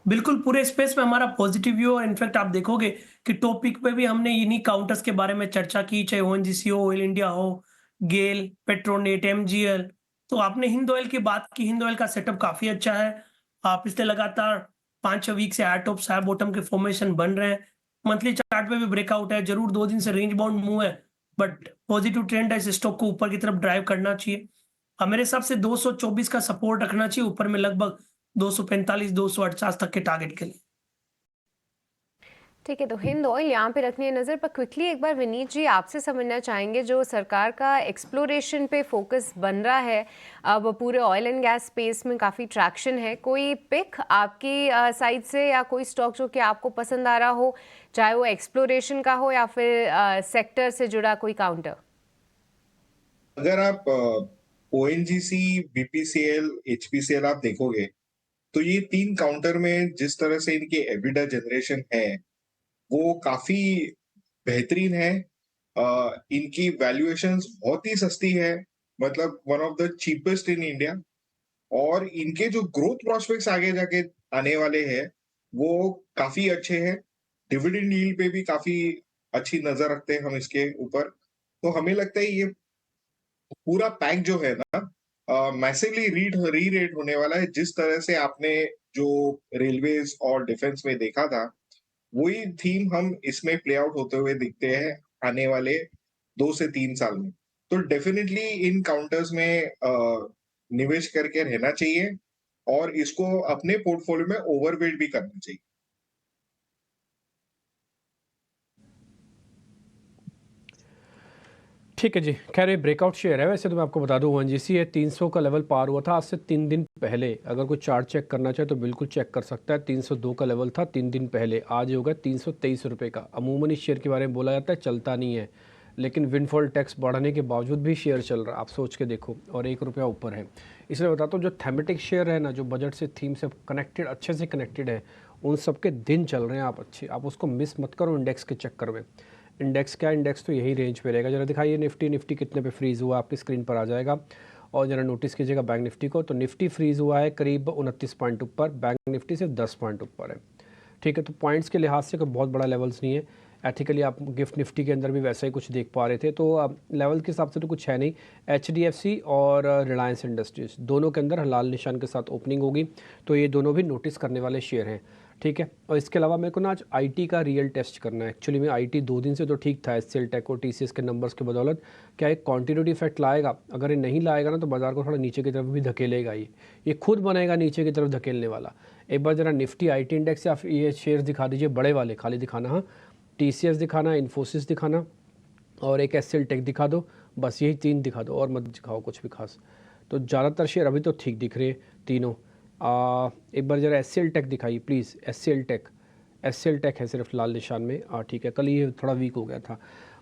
बिल्कुल पूरे स्पेस में हमारा पॉजिटिव व्यू है। इनफैक्ट आप देखोगे कि टॉपिक पे भी हमने इन्हीं काउंटर्स के बारे में चर्चा की, चाहे ओएनजीसी हो, ऑयल इंडिया हो, गेल, पेट्रोनेट, एमजीएल। तो आपने हिंद ऑयल की बात की, हिंद ऑयल का सेटअप काफी अच्छा है। आप पिछले लगातार 5-6 वीक से हाई टॉप हाई बॉटम के फॉर्मेशन बन रहे हैं। मंथली चार्ट पे भी ब्रेकआउट है, जरूर 2 दिन से रेंज बाउंड मूव है, बट पॉजिटिव ट्रेंड है। इस स्टॉक को ऊपर की तरफ ड्राइव करना चाहिए। मेरे हिसाब से 224 का सपोर्ट रखना चाहिए, ऊपर में लगभग 245 248 तक के टारगेट के लिए। ठीक है, तो हिंद ऑयल यहाँ पे रखनी है नज़र पर। क्विकली एक बार विनीत जी आपसे समझना चाहेंगे, जो सरकार का एक्सप्लोरेशन पे फोकस बन रहा है, अब पूरे ऑयल एंड गैस स्पेस में काफ़ी ट्रैक्शन है, कोई पिक आपकी साइड से या कोई स्टॉक जो कि आपको पसंद आ रहा हो, चाहे वो एक्सप्लोरेशन का हो या फिर सेक्टर से जुड़ा कोई काउंटर? अगर आप ओएनजीसी, बीपीसीएल, एचपीसीएल आप देखोगे तो ये 3 काउंटर में जिस तरह से इनके एबिटा जनरेशन है वो काफी बेहतरीन है। इनकी वैल्यूएशंस बहुत ही सस्ती है, मतलब one of the cheapest in India. और इनके जो ग्रोथ प्रोस्पेक्ट्स आगे जाके आने वाले हैं वो काफी अच्छे हैं। डिविडेंड यील्ड पे भी काफी अच्छी नजर रखते हैं हम इसके ऊपर। तो हमें लगता है ये पूरा पैक जो है ना मैसिवली री रेट होने वाला है। जिस तरह से आपने जो रेलवेज और डिफेंस में देखा था, वही थीम हम इसमें प्ले आउट होते हुए दिखते हैं आने वाले 2 से 3 साल में। तो डेफिनेटली इन काउंटर्स में निवेश करके रहना चाहिए और इसको अपने पोर्टफोलियो में ओवरवेट भी करना चाहिए। ठीक है जी, खैर ये ब्रेकआउट शेयर है। वैसे तो मैं आपको बता दूं ओएनजीसी है 300 का लेवल पार हुआ था आज से 3 दिन पहले। अगर कोई चार्ट चेक करना चाहे तो बिल्कुल चेक कर सकता है। 302 का लेवल था 3 दिन पहले, आज होगा 323 रुपये का। अमूमन इस शेयर के बारे में बोला जाता है चलता नहीं है, लेकिन विंडफॉल टैक्स बढ़ने के बावजूद भी शेयर चल रहा है। आप सोच के देखो, और 1 रुपया ऊपर है। इसलिए बताता हूँ जो थेमेटिक शेयर है ना, जो बजट से थीम से कनेक्टेड, अच्छे से कनेक्टेड है, उन सबके दिन चल रहे हैं आप अच्छे। आप उसको मिस मत करो इंडेक्स के चक्कर में। इंडेक्स क्या, इंडेक्स तो यही रेंज पे रहेगा। जरा दिखाइए निफ्टी कितने पे फ्रीज़ हुआ, आपकी स्क्रीन पर आ जाएगा। और जरा नोटिस कीजिएगा बैंक निफ्टी को, तो निफ्टी फ्रीज़ हुआ है करीब 29 पॉइंट ऊपर, बैंक निफ्टी सिर्फ 10 पॉइंट ऊपर है। ठीक है, तो पॉइंट्स के लिहाज से कोई बहुत बड़ा लेवल्स नहीं है। एथिकली आप गिफ्ट निफ्टी के अंदर भी वैसा ही कुछ देख पा रहे थे, तो लेवल के हिसाब से तो कुछ है नहीं। HDFC और रिलायंस इंडस्ट्रीज दोनों के अंदर लाल निशान के साथ ओपनिंग होगी, तो ये दोनों भी नोटिस करने वाले शेयर हैं। ठीक है, और इसके अलावा मेरे को ना आज IT का रियल टेस्ट करना है। एक्चुअली में IT 2 दिन से तो ठीक था, SCL टेक और TCS के नंबर्स के बदौलत। क्या एक कॉन्टिन्यूटी इफेक्ट लाएगा? अगर ये नहीं लाएगा ना तो बाजार को थोड़ा नीचे की तरफ भी धकेलेगा। ये खुद बनेगा नीचे की तरफ धकेलने वाला। एक बार जरा निफ्टी IT इंडेक्स या फिर ये शेयर दिखा दीजिए, बड़े वाले खाली दिखाना। हाँ, TCS दिखाना, इन्फोसिस दिखाना और एक SCL टेक दिखा दो, बस यही 3 दिखा दो और मत दिखाओ कुछ भी खास। तो ज़्यादातर शेयर अभी तो ठीक दिख रहे हैं तीनों। एक बार ज़रा SCL टेक दिखाइए प्लीज़। SCL टेक है सिर्फ लाल निशान में। ठीक है, कल ये थोड़ा वीक हो गया था।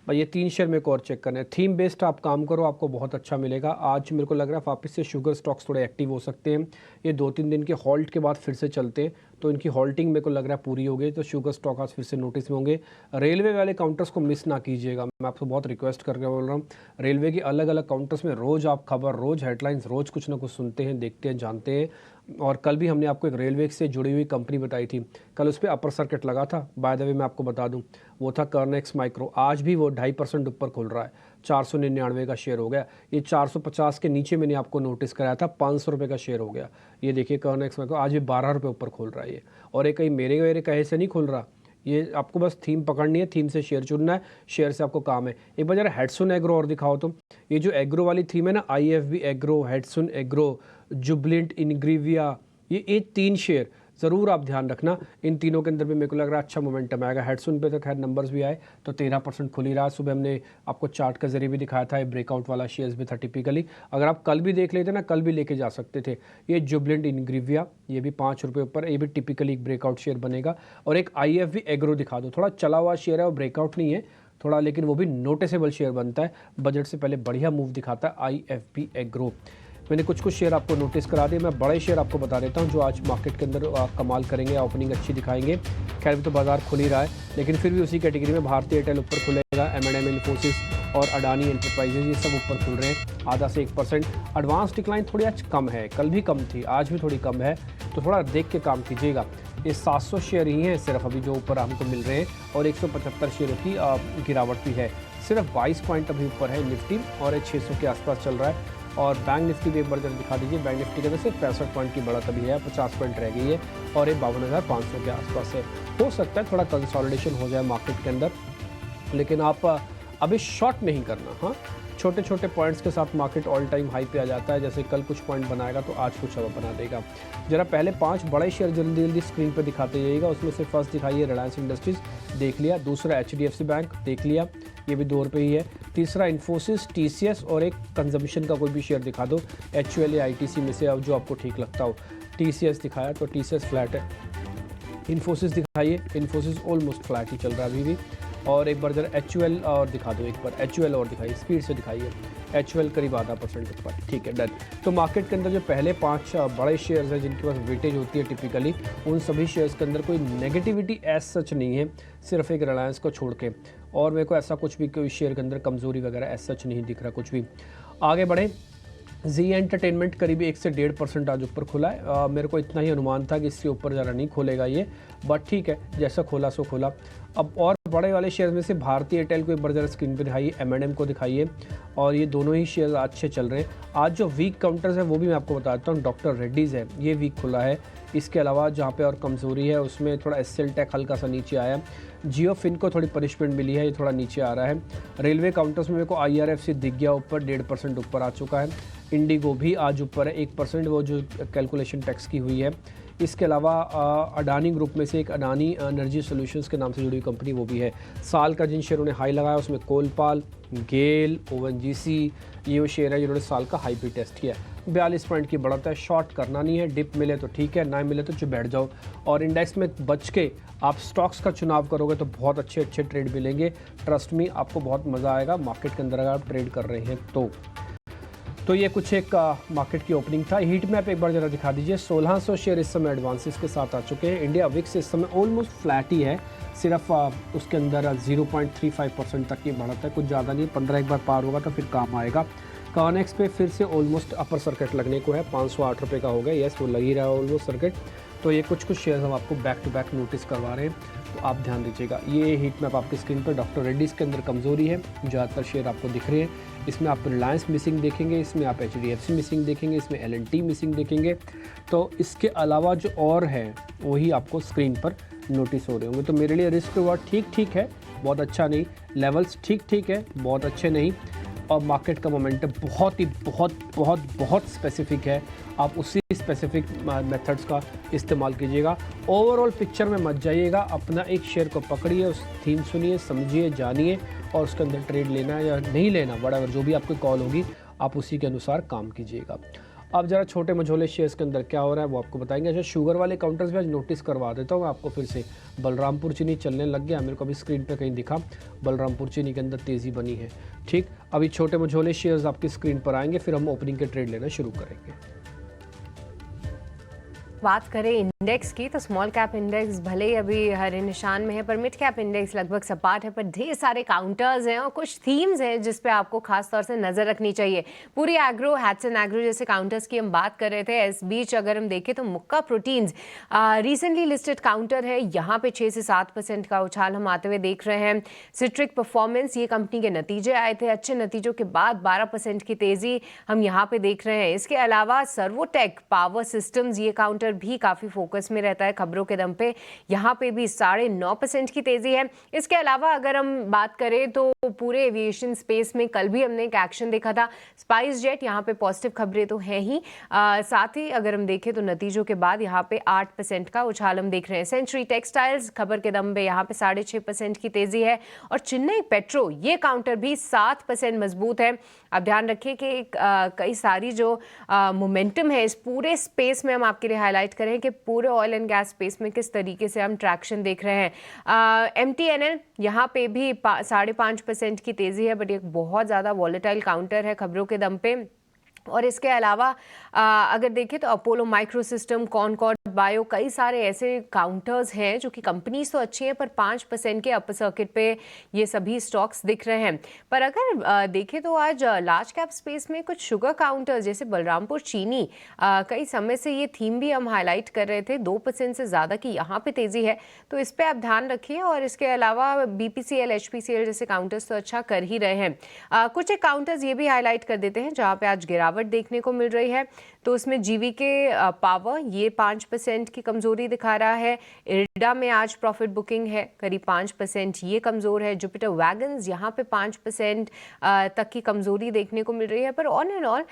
भाई ये 3 शेयर मेरे को और चेक करना है। थीम बेस्ड आप काम करो, आपको बहुत अच्छा मिलेगा। आज मेरे को लग रहा है वापस से शुगर स्टॉक्स थोड़े एक्टिव हो सकते हैं। ये 2-3 दिन के हॉल्ट के बाद फिर से चलते हैं, तो इनकी हॉल्टिंग मेरे को लग रहा है पूरी हो गई, तो शुगर स्टॉक आज फिर से नोटिस में होंगे। रेलवे वाले काउंटर्स को मिस ना कीजिएगा, मैं आपको बहुत रिक्वेस्ट करके बोल रहा हूँ। रेलवे की अलग अलग काउंटर्स में रोज़ आप खबर, रोज़ हेडलाइंस, रोज़ कुछ ना कुछ सुनते हैं, देखते हैं, जानते हैं। और कल भी हमने आपको एक रेलवे से जुड़ी हुई कंपनी बताई थी, कल उस पर अपर सर्किट लगा था। बाय द वे मैं आपको बता दूं, वो था कर्नेक्स माइक्रो। आज भी वो 2.5% ऊपर खुल रहा है, 499 का शेयर हो गया। ये 450 के नीचे मैंने आपको नोटिस कराया था, 500 रुपये का शेयर हो गया। ये देखिए कर्नेक्स माइक्रो आज भी 12 रुपये ऊपर खुल रहा है ये। और ये कहीं मेरे कहे से नहीं खुल रहा, ये आपको बस थीम पकड़नी है, थीम से शेयर चुनना है, शेयर से आपको काम है। एक बार जरा हेडसुन एग्रो और दिखाओ तो। ये जो एग्रो वाली थीम है ना, IFB एग्रो, हेडसुन एग्रो, जुबलेंट इनग्रीविया, ये 3 शेयर ज़रूर आप ध्यान रखना। इन तीनों के अंदर भी मेरे को लग रहा है अच्छा मोमेंटम आएगा। हेडसुन पे तो खैर नंबर्स भी आए तो 13% खुल ही रहा। सुबह हमने आपको चार्ट के जरिए भी दिखाया था, ये ब्रेकआउट वाला शेयर्स भी था टिपिकली। अगर आप कल भी देख लेते ना, कल भी लेके जा सकते थे। ये जुबलेंट इनग्रीविया, ये भी 5 रुपये ऊपर, ये भी टिपिकली एक ब्रेकआउट शेयर बनेगा। और एक IFB एग्रो दिखा दो, थोड़ा चला हुआ शेयर है और ब्रेकआउट नहीं है थोड़ा, लेकिन वो भी नोटिसेबल शेयर बनता है। बजट से पहले बढ़िया मूव दिखाता है IFB एग्रो। मैंने कुछ शेयर आपको नोटिस करा दिए। मैं बड़े शेयर आपको बता देता हूँ जो आज मार्केट के अंदर कमाल करेंगे, ओपनिंग अच्छी दिखाएंगे। खैर अभी तो बाजार खुल ही रहा है, लेकिन फिर भी उसी कैटेगरी में भारतीय एयरटेल ऊपर खुलेगा, M&M, इन्फोसिस और अडानी एंटरप्राइजेज ये सब ऊपर खुल रहे हैं आधा से 1%। एडवांस डिक्लाइन थोड़ी आज कम है, कल भी कम थी, आज भी थोड़ी कम है, तो थोड़ा देख के काम कीजिएगा। ये 700 शेयर ही हैं सिर्फ अभी जो ऊपर हमको मिल रहे हैं, और 175 शेयरों की गिरावट भी है। सिर्फ 22 पॉइंट अभी ऊपर है निफ्टी, और ये 600 के आसपास चल रहा है। और बैंक निफ्टी भी एक बार जरा दिखा दीजिए। बैंक निफ्टी के अंदर सिर्फ 65 पॉइंट की बढ़त अभी है, 50 पॉइंट रह गई है, और ये 52,500 के आसपास है। हो सकता है थोड़ा कंसोलिडेशन हो जाए मार्केट के अंदर, लेकिन आप अभी शॉर्ट नहीं करना। हाँ, छोटे छोटे पॉइंट्स के साथ मार्केट ऑल टाइम हाई पे आ जाता है। जैसे कल कुछ पॉइंट बनाएगा तो आज कुछ और बना देगा। जरा पहले 5 बड़े शेयर जल्दी जल्दी स्क्रीन पे दिखाते जाइएगा। उसमें से फर्स्ट दिखाइए रिलायंस इंडस्ट्रीज, देख लिया। दूसरा HDFC बैंक, देख लिया, ये भी 2 रुपये ही है। तीसरा इन्फोसिस, TCS, और एक कंजम्पशन का कोई भी शेयर दिखा दो, HUL या ITC में से अब जो आपको ठीक लगता हो। TCS दिखाया तो TCS फ्लैट है। इन्फोसिस दिखाइए, इन्फोसिस ऑलमोस्ट फ्लैट ही चल रहा है अभी भी। और एक बार जरा HUL और दिखा दो, एक बार HUL और दिखाइए, स्पीड से दिखाइए। HUL करीब आधा % ऊपर, ठीक है, डन। तो मार्केट के अंदर जो पहले 5 बड़े शेयर्स हैं जिनके पास वेटेज होती है टिपिकली, उन सभी शेयर्स के अंदर कोई नेगेटिविटी एज सच नहीं है, सिर्फ एक रिलायंस को छोड़ के। और मेरे को ऐसा कुछ भी कोई शेयर के अंदर कमज़ोरी वगैरह एज सच नहीं दिख रहा कुछ भी। आगे बढ़ें। जी एंटरटेनमेंट करीब 1 से 1.5% आज ऊपर खुला है। मेरे को इतना ही अनुमान था कि इससे ऊपर ज़रा नहीं खोलेगा ये, बट ठीक है, जैसा खोला सो खोला। अब और बड़े वाले शेयर में से भारतीय एयरटेल को एक बार जरा स्क्रीन पे दिखाइए, M&M को दिखाइए, और ये दोनों ही शेयर अच्छे चल रहे हैं। आज जो वीक काउंटर्स है वो भी मैं आपको बताता हूँ। डॉक्टर रेड्डीज़ है, ये वीक खुला है। इसके अलावा जहाँ पे और कमज़ोरी है उसमें थोड़ा SL टेक हल्का सा नीचे आया। जियो फिन को थोड़ी पनिशमेंट मिली है, ये थोड़ा नीचे आ रहा है। रेलवे काउंटर्स में मेरे को IRFC दिख गया ऊपर, 1.5% ऊपर आ चुका है। इंडिगो भी आज ऊपर है 1%, वो जो कैलकुलेशन टैक्स की हुई है। इसके अलावा अडानी ग्रुप में से एक अडानी एनर्जी सॉल्यूशंस के नाम से जुड़ी कंपनी वो भी है। साल का जिन शेयरों ने हाई लगाया उसमें कोलपाल, गेल, ONGC, ये वो शेयर है जिन्होंने साल का हाई भी टेस्ट किया। 42 पॉइंट की बढ़त है, शॉर्ट करना नहीं है। डिप मिले तो ठीक है, ना मिले तो चुप बैठ जाओ। और इंडेक्स में बच के आप स्टॉक्स का चुनाव करोगे तो बहुत अच्छे अच्छे ट्रेड मिलेंगे। ट्रस्ट मी, आपको बहुत मज़ा आएगा मार्केट के अंदर अगर आप ट्रेड कर रहे हैं तो ये कुछ एक मार्केट की ओपनिंग था। हीट मैप एक बार जरा दिखा दीजिए। 1600 शेयर इस समय एडवांसेस के साथ आ चुके हैं। इंडिया विक्स इस समय ऑलमोस्ट फ्लैट ही है, सिर्फ उसके अंदर 0.35% तक की बढ़त है, कुछ ज़्यादा नहीं। 15 एक बार पार होगा तो फिर काम आएगा। कॉनेक्स पे फिर से ऑलमोस्ट अपर सर्किट लगने को है, 508 रुपये का हो गया। यस, वो लग ही रहा है ऑलमोस्ट सर्किट। तो ये कुछ शेयर्स हम आपको बैक टू बैक नोटिस करवा रहे हैं, तो आप ध्यान दीजिएगा। ये हीट मैप आपकी स्क्रीन पर डॉक्टर रेड्डीज़ के अंदर कमज़ोरी है, ज़्यादातर शेयर आपको दिख रहे हैं। इसमें आप रिलायंस मिसिंग देखेंगे, इसमें आप HDFC मिसिंग देखेंगे, इसमें L&T मिसिंग देखेंगे। तो इसके अलावा जो और है वही आपको स्क्रीन पर नोटिस हो रहे होंगे। तो मेरे लिए रिस्क रिवॉर्ड ठीक ठीक है, बहुत अच्छा नहीं। लेवल्स ठीक ठीक है, बहुत अच्छे नहीं। और मार्केट का मोमेंटम बहुत ही बहुत स्पेसिफिक है। आप उसी स्पेसिफिक मेथड्स का इस्तेमाल कीजिएगा। ओवरऑल पिक्चर में मत जाइएगा, अपना एक शेयर को पकड़िए, उस थीम सुनिए, समझिए, जानिए, और उसके अंदर ट्रेड लेना है या नहीं लेना, बराबर जो भी आपकी कॉल होगी आप उसी के अनुसार काम कीजिएगा। अब जरा छोटे मझोले शेयर्स के अंदर क्या हो रहा है वो आपको बताएंगे। अच्छा, शुगर वाले काउंटर्स भी आज नोटिस करवा देता हूँ आपको फिर से। बलरामपुर चीनी चलने लग गया, मेरे को अभी स्क्रीन पे कहीं दिखा, बलरामपुर चीनी के अंदर तेज़ी बनी है। ठीक, अभी छोटे मझोले शेयर्स आपकी स्क्रीन पर आएंगे, फिर हम ओपनिंग के ट्रेड लेना शुरू करेंगे। बात करें इंडेक्स की तो स्मॉल कैप इंडेक्स भले ही अभी हरे निशान में है, पर मिड कैप इंडेक्स लगभग सपाट है। पर ढेर सारे काउंटर्स हैं और कुछ थीम्स हैं जिस पे आपको खास तौर से नजर रखनी चाहिए। पूरी एग्रो, हैट्सन एग्रो जैसे काउंटर्स की हम बात कर रहे थे। इस बीच अगर हम देखें तो मुक्का प्रोटीन्स रिसेंटली लिस्टेड काउंटर है, यहाँ पे 6 से 7% का उछाल हम आते हुए देख रहे हैं। सिट्रिक परफॉर्मेंस, ये कंपनी के नतीजे आए थे, अच्छे नतीजों के बाद 12% की तेजी हम यहाँ पे देख रहे हैं। इसके अलावा सर्वोटेक पावर सिस्टम्स, ये काउंटर भी काफी फोकस में रहता है खबरों के दम पे, यहाँ पे भी 9.5% की तेजी है। इसके अलावा अगर हम बात करें तो पूरे एविएशन स्पेस में कल भी हमने एक एक्शन देखा था, स्पाइस जेट, यहाँ पे पॉजिटिव खबरें तो हैं ही, साथ ही अगर हम देखें तो नतीजों के बाद यहाँ पे 8% का उछाल हम देख रहे हैं। सेंचुरी टेक्सटाइल्स खबर के दम पे यहाँ पे 6.5% की तेजी है। और चेन्नई पेट्रो, ये काउंटर भी 7% मजबूत है। अब ध्यान रखिए कि कई सारी जो मोमेंटम है इस पूरे स्पेस में हम आपके लिए हाईलाइट करें कि पूरे ऑयल एंड गैस स्पेस में किस तरीके से हम ट्रैक्शन देख रहे हैं। MTNL यहाँ पे भी 5.5% की तेजी है, बट एक बहुत ज़्यादा वॉलेटाइल काउंटर है खबरों के दम पे। और इसके अलावा अगर देखें तो Apollo micro system, Concord bio, कई सारे ऐसे काउंटर्स हैं जो कि कंपनीज तो अच्छी हैं पर 5% के अपर सर्किट पे ये सभी स्टॉक्स दिख रहे हैं। पर अगर देखें तो आज लार्ज कैप स्पेस में कुछ शुगर काउंटर्स जैसे बलरामपुर चीनी, कई समय से ये थीम भी हम हाईलाइट कर रहे थे, 2% से ज़्यादा की यहाँ पे तेज़ी है, तो इस पर आप ध्यान रखिए। और इसके अलावा BPCL, HPCL जैसे काउंटर्स तो अच्छा कर ही रहे हैं। कुछ एक काउंटर्स ये भी हाईलाइट कर देते हैं जहाँ पे आज गिरावट देखने को मिल रही है, तो उसमें GVK पावर ये 5% की कमजोरी दिखा रहा है। इरडा में आज प्रॉफिट बुकिंग है करीब 5%, ये कमजोर है। जुपिटर वैगन्स यहाँ पे 5% तक की कमजोरी देखने को मिल रही है। पर ऑन एंड ऑल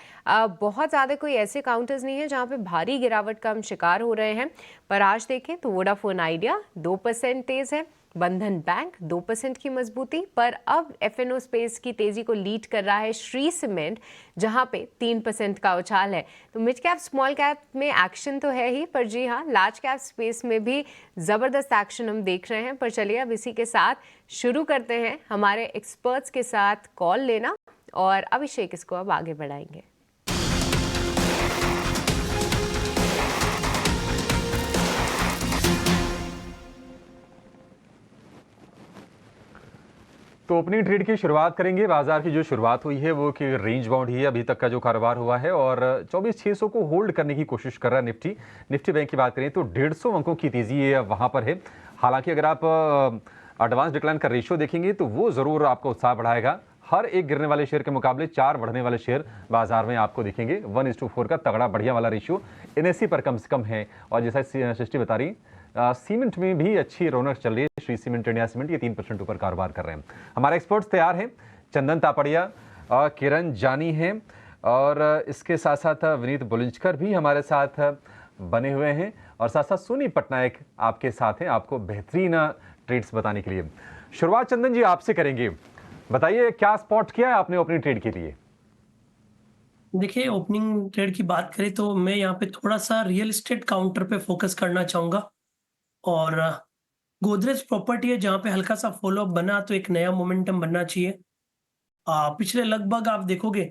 बहुत ज़्यादा कोई ऐसे काउंटर्स नहीं है जहाँ पे भारी गिरावट का हम शिकार हो रहे हैं। पर आज देखें तो वोडाफोन आइडिया 2% तेज है, बंधन बैंक 2% की मजबूती, पर अब FNO स्पेस की तेजी को लीड कर रहा है श्री सीमेंट जहां पे 3% का उछाल है। तो मिड कैप स्मॉल कैप में एक्शन तो है ही, पर जी हाँ लार्ज कैप स्पेस में भी ज़बरदस्त एक्शन हम देख रहे हैं। पर चलिए अब इसी के साथ शुरू करते हैं हमारे एक्सपर्ट्स के साथ कॉल लेना, और अभिषेक इसको अब आगे बढ़ाएंगे। तो ओपनिंग ट्रेड की शुरुआत करेंगे। बाजार की जो शुरुआत हुई है वो कि रेंज बाउंड ही है अभी तक का जो कारोबार हुआ है, और 24,600 को होल्ड करने की कोशिश कर रहा है निफ्टी बैंक की बात करें तो 150 अंकों की तेजी वहां पर है। हालांकि अगर आप एडवांस डिक्लाइन का रेशियो देखेंगे तो वो जरूर आपको उत्साह बढ़ाएगा। हर एक गिरने वाले शेयर के मुकाबले 4 बढ़ने वाले शेयर बाजार में आपको दिखेंगे। 1:4 का तगड़ा बढ़िया वाला रेशियो NSE पर कम से कम है। और जैसा सृष्टि बता रही, सीमेंट में भी अच्छी रौनक चल रही है। श्री सीमेंट, इंडिया सीमेंट ये 3% ऊपर कारोबार कर रहे हैं। हमारे एक्सपर्ट्स तैयार हैं, चंदन तापड़िया, किरण जानी हैं, और इसके साथ साथ विनीत बुलंजकर भी हमारे साथ बने हुए हैं, और साथ साथ सोनी पटनायक आपके साथ हैं आपको बेहतरीन ट्रेड्स बताने के लिए। शुरुआत चंदन जी आपसे करेंगे, बताइए क्या स्पॉट किया है आपने ओपनिंग ट्रेड के लिए? देखिए, ओपनिंग ट्रेड की बात करें तो मैं यहाँ पे थोड़ा सा रियल एस्टेट काउंटर पे फोकस करना चाहूंगा, और गोदरेज प्रॉपर्टी है जहाँ पे हल्का सा फॉलोअप बना तो एक नया मोमेंटम बनना चाहिए। पिछले लगभग आप देखोगे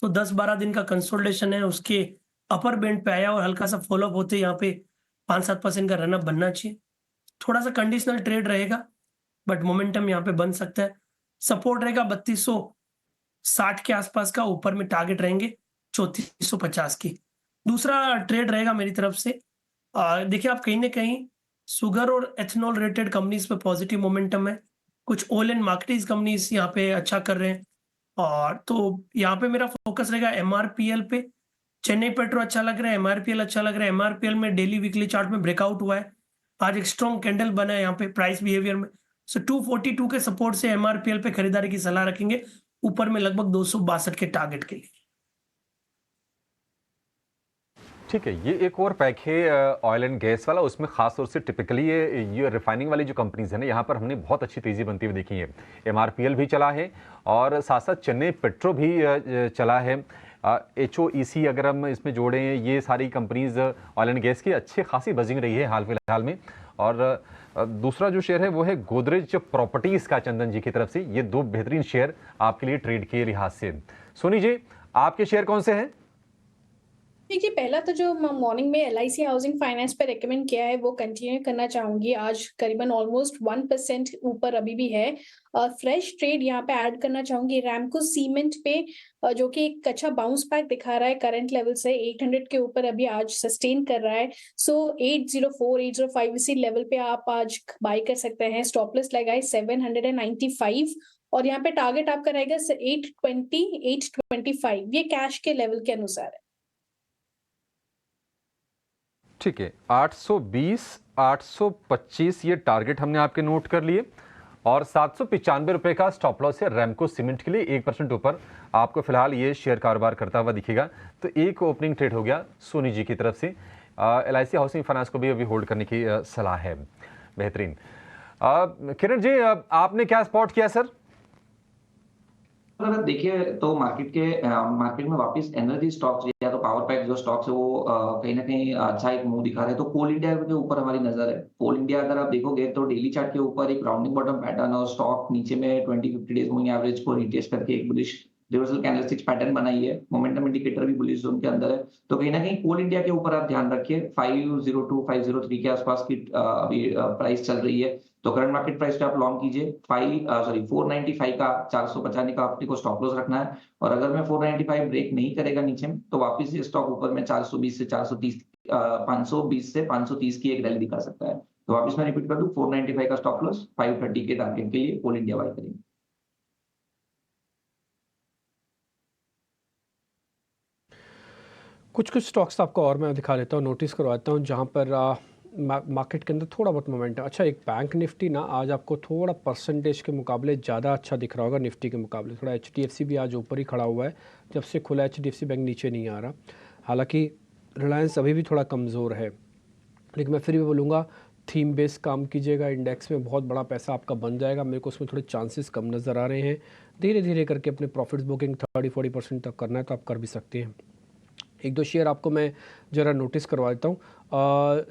तो 10-12 दिन का कंसोलिडेशन है, उसके अपर बैंड पे आया और हल्का सा फॉलोअप होते यहाँ पे 5-7% का रनअप बनना चाहिए। थोड़ा सा कंडीशनल ट्रेड रहेगा बट मोमेंटम यहाँ पे बन सकता है। सपोर्ट रहेगा 3260 के आसपास का, ऊपर में टारगेट रहेंगे 3450 की। दूसरा ट्रेड रहेगा मेरी तरफ से, देखिए आप कहीं ना कहीं शुगर और एथेनॉल रिलेटेड कंपनीज पे पॉजिटिव मोमेंटम है। कुछ ऑयल एंड मार्केटिंग कंपनीज यहाँ पे अच्छा कर रहे हैं, और तो यहाँ पे मेरा फोकस रहेगा MRPL पे। चेन्नई पेट्रो अच्छा लग रहा है, MRPL अच्छा लग रहा है। MRPL में डेली वीकली चार्ट में ब्रेकआउट हुआ है, आज एक स्ट्रॉन्ग कैंडल बना है यहाँ पे प्राइस बिहेवियर में। सो 242 के सपोर्ट से MRPL पे खरीदारी की सलाह रखेंगे, ऊपर में लगभग 262 के टारगेट के लिए। ठीक है, ये एक और पैक है ऑयल एंड गैस वाला, उसमें खास तौर से टिपिकली ये रिफाइनिंग वाली जो कंपनीज है ना, यहाँ पर हमने बहुत अच्छी तेजी बनती हुई देखी है। MRPL भी चला है और साथ साथ चेन्नई पेट्रो भी चला है। HOEC अगर हम इसमें जोड़ें, ये सारी कंपनीज ऑयल एंड गैस की अच्छी खासी बजिंग रही है हाल फिलहाल में। और दूसरा जो शेयर है वो है गोदरेज प्रॉपर्टीज का, चंदन जी की तरफ से। ये 2 बेहतरीन शेयर आपके लिए ट्रेड के लिहाज से। सोनी जी, आपके शेयर कौन से हैं? देखिए, पहला तो जो मॉर्निंग में LIC हाउसिंग फाइनेंस पे रेकमेंड किया है वो कंटिन्यू करना चाहूंगी। आज करीबन ऑलमोस्ट 1% ऊपर अभी भी है। फ्रेश ट्रेड यहाँ पे ऐड करना चाहूंगी रैमको सीमेंट पे, जो कि एक अच्छा बाउंस बैक दिखा रहा है करंट लेवल से। 800 के ऊपर अभी आज सस्टेन कर रहा है। सो 804, 805 इसी लेवल पे आप आज बाई कर सकते हैं। स्टॉपलेस लगाए 795, और यहाँ पे टारगेट आपका रहेगा 820, 825, ये कैश के लेवल के अनुसार है। ठीक है, 820, 825 ये टारगेट हमने आपके नोट कर लिए, और 795 रुपए का स्टॉप लॉस है रैमको सीमेंट के लिए। 1% ऊपर आपको फिलहाल ये शेयर कारोबार करता हुआ दिखेगा। तो एक ओपनिंग ट्रेड हो गया सोनी जी की तरफ से। LIC हाउसिंग फाइनेंस को भी अभी होल्ड करने की सलाह है। बेहतरीन। किरण जी, आपने क्या स्पॉट किया सर? अगर देखिए तो मार्केट में वापस एनर्जी स्टॉक्स या तो पावर पैक जो स्टॉक्स है वो कहीं ना कहीं अच्छा एक मूव दिखा रहे हैं। तो कोल इंडिया के ऊपर हमारी नजर है। कोल इंडिया अगर आप देखोगे तो डेली चार्ट के ऊपर एक राउंडिंग बॉटम पैटर्न और स्टॉक नीचे में 20-50 डेज मूविंग एवरेज को रिटेस्ट करके एक बुलिश रिवर्सल कैंडलस्टिक्स पैटर्न बनाई है, मोमेंटम इंडिकेटर भी बुलिश जोन के अंदर है। तो कहीं ना कहीं कोल इंडिया के ऊपर आप ध्यान रखिए, 502 503 के आसपास की अभी प्राइस चल रही है। तो करंट मार्केट प्राइस पे आप लॉन्ग कीजिए, 495 का 495 का आपने को स्टॉप लॉस रखना है। और अगर मैं 495 ब्रेक नहीं करेगा नीचे में, तो वापस ये स्टॉक ऊपर में 420 से 430 520 से 530 की एक रैली दिखा सकता है। तो वापस मैं रिपीट कर दूं, 495 का स्टॉप लॉस, 530 के टारगेट के लिए कोल इंडिया बाय करेंगे। कुछ स्टॉक्स आपको और मैं दिखा लेता हूँ, नोटिस करवाता हूँ जहाँ पर मार्केट के अंदर थोड़ा बहुत मोमेंटम। अच्छा, एक बैंक निफ्टी ना आज आपको थोड़ा परसेंटेज के मुकाबले ज़्यादा अच्छा दिख रहा होगा निफ्टी के मुकाबले। थोड़ा HDFC भी आज ऊपर ही खड़ा हुआ है, जब से खुला HDFC बैंक नीचे नहीं आ रहा। हालांकि रिलायंस अभी भी थोड़ा कमज़ोर है, लेकिन मैं फिर भी बोलूँगा थीम बेस काम कीजिएगा। इंडेक्स में बहुत बड़ा पैसा आपका बन जाएगा, मेरे को उसमें थोड़े चांसेस कम नज़र आ रहे हैं। धीरे धीरे करके अपने प्रॉफिट्स बुकिंग 30-40% तक करना है तो आप कर भी सकते हैं। एक दो शेयर आपको मैं ज़रा नोटिस करवा देता हूँ।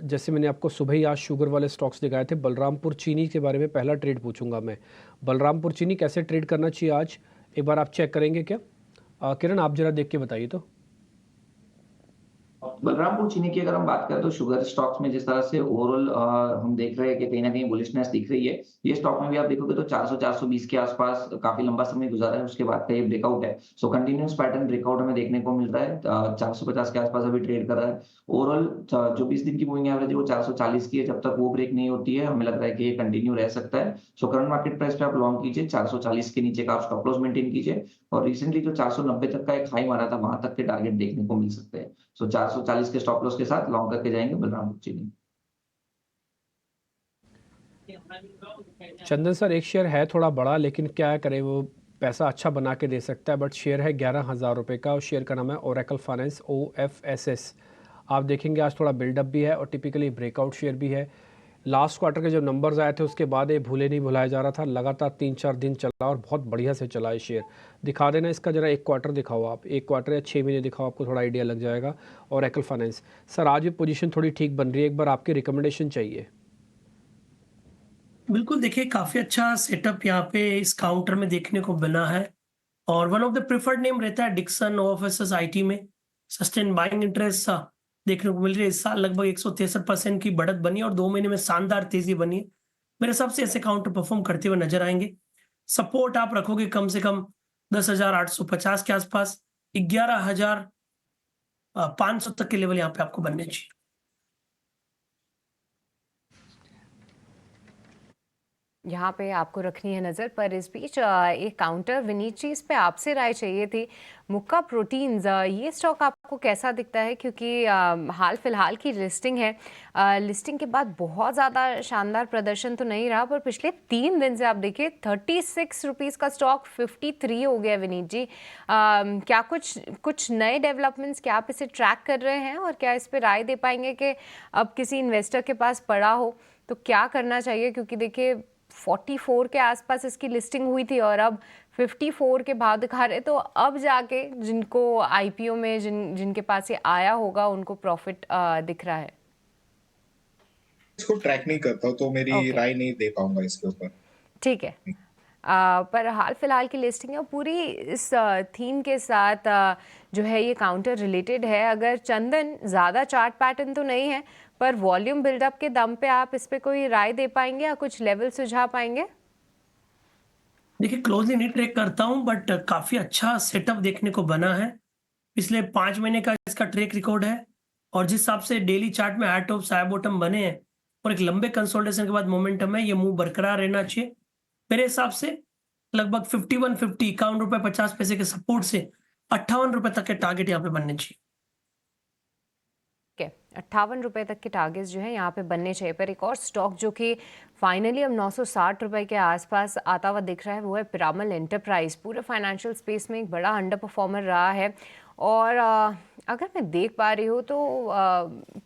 जैसे मैंने आपको सुबह ही आज शुगर वाले स्टॉक्स दिखाए थे, बलरामपुर चीनी के बारे में पहला ट्रेड पूछूंगा मैं। बलरामपुर चीनी कैसे ट्रेड करना चाहिए आज, एक बार आप चेक करेंगे क्या? किरण, आप ज़रा देख के बताइए तो। बलरामपुर चीनी की अगर हम बात करें तो शुगर स्टॉक्स में जिस तरह से ओवरऑल हम देख रहे हैं कि कहीं ना कहीं बुलिशनेस दिख रही है, ये स्टॉक में भी आप देखोगे तो 400-420 के आसपास काफी लंबा समय गुजारा है, उसके बाद का ये ब्रेकआउट है। सो कंटिन्यूअस पैटर्न ब्रेकआउट हमें देखने को मिलता है। 450 के आसपास अभी ट्रेड कर रहा है। ओवरऑल जो 20 दिन की मूविंग एवरेज है वो 440 की है। जब तक वो ब्रेक नहीं होती है हमें लग रहा है कि ये कंटिन्यू रह सकता है। सो करंट मार्केट प्राइस पे आप लॉन्ग कीजिए, 440 के नीचे का आप स्टॉप लॉस मेंटेन कीजिए। और रिसेंटली जो 490 तक का एक हाई मारा था, वहां तक के टारगेट देखने को मिल सकते हैं। सो 440 के स्टॉप लॉस के साथ लॉन्ग करके जाएंगे बलरामपुर चीनी। चंदन सर, एक शेयर है थोड़ा बड़ा, लेकिन क्या करे, वो पैसा अच्छा बना के दे सकता है, बट शेयर है 11,000 रुपये का और शेयर का नाम है ओरेकल फाइनेंस, OFSS। आप देखेंगे आज थोड़ा बिल्डअप भी है और टिपिकली ब्रेकआउट शेयर भी है। लास्ट क्वार्टर के जब नंबर्स आए थे उसके बाद ये भूले नहीं भुलाया जा रहा था, लगातार 3-4 दिन चला और बहुत बढ़िया से चला है शेयर। दिखा देना इसका जरा एक क्वार्टर दिखाओ आप, 1 क्वार्टर या 6 महीने दिखाओ, आपको थोड़ा आइडिया लग जाएगा। और ओरेकल फाइनेंस सर आज भी पोजीशन थोड़ी ठीक बन रही है, एक बार आपकी रिकमेंडेशन चाहिए। बिल्कुल, देखिए काफी अच्छा सेटअप यहाँ पे इस काउंटर में देखने को बना है और one of the preferred name रहता है डिक्सन OFSS IT में। सस्टेन बाइंग इंटरेस्ट देखने को मिल रही है। इस साल लगभग 163% की बढ़त बनी और 2 महीने में शानदार तेजी बनी है। मेरे हिसाब से ऐसे काउंटर परफॉर्म करते हुए नजर आएंगे। सपोर्ट आप रखोगे कम से कम 10,850 के आसपास, 11,500 तक के लेवल यहाँ पे आपको बनने चाहिए। यहाँ पे आपको रखनी है नज़र। पर इस बीच एक काउंटर विनीत जी, इस पे आपसे राय चाहिए थी। मुक्का प्रोटीन्स, ये स्टॉक आपको कैसा दिखता है? क्योंकि हाल फिलहाल की लिस्टिंग है, लिस्टिंग के बाद बहुत ज़्यादा शानदार प्रदर्शन तो नहीं रहा, पर पिछले 3 दिन से आप देखिए 36 रुपीज़ का स्टॉक 53 हो गया विनीत जी। क्या कुछ नए डेवलपमेंट्स क्या आप इसे ट्रैक कर रहे हैं और क्या इस पे राय दे पाएंगे कि अब किसी इन्वेस्टर के पास पड़ा हो तो क्या करना चाहिए? क्योंकि देखिए 44 के आसपास इसकी लिस्टिंग हुई थी और अब 54 के भाव दिखा रहे, तो अब जाके जिनको IPO में जिनके पास ये आया होगा उनको प्रॉफिट दिख रहा है। इसको ट्रैक नहीं करता हूं, तो मेरी राय नहीं दे पाऊंगा इसके ऊपर। ठीक है। पर हाल फिलहाल की लिस्टिंग है पूरी इस थीम के साथ जो है ये काउंटर रिलेटेड है। अगर चंदन ज़्यादा चार्ट पैटर्न तो नहीं है, पर वॉल्यूम बिल्डअप के दम पे आप इस पे कोई राय दे पाएंगे या कुछ लेवल सुझा पाएंगे? देखिए क्लोजली नहीं ट्रैक करता हूं, बट काफी अच्छा सेटअप देखने को बना है। पिछले 5 महीने का इसका ट्रैक रिकॉर्ड है और जिस हिसाब से डेली चार्ट में हाई टॉप हाई बॉटम बने हैं और एक लंबे कंसोलिडेशन के बाद मोमेंटम है, ये मूव बरकरार रहना चाहिए। मेरे हिसाब से लगभग 51.50 ₹51.50 के सपोर्ट से 58 रुपए तक के टारगेट यहाँ पे बनने चाहिए। 58 रुपए तक के टारगेट्स जो है यहाँ पे बनने चाहिए। पर एक और स्टॉक जो कि फाइनली अब 960 रुपए के आसपास आता हुआ दिख रहा है वो है पिरामल एंटरप्राइज। पूरे फाइनेंशियल स्पेस में एक बड़ा अंडर परफॉर्मर रहा है और अगर मैं देख पा रही हूँ तो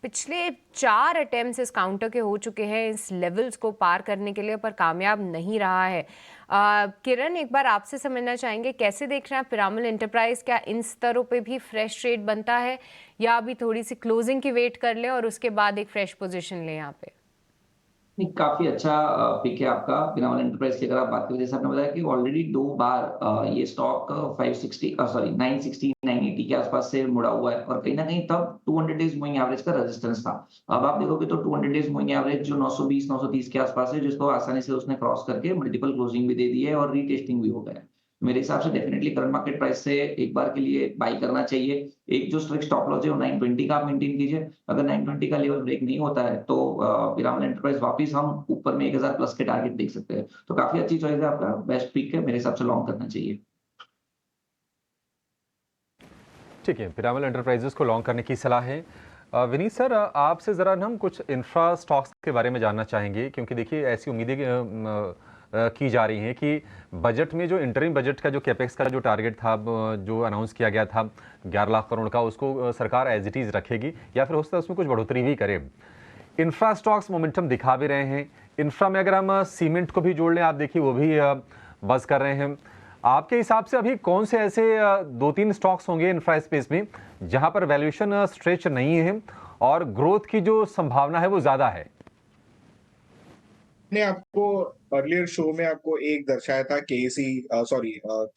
पिछले 4 अटेम्प्ट्स इस काउंटर के हो चुके हैं इस लेवल्स को पार करने के लिए, पर कामयाब नहीं रहा है। किरण, एक बार आपसे समझना चाहेंगे कैसे देख रहे हैं पिरामल एंटरप्राइज? क्या इन स्तरों पे भी फ्रेश ट्रेड बनता है या अभी थोड़ी सी क्लोजिंग की वेट कर ले और उसके बाद एक फ्रेश पोजीशन ले यहाँ पे? नहीं, काफी अच्छा पिक है आपका पिनामल एंटरप्राइज की। अगर आप बात करें, जैसे आपने बताया कि ऑलरेडी 2 बार ये स्टॉक 960 980 के आसपास से मुड़ा हुआ है, और कहीं ना कहीं तब 200 डेज मूविंग एवरेज का रेजिस्टेंस था। अब आप देखोगे तो 200 डेज मूविंग एवरेज जो 920 930 के आसपास है, जिसको आसानी से उसने क्रॉस करके मल्टीपल क्लोजिंग भी दे दी है और रीटेस्टिंग भी हो गया है। मेरे हिसाब से डेफिनेटली करंट मार्केट प्राइस से एक बार के लिए बाई करना चाहिए। एक जो स्ट्रिक्ट स्टॉप लॉस है वो 920 का आप मेंटेन कीजिए। अगर 920 का लेवल ब्रेक नहीं होता है तो पिरामल एंटरप्राइज वापस हम ऊपर में 1000 प्लस के टारगेट देख सकते हैं। तो काफी अच्छी चॉइस है आपका, बेस्ट पिक है, मेरे हिसाब से लॉन्ग करना चाहिए। ठीक है, पिरामल एंटरप्राइजेस को लॉन्ग करने की सलाह है। विनीत सर, आपसे ज़रा हम कुछ इंफ्रा स्टॉक्स के बारे में जानना चाहेंगे, क्योंकि देखिए ऐसी उम्मीदें की जा रही हैं कि बजट में जो इंटरिम बजट का जो कैपेक्स का जो टारगेट था, जो अनाउंस किया गया था 11 लाख करोड़ का, उसको सरकार एज इट इज़ रखेगी या फिर हो सकता है उसमें कुछ बढ़ोतरी भी करे। इंफ्रा स्टॉक्स मोमेंटम दिखा भी रहे हैं। इंफ्रा में अगर हम सीमेंट को भी जोड़ लें, आप देखिए वो भी बज़ कर रहे हैं। आपके हिसाब से अभी कौन से ऐसे 2-3 स्टॉक्स होंगे इंफ्रा स्पेस में जहां पर वैल्यूएशन स्ट्रेच नहीं है और ग्रोथ की जो संभावना है वो ज़्यादा है? मैंने आपको अर्लियर शो में आपको एक दर्शाया था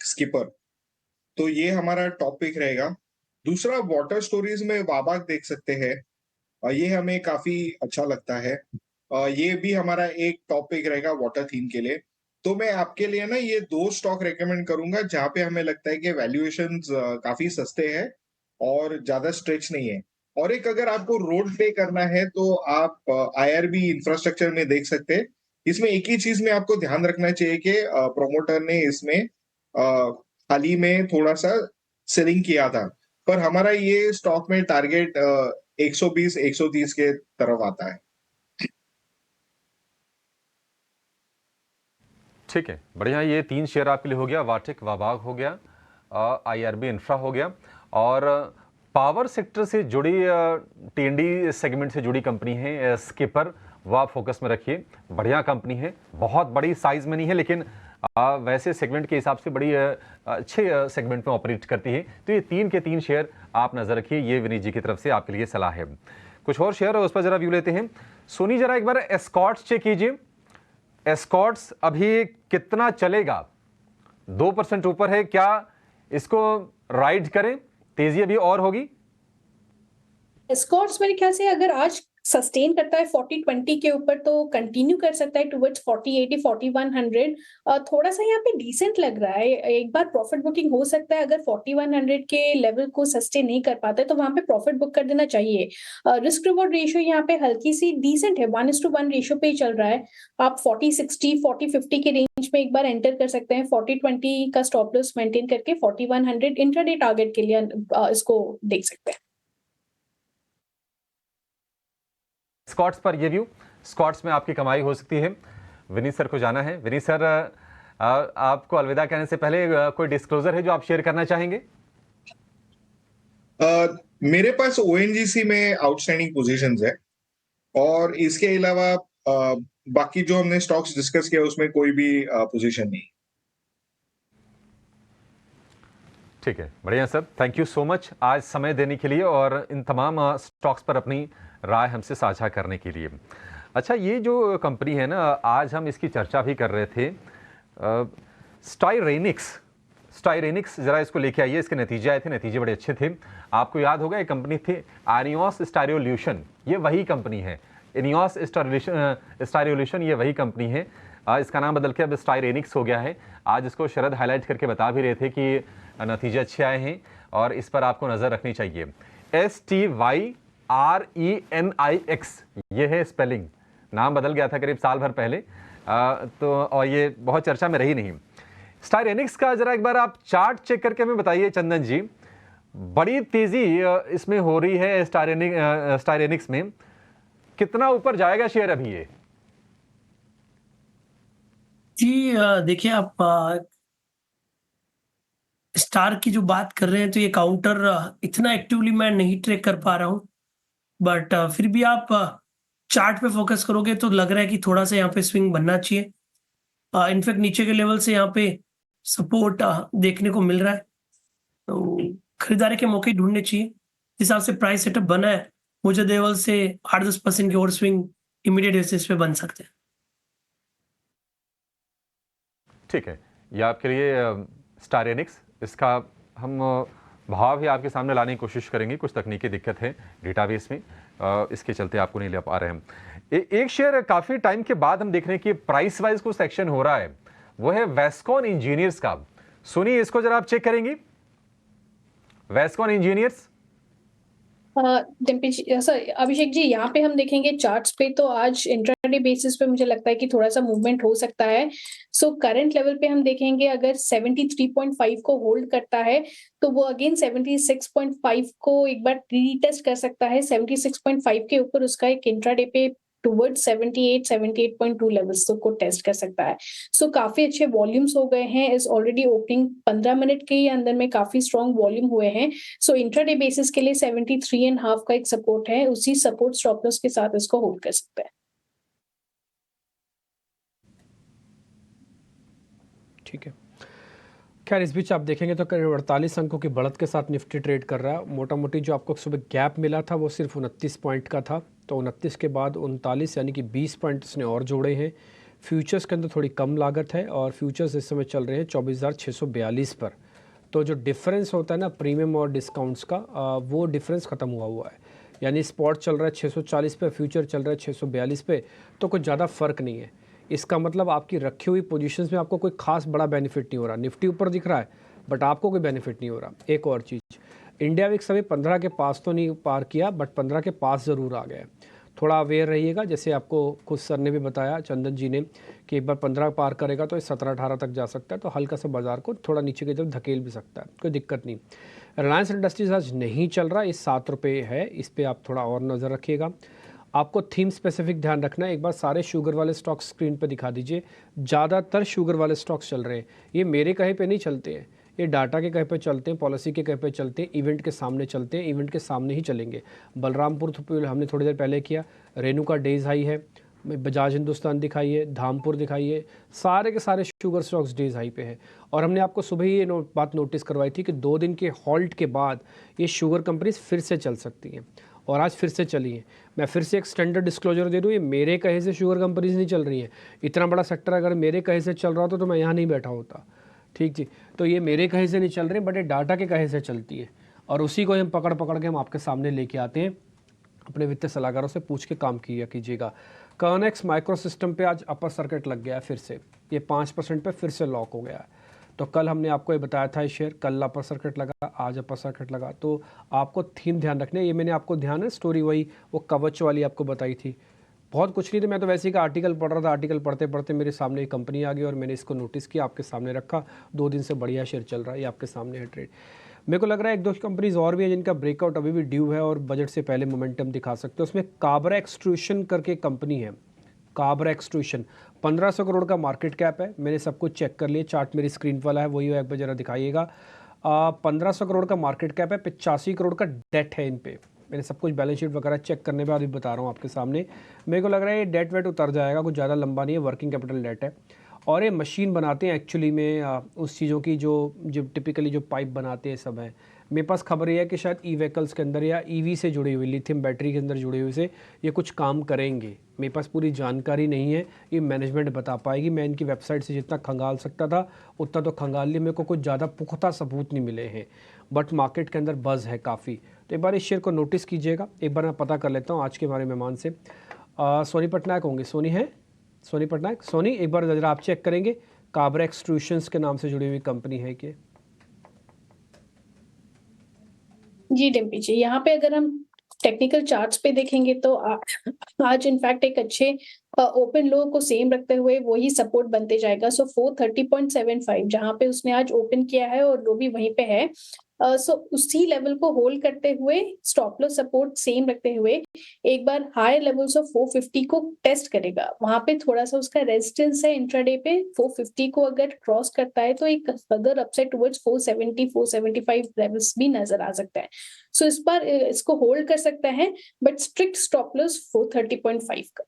स्किपर, तो ये हमारा टॉपिक रहेगा। दूसरा वाटर स्टोरेज में वाबाक देख सकते हैं, ये हमें काफी अच्छा लगता है। ये भी हमारा एक टॉपिक रहेगा वाटर थीम के लिए। तो मैं आपके लिए ना ये 2 स्टॉक रेकमेंड करूंगा जहां पे हमें लगता है कि वैल्यूएशंस काफी सस्ते हैं और ज्यादा स्ट्रेच नहीं है। और एक अगर आपको रोड पे करना है तो आप आईआरबी इंफ्रास्ट्रक्चर में देख सकते हैं। इसमें एक ही चीज में आपको ध्यान रखना चाहिए कि प्रोमोटर ने इसमें हाल ही में थोड़ा सा सेलिंग किया था, पर हमारा ये स्टॉक में टारगेट 120 130 के तरफ आता है। ठीक है, बढ़िया। ये 3 शेयर आपके लिए हो गया, वाटिक वाबाग हो गया, आईआरबी इंफ्रा हो गया, और पावर सेक्टर से जुड़ी टीएनडी सेगमेंट से जुड़ी कंपनी है स्किपर, वह आप फोकस में रखिए। बढ़िया कंपनी है, बहुत बड़ी साइज में नहीं है लेकिन वैसे सेगमेंट के हिसाब से बड़ी अच्छे सेगमेंट में ऑपरेट करती है। तो ये 3 के 3 शेयर आप नजर रखिए, ये विनीत जी की तरफ से आपके लिए सलाह है। कुछ और शेयर उस पर जरा व्यू लेते हैं। सोनी, जरा एक बार एस्कॉर्ट्स चेक कीजिए। एस्कॉर्ट्स अभी कितना चलेगा? 2% ऊपर है, क्या इसको राइड करें? तेजी अभी और होगी? एस्कॉर्ट्स मेरे ख्याल से अगर आज सस्टेन करता है 40-20 के ऊपर तो कंटिन्यू कर सकता है टुवर्ड्स 40-80 4100। थोड़ा सा यहाँ पे डिसेंट लग रहा है, एक बार प्रॉफिट बुकिंग हो सकता है। अगर 4100 के लेवल को सस्टेन नहीं कर पाता है तो वहां पे प्रॉफिट बुक कर देना चाहिए। रिस्क रिवॉर्ड रेशियो यहाँ पे हल्की सी डिसेंट है, 1:1 रेशियो पे ही चल रहा है। आप 40-60 40-50 के रेंज में एक बार एंटर कर सकते हैं। 40-20 का स्टॉप लॉस मेंटेन करके 4100 इंट्राडे टारगेट के लिए इसको देख सकते हैं। स्कॉट्स पर ये व्यू, स्कॉट्स में आपकी कमाई हो सकती है। विनीत सर को जाना है। विनीत सर, आपको अलविदा कहने से पहले कोई डिस्क्लोजर है जो आप शेयर करना चाहेंगे? मेरे पास ओएनजीसी में आउटस्टैंडिंग पोजीशंस है और इसके अलावा बाकी जो हमने स्टॉक्स डिस्कस किया उसमें कोई भी पोजीशन नहीं। ठीक है, बढ़िया sir, thank you so much आज समय देने के लिए और इन तमाम स्टॉक्स पर अपनी राय हमसे साझा करने के लिए। अच्छा, ये जो कंपनी है ना, आज हम इसकी चर्चा भी कर रहे थे, स्टाइरेनिक्स, जरा इसको लेके आइए। इसके नतीजे आए थे, नतीजे बड़े अच्छे थे। आपको याद होगा एक कंपनी थी आनियोस स्टायरोल्यूशन, ये वही कंपनी है। इनियोस स्टायरोल्यूशन ये वही कंपनी है। इसका नाम बदल के अब स्टाइरेनिक्स हो गया है। आज इसको शरद हाईलाइट करके बता भी रहे थे कि नतीजे अच्छे आए हैं और इस पर आपको नज़र रखनी चाहिए। STYRENIX ये है स्पेलिंग, नाम बदल गया था करीब साल भर पहले, तो और ये बहुत चर्चा में रही नहीं। स्टाइरेनिक्स का जरा एक बार आप चार्ट चेक करके हमें बताइए चंदन जी। बड़ी तेजी इसमें हो रही है स्टाइरेनिक्स में, कितना ऊपर जाएगा शेयर अभी ये? जी देखिए, आप स्टार की जो बात कर रहे हैं तो ये काउंटर इतना एक्टिवली मैं नहीं ट्रेक कर पा रहा हूँ, बट फिर भी आप चार्ट पे फोकस करोगे तो लग रहा है कि थोड़ा सा यहाँ पे स्विंग बनना चाहिए। इनफैक्ट नीचे के लेवल से यहाँ पे सपोर्ट देखने को मिल रहा है, तो खरीदारी के मौके ढूंढने चाहिए। जिस हिसाब से प्राइस सेटअप बना है, मुझे लेवल से 8-10% की और स्विंग इमीडिएट बेसिस पे बन सकते हैं। ठीक है, ये आपके लिए स्टारेनिक्स, इसका हम भाव ही आपके सामने लाने की कोशिश करेंगे। कुछ तकनीकी दिक्कत है डेटाबेस में, इसके चलते आपको नहीं ले पा रहे हैं। एक शेयर काफ़ी टाइम के बाद हम देख रहे हैं कि प्राइस वाइज कुछ सेक्शन हो रहा है, वो है वेस्कॉन इंजीनियर्स का। सुनिए, इसको जरा आप चेक करेंगे, वेस्कॉन इंजीनियर्स। अभिषेक जी, यहाँ पे हम देखेंगे चार्ट्स पे तो आज इंट्राडे बेसिस पे मुझे लगता है कि थोड़ा सा मूवमेंट हो सकता है। सो करंट लेवल पे हम देखेंगे अगर 73.5 को होल्ड करता है तो वो अगेन 76.5 को एक बार रीटेस्ट कर सकता है। 76.5 के ऊपर उसका एक इंट्राडे पे टुवर्ड्स 78.2 लेवल्स को टेस्ट कर सकता है। सो काफी अच्छे वॉल्यूम्स हो गए हैं इस ऑलरेडी ओपनिंग 15 मिनट के ही अंदर में काफी स्ट्रॉन्ग वॉल्यूम हुए हैं। सो इंट्राडे बेसिस के लिए 73.5 का एक सपोर्ट है, उसी सपोर्ट स्टॉप लॉस के साथ इसको होल्ड कर सकते हैं। ठीक है, खैर इस बीच आप देखेंगे तो करीब 48 अंकों की बढ़त के साथ निफ्टी ट्रेड कर रहा है। मोटा मोटी जो आपको सुबह गैप मिला था वो सिर्फ 29 पॉइंट का था, तो 29 के बाद 39 यानी कि 20 पॉइंट इसने और जोड़े हैं। फ्यूचर्स के अंदर थोड़ी कम लागत है और फ्यूचर्स इस समय चल रहे हैं 24,642 पर। तो जो डिफरेंस होता है ना प्रीमियम और डिस्काउंट्स का, वो डिफरेंस ख़त्म हुआ है। यानी स्पॉट चल रहा है 640 पे, फ्यूचर चल रहा है 642 पे, तो कुछ ज़्यादा फ़र्क नहीं है। इसका मतलब आपकी रखी हुई पोजीशंस में आपको कोई खास बड़ा बेनिफिट नहीं हो रहा। निफ्टी ऊपर दिख रहा है बट आपको कोई बेनिफिट नहीं हो रहा। एक और चीज़, इंडिया विक्स अभी 15 के पास तो नहीं पार किया बट 15 के पास ज़रूर आ गया। थोड़ा अवेयर रहिएगा, जैसे आपको खुद सर ने भी बताया, चंदन जी ने, कि एक बार 15 पार करेगा तो 17-18 तक जा सकता है, तो हल्का सा बाजार को थोड़ा नीचे की तरफ धकेल भी सकता है, कोई दिक्कत नहीं। रिलायंस इंडस्ट्रीज आज नहीं चल रहा, इस 7 रुपये है, इस पर आप थोड़ा और नज़र रखिएगा। आपको थीम स्पेसिफिक ध्यान रखना है। एक बार सारे शुगर वाले स्टॉक्स स्क्रीन पर दिखा दीजिए। ज़्यादातर शुगर वाले स्टॉक्स चल रहे हैं, ये मेरे कहे पे नहीं चलते हैं, ये डाटा के कहे पे चलते हैं, पॉलिसी के कहे पे चलते हैं, इवेंट के सामने चलते हैं, इवेंट के सामने ही चलेंगे। बलरामपुर हमने थोड़ी देर पहले किया, रेणुका डेज हाई है, बजाज हिंदुस्तान दिखाइए, धामपुर दिखाइए, सारे के सारे शुगर स्टॉक्स डेज हाई पे है। और हमने आपको सुबह ही ये बात नोटिस करवाई थी कि 2 दिन के हॉल्ट के बाद ये शुगर कंपनीज फिर से चल सकती हैं, और आज फिर से चली हैं। मैं फिर से एक स्टैंडर्ड डिस्क्लोजर दे दूँ, ये मेरे कहे से शुगर कंपनीज नहीं चल रही हैं। इतना बड़ा सेक्टर अगर मेरे कहे से चल रहा होता तो मैं यहाँ नहीं बैठा होता। ठीक जी, तो ये मेरे कहे से नहीं चल रही, बट ये डाटा के कहे से चलती है, और उसी को हम पकड़ के हम आपके सामने लेके आते हैं। अपने वित्तीय सलाहकारों से पूछ के काम किया कीजिएगा। कर्नेक्स माइक्रो सिस्टम पे आज अपर सर्किट लग गया है फिर से, ये 5% पे फिर से लॉक हो गया है। तो कल हमने आपको ये बताया था, ये शेयर कल अपर सर्किट लगा, आज अपर सर्किट लगा, तो आपको थीम ध्यान रखना है। ये मैंने आपको ध्यान है, स्टोरी वही वो कवच वाली आपको बताई थी, बहुत कुछ नहीं थी। मैं तो वैसे ही का आर्टिकल पढ़ रहा था, आर्टिकल पढ़ते पढ़ते मेरे सामने एक कंपनी आ गई और मैंने इसको नोटिस किया, आपके सामने रखा। 2 दिन से बढ़िया शेयर चल रहा है, ये आपके सामने है ट्रेड। मेरे को लग रहा है 1-2 कंपनीज और भी है जिनका ब्रेकआउट अभी भी ड्यू है और बजट से पहले मोमेंटम दिखा सकते हैं। उसमें काबरा एक्सट्रूशन करके कंपनी है, काबरा एक्सट्रूशन, 1500 करोड़ का मार्केट कैप है। मैंने सब कुछ चेक कर लिया, चार्ट मेरी स्क्रीन वाला है, वही एक बार जरा दिखाइएगा। 1500 करोड़ का मार्केट कैप है, 85 करोड़ का डेट है इन पे। मैंने सब कुछ बैलेंस शीट वगैरह चेक करने के बाद भी बता रहा हूँ आपके सामने। मेरे को लग रहा है ये डेट वेट उतर जाएगा, कुछ ज़्यादा लंबा नहीं है, वर्किंग कैपिटल डेट है। और ये मशीन बनाते हैं एक्चुअली में उस चीज़ों की जो टिपिकली जो पाइप बनाते हैं सब है। मेरे पास खबर ये है कि शायद ई व्हीकल्स के अंदर या ईवी से जुड़ी हुई, लिथियम बैटरी के अंदर जुड़ी हुई से ये कुछ काम करेंगे। मेरे पास पूरी जानकारी नहीं है, ये मैनेजमेंट बता पाएगी। मैं इनकी वेबसाइट से जितना खंगाल सकता था उतना तो खंगाल लिया, मेरे को कुछ ज़्यादा पुख्ता सबूत नहीं मिले हैं, बट मार्केट के अंदर बज़ है काफ़ी। तो एक बार इस शेयर को नोटिस कीजिएगा। एक बार मैं पता कर लेता हूँ आज के हमारे मेहमान से। सोनी पटनायक होंगे, सोनी है, सोनी पटनायक। सोनी, एक बार ज़रा आप चेक करेंगे, काबरा एक्सट्रूशंस के नाम से जुड़ी हुई कंपनी है कि? जी डिम्पी जी, यहाँ पे अगर हम टेक्निकल चार्ट्स पे देखेंगे तो आज इनफैक्ट एक अच्छे ओपन लो को सेम रखते हुए वही सपोर्ट बनते जाएगा। सो 430.75 जहां पे उसने आज ओपन किया है और लो भी वहीं पे है। सो उसी लेवल को होल्ड करते हुए स्टॉप लॉस सपोर्ट सेम रखते हुए एक बार हायर लेवल्स ऑफ 450 को टेस्ट करेगा। वहां पे थोड़ा सा उसका रेजिस्टेंस है इंट्राडे पे, 450 को अगर क्रॉस करता है तो एक फर्दर अपसाइड टुवर्ड्स 470 475 लेवल्स भी नजर आ सकता है। सो इस बार इसको होल्ड कर सकता है, बट स्ट्रिक्ट स्टॉप लॉस 430.5 का।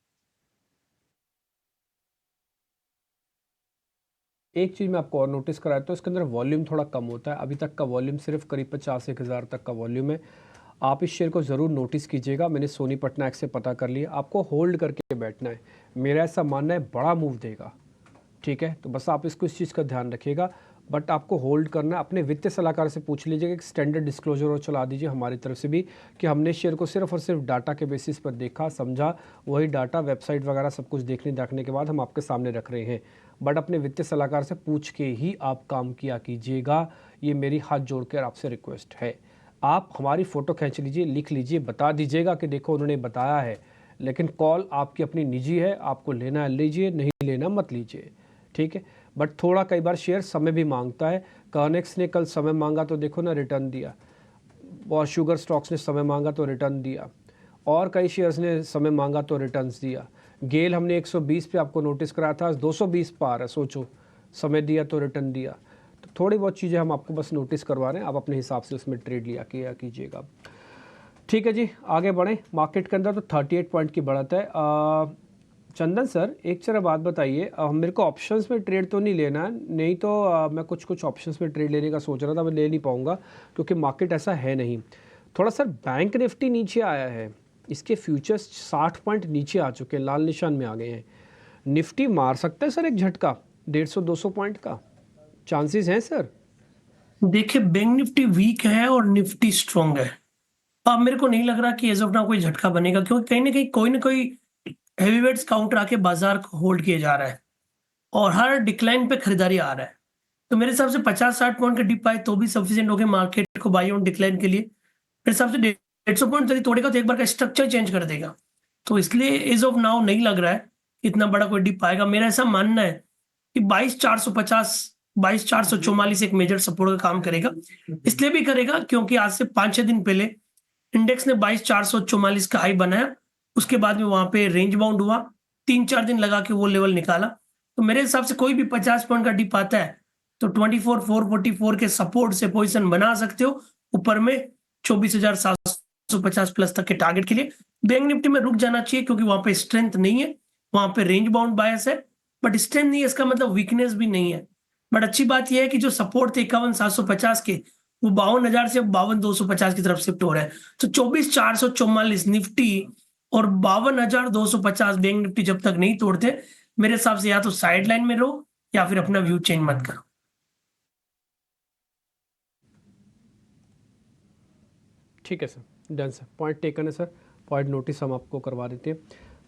एक चीज़ मैं आपको और नोटिस कराया तो इसके अंदर वॉल्यूम थोड़ा कम होता है। अभी तक का वॉल्यूम सिर्फ करीब 50-1 हज़ार तक का वॉल्यूम है। आप इस शेयर को ज़रूर नोटिस कीजिएगा। मैंने सोनी पटनायक से पता कर लिया, आपको होल्ड करके बैठना है। मेरा ऐसा मानना है बड़ा मूव देगा, ठीक है, तो बस आप इसको इस चीज़ का ध्यान रखिएगा। बट आपको होल्ड करना है। अपने वित्तीय सलाहकार से पूछ लीजिएगा, एक स्टैंडर्ड डिस्क्लोजर और चला दीजिए हमारी तरफ से भी कि हमने शेयर को सिर्फ और सिर्फ डाटा के बेसिस पर देखा, समझा, वही डाटा वेबसाइट वगैरह सब कुछ देखने के बाद हम आपके सामने रख रहे हैं। बट अपने वित्तीय सलाहकार से पूछ के ही आप काम किया कीजिएगा, ये मेरी हाथ जोड़कर आपसे रिक्वेस्ट है। आप हमारी फ़ोटो खींच लीजिए, लिख लीजिए, बता दीजिएगा कि देखो उन्होंने बताया है, लेकिन कॉल आपकी अपनी निजी है, आपको लेना है लीजिए, नहीं लेना मत लीजिए, ठीक है। बट थोड़ा कई बार शेयर समय भी मांगता है। कॉर्नेक्स ने कल समय मांगा तो देखो ना रिटर्न दिया, और शुगर स्टॉक्स ने समय मांगा तो रिटर्न दिया, और कई शेयर्स ने समय मांगा तो रिटर्न्स दिया। गेल हमने 120 पे आपको नोटिस कराया था, 220 पार है, सोचो, समय दिया तो रिटर्न दिया। तो थोड़ी बहुत चीज़ें हम आपको बस नोटिस करवा रहे हैं, आप अपने हिसाब से उसमें ट्रेड लिया किया कीजिएगा, ठीक है जी। आगे बढ़ें मार्केट के अंदर, तो 38 पॉइंट की बढ़त है। चंदन सर एक जरा बात बताइए, मेरे को ऑप्शंस में ट्रेड तो नहीं लेना है, नहीं तो मैं कुछ ऑप्शंस में ट्रेड लेने का सोच रहा था, मैं ले नहीं पाऊंगा क्योंकि मार्केट ऐसा है नहीं। थोड़ा सर बैंक निफ्टी नीचे आया है, इसके फ्यूचर्स 60 पॉइंट नीचे आ चुके हैं, लाल निशान में आ गए हैं। निफ्टी मार सकता है सर एक झटका 150-200 पॉइंट का, चांसेस हैं सर? देखिए बैंक निफ्टी वीक है और निफ्टी स्ट्रांग है। अब मेरे को नहीं लग रहा कि एज ऑफ नाउ कोई झटका बनेगा, क्योंकि कहीं ना कोई हेवीवेट्स काउंटर आके बाजार को होल्ड किए जा रहा है और हर डिक्लाइन पे खरीदारी आ रहा है। तो मेरे हिसाब से 50-60 पॉइंट का डिप आए तो भी सफिशिएंट हो गए मार्केट को बाई ऑन डिक्लाइन के लिए। मेरे हिसाब से 150 पॉइंट यदि तोड़ेगा तो एक बार का स्ट्रक्चर चेंज कर देगा, तो इसलिए एज ऑफ नाउ नहीं लग रहा है इतना बड़ा कोई डिप आएगा। मेरा ऐसा मानना है कि 22,450 22,444 एक मेजर सपोर्ट का काम करेगा। इसलिए भी करेगा क्योंकि आज से 5-6 दिन पहले इंडेक्स ने 22,444 का हाई बनाया, उसके बाद में वहां पे रेंज बाउंड हुआ, 3-4 दिन लगा के वो लेवल निकाला। तो मेरे हिसाब से कोई भी 50 पॉइंट का डिप आता है तो 24,444 के सपोर्ट से पोजीशन बना सकते हो, ऊपर में 24,750 प्लस तक के टारगेट के लिए। बैंक निफ्टी में रुक जाना चाहिए क्योंकि वहां पे स्ट्रेंथ नहीं है, वहां पे रेंज बाउंड बायस है, बट स्ट्रेंथ नहीं है इसका मतलब वीकनेस भी नहीं है। बट अच्छी बात यह है कि जो सपोर्ट थे 51,750 के, वो 52,000 से 52,250 की तरफ शिफ्ट हो रहा है। तो 24,444 निफ्टी और 52,250 बैंक निफ्टी जब तक नहीं तोड़ते, मेरे हिसाब से या तो साइड लाइन में रहो या फिर अपना व्यू चेंज मत करो। ठीक है sir, done sir, point taken है सर, पॉइंट नोटिस हम आपको करवा देते हैं।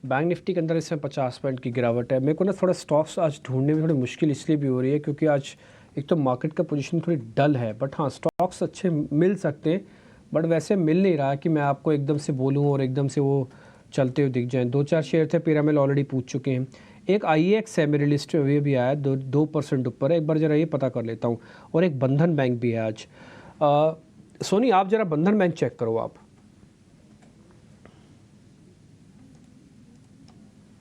बैंक निफ्टी के अंदर इसमें 50 पॉइंट की गिरावट है। मेरे को ना थोड़ा स्टॉक्स आज ढूंढने में थोड़ी मुश्किल इसलिए भी हो रही है क्योंकि आज एक तो मार्केट का पोजीशन थोड़ी डल है, बट हाँ स्टॉक्स अच्छे मिल सकते हैं, बट वैसे मिल नहीं रहा है कि मैं आपको एकदम से बोलूँ और एकदम से वो चलते हुए दिख जाएँ। 2-4 शेयर थे, पिरामिल ऑलरेडी पूछ चुके हैं। एक IEX है मेरी लिस्ट में, भी आया 2% ऊपर है, एक बार ज़रा ये पता कर लेता हूँ। और एक बंधन बैंक भी है आज। सोनी आप ज़रा बंधन बैंक चेक करो आप।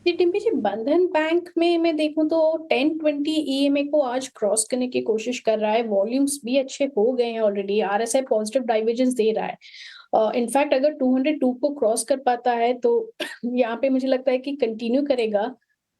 जी टिम्पी जी, बंधन बैंक में मैं देखूं तो 1020 EMA को आज क्रॉस करने की कोशिश कर रहा है। वॉल्यूम्स भी अच्छे हो गए हैं ऑलरेडी, RSI पॉजिटिव डाइवर्जेंस दे रहा है। इनफैक्ट अगर 202 को क्रॉस कर पाता है तो यहाँ पे मुझे लगता है कि कंटिन्यू करेगा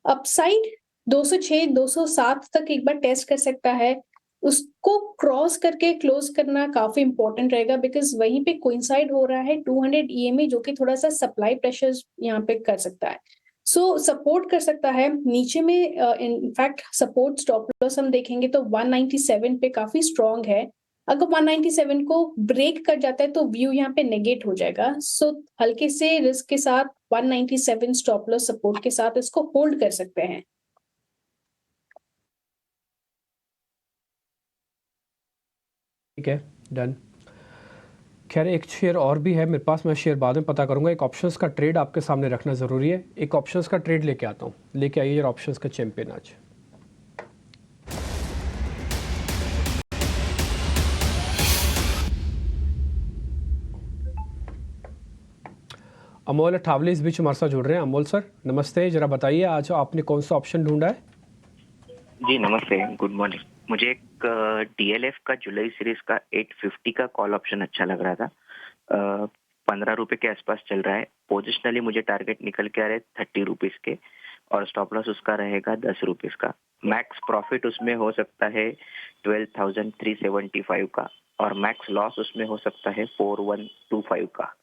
अपसाइड। 206 207 तक एक बार टेस्ट कर सकता है, उसको क्रॉस करके क्लोज करना काफी इंपॉर्टेंट रहेगा, बिकॉज वहीं पे कोइंसाइड हो रहा है 200 EMA जो कि थोड़ा सा सप्लाई प्रेशर यहाँ पे कर सकता है। सो सपोर्ट कर सकता है नीचे में। इनफैक्ट सपोर्ट स्टॉप लॉस हम देखेंगे तो 197 पे काफी स्ट्रांग है। अगर 197 को ब्रेक कर जाता है तो व्यू यहाँ पे नेगेट हो जाएगा। सो हल्के से रिस्क के साथ 197 स्टॉप लॉस सपोर्ट के साथ इसको होल्ड कर सकते हैं। ठीक है, डन। खैर एक शेयर और भी है मेरे पास, मैं शेयर बाद में पता करूंगा। एक ऑप्शंस का ट्रेड आपके सामने रखना ज़रूरी है, एक ऑप्शंस का ट्रेड लेके आता हूँ। लेके आइए ऑप्शंस का चैंपियन आज। अमोल अठावले इस बीच हमारे साथ जुड़ रहे हैं। अमोल सर नमस्ते, ज़रा बताइए आज आपने कौन सा ऑप्शन ढूंढा है? जी नमस्ते, गुड मॉर्निंग। मुझे एक DLF का जुलाई सीरीज का 850 का कॉल ऑप्शन अच्छा लग रहा था। 15 रुपए के आसपास चल रहा है। पोजिशनली मुझे टारगेट निकल के आ रहे 30 रुपीज़ के, और स्टॉप लॉस उसका रहेगा 10 रुपीज का। मैक्स प्रॉफिट उसमें हो सकता है 12,375 का और मैक्स लॉस उसमें हो सकता है 4,125 का।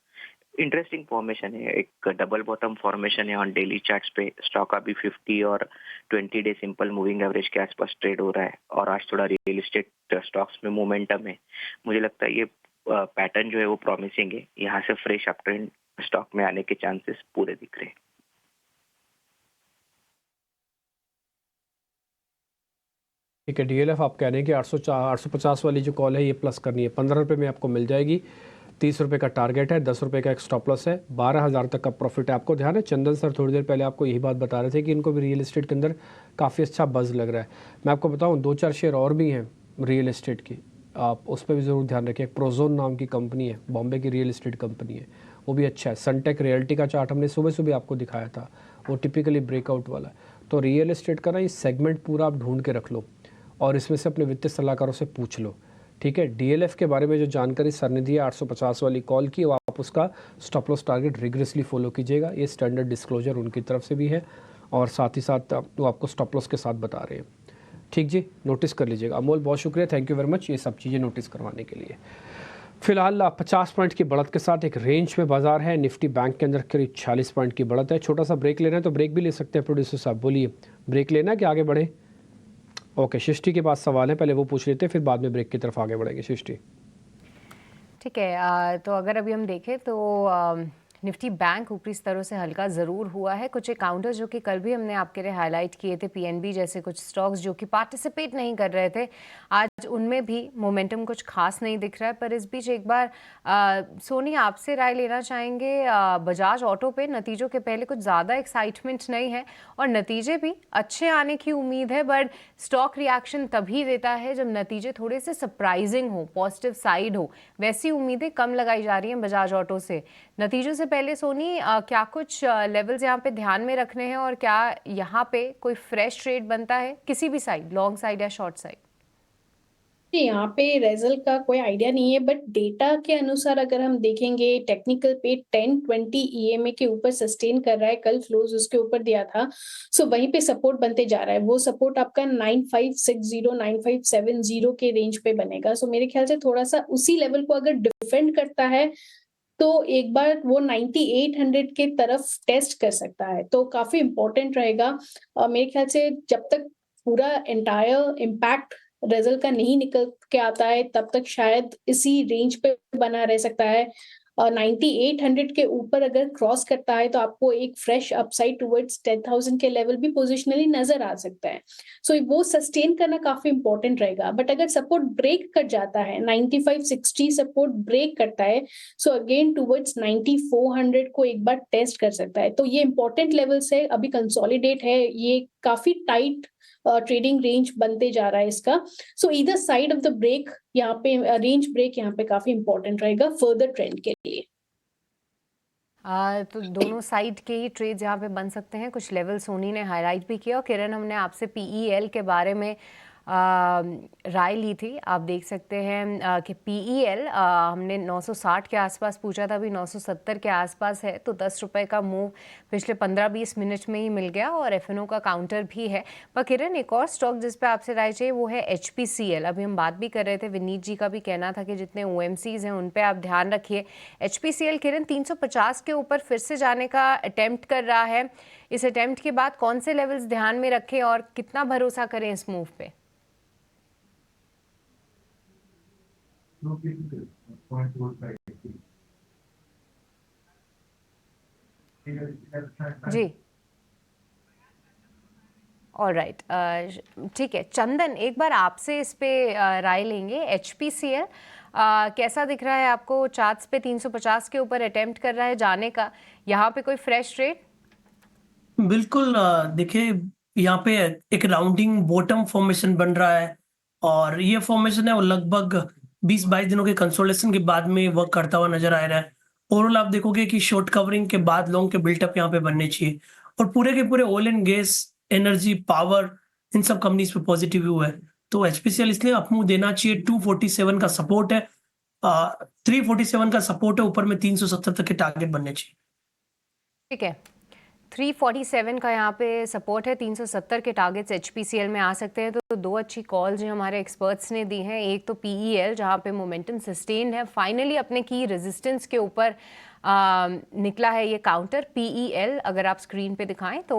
इंटरेस्टिंग फॉर्मेशन है, एक डबल बॉटम फॉर्मेशन है ऑन डेली चार्ट्स पे। स्टॉक अभी 50 और 20 डे सिंपल मूविंग एवरेज के आसपास ट्रेड हो रहा है और आज थोड़ा रियल एस्टेट स्टॉक्स में मोमेंटम है। मुझे लगता है ये पैटर्न जो है वो प्रॉमिसिंग है, यहाँ से फ्रेश अप ट्रेंड स्टॉक में आने के चांसेस पूरे दिख रहे हैं। ठीक है, डीएलएफ आप कह रहे हैं कि 850 वाली जो कॉल है ये प्लस करनी है, 15 रुपये में आपको मिल जाएगी। 30 रुपये का टारगेट है, 10 रुपये का एक स्टॉप लॉस है, 12,000 तक का प्रॉफिट है। आपको ध्यान है चंदन सर थोड़ी देर पहले आपको यही बात बता रहे थे कि इनको भी रियल एस्टेट के अंदर काफ़ी अच्छा बज़ लग रहा है। मैं आपको बताऊं 2-4 शेयर और भी हैं रियल एस्टेट की, आप उस पर भी ज़रूर ध्यान रखिए। प्रोजोन नाम की कंपनी है, बॉम्बे की रियल एस्टेट कंपनी है, वो भी अच्छा है। सनटेक रियल्टी का चार्ट हमने सुबह सुबह आपको दिखाया था, वो टिपिकली ब्रेकआउट वाला है। तो रियल एस्टेट का ना ये सेगमेंट पूरा आप ढूंढ के रख लो और इसमें से अपने वित्तीय सलाहकारों से पूछ लो, ठीक है। डीएलएफ के बारे में जो जानकारी सर ने दी है 850 वाली कॉल की, वो आप उसका stop loss target rigorously follow कीजिएगा। ये स्टैंडर्ड डिस्क्लोजर उनकी तरफ से भी है और साथ ही साथ वो आपको स्टॉप लॉस के साथ बता रहे हैं। ठीक जी, नोटिस कर लीजिएगा। अमोल बहुत शुक्रिया, थैंक यू वेरी मच ये सब चीज़ें नोटिस करवाने के लिए। फिलहाल 50 पॉइंट की बढ़त के साथ एक रेंज में बाजार है। निफ्टी बैंक के अंदर करीब 46 पॉइंट की बढ़त है। छोटा सा ब्रेक लेना है तो ब्रेक भी ले सकते हैं प्रोड्यूसर साहब, बोलिए ब्रेक लेना है कि आगे बढ़े? ओके, सृष्टि के पास सवाल है, पहले वो पूछ लेते हैं फिर बाद में ब्रेक की तरफ आगे बढ़ेंगे। सृष्टि ठीक है, तो अगर अभी हम देखें तो निफ्टी बैंक ऊपरी स्तरों से हल्का ज़रूर हुआ है। कुछ एक काउंटर जो कि कल भी हमने आपके लिए हाईलाइट किए थे, पीएनबी जैसे कुछ स्टॉक्स जो कि पार्टिसिपेट नहीं कर रहे थे, आज उनमें भी मोमेंटम कुछ खास नहीं दिख रहा है। पर इस बीच एक बार सोनी आपसे राय लेना चाहेंगे बजाज ऑटो पे। नतीजों के पहले कुछ ज़्यादा एक्साइटमेंट नहीं है और नतीजे भी अच्छे आने की उम्मीद है, बट स्टॉक रिएक्शन तभी देता है जब नतीजे थोड़े से सरप्राइजिंग हो, पॉजिटिव साइड हो। वैसी उम्मीदें कम लगाई जा रही हैं बजाज ऑटो से। नतीजों से पहले सोनी क्या कुछ लेवल्स यहाँ पे ध्यान में रखने हैं और क्या यहाँ पे कोई फ्रेश ट्रेड बनता है किसी भी साइड, लॉन्ग साइड या शॉर्ट साइड? यहाँ पे रिजल्ट का कोई आइडिया नहीं है, बट डेटा के अनुसार अगर हम देखेंगे टेक्निकल पे 10-20 EMA के ऊपर सस्टेन कर रहा है। कल फ्लोज उसके ऊपर दिया था, सो वहीं पे सपोर्ट बनते जा रहा है। वो सपोर्ट आपका 9560 9570 के रेंज पे बनेगा। सो मेरे ख्याल से थोड़ा सा उसी लेवल को अगर डिफेंड करता है तो एक बार वो 9800 के तरफ टेस्ट कर सकता है, तो काफी इंपॉर्टेंट रहेगा। मेरे ख्याल से जब तक पूरा एंटायर इम्पैक्ट रिजल्ट का नहीं निकल के आता है तब तक शायद इसी रेंज पे बना रह सकता है। 9800 के ऊपर अगर क्रॉस करता है तो आपको एक फ्रेश अपसाइड टुवर्ड्स 10,000 के लेवल भी पोजिशनली नजर आ सकता है। सो वो सस्टेन करना काफी इंपॉर्टेंट रहेगा। बट अगर सपोर्ट ब्रेक कर जाता है, 9560 सपोर्ट ब्रेक करता है, सो अगेन टुवर्ड्स 9400 को एक बार टेस्ट कर सकता है। तो ये इंपॉर्टेंट लेवल्स है, अभी कंसोलिडेट है, ये काफी टाइट ट्रेडिंग रेंज बनते जा रहा है इसका। So either side of the break यहाँ पे, रेंज ब्रेक यहाँ पे काफी इंपॉर्टेंट रहेगा फर्दर ट्रेंड के लिए। तो दोनों साइड के ही ट्रेड्स यहाँ पे बन सकते हैं। कुछ लेवल सोनी ने हाईलाइट भी किया और किरण हमने आपसे PEL के बारे में राय ली थी। आप देख सकते हैं कि PEL हमने 960 के आसपास पूछा था, अभी 970 के आसपास है। तो 10 रुपये का मूव पिछले 15-20 मिनट में ही मिल गया और FNO का काउंटर भी है। पर किरण एक और स्टॉक जिस पे आपसे राय चाहिए वो है HPCL। अभी हम बात भी कर रहे थे, विनीत जी का भी कहना था कि जितने OMCs हैं उन पे आप ध्यान रखिए। HPCL किरण 350 के ऊपर फिर से जाने का अटेम्प्ट कर रहा है। इस अटेम्प्ट के बाद कौन से लेवल्स ध्यान में रखें और कितना भरोसा करें इस मूव पे? जी ऑलराइट, ठीक है। चंदन, एक बार आपसे इस पे राय लेंगे। HPCL कैसा दिख रहा है आपको? चार्ट्स पे 350 के ऊपर अटेम्प्ट कर रहा है जाने का, यहाँ पे कोई फ्रेश ट्रेड? बिल्कुल, देखिए यहाँ पे एक राउंडिंग बॉटम फॉर्मेशन बन रहा है और ये फॉर्मेशन है वो लगभग 20-22 दिनों के कंसोलिडेशन के बाद में वर्क करता हुआ नजर आ रहा है। ओवरऑल आप देखोगे कि शॉर्ट कवरिंग के बाद लॉन्ग के बिल्टअप यहाँ पे बनने चाहिए और पूरे के पूरे oil and gas, energy, power, इन सब कंपनीज पे पॉजिटिव व्यू है। तो HPCL इसलिए अपमूव देना चाहिए। 247 का सपोर्ट है, 347 का सपोर्ट है, ऊपर में 370 तक के टारगेट बनने चाहिए। ठीक है, 347 का यहाँ पे सपोर्ट है, 370 के टारगेट्स HPCL में आ सकते हैं। तो दो अच्छी कॉल्स जो हमारे एक्सपर्ट्स ने दी हैं, एक तो PEL जहाँ पे मोमेंटम सस्टेन्ड है, फाइनली अपने की रेजिस्टेंस के ऊपर निकला है ये काउंटर PEL। अगर आप स्क्रीन पे दिखाएं तो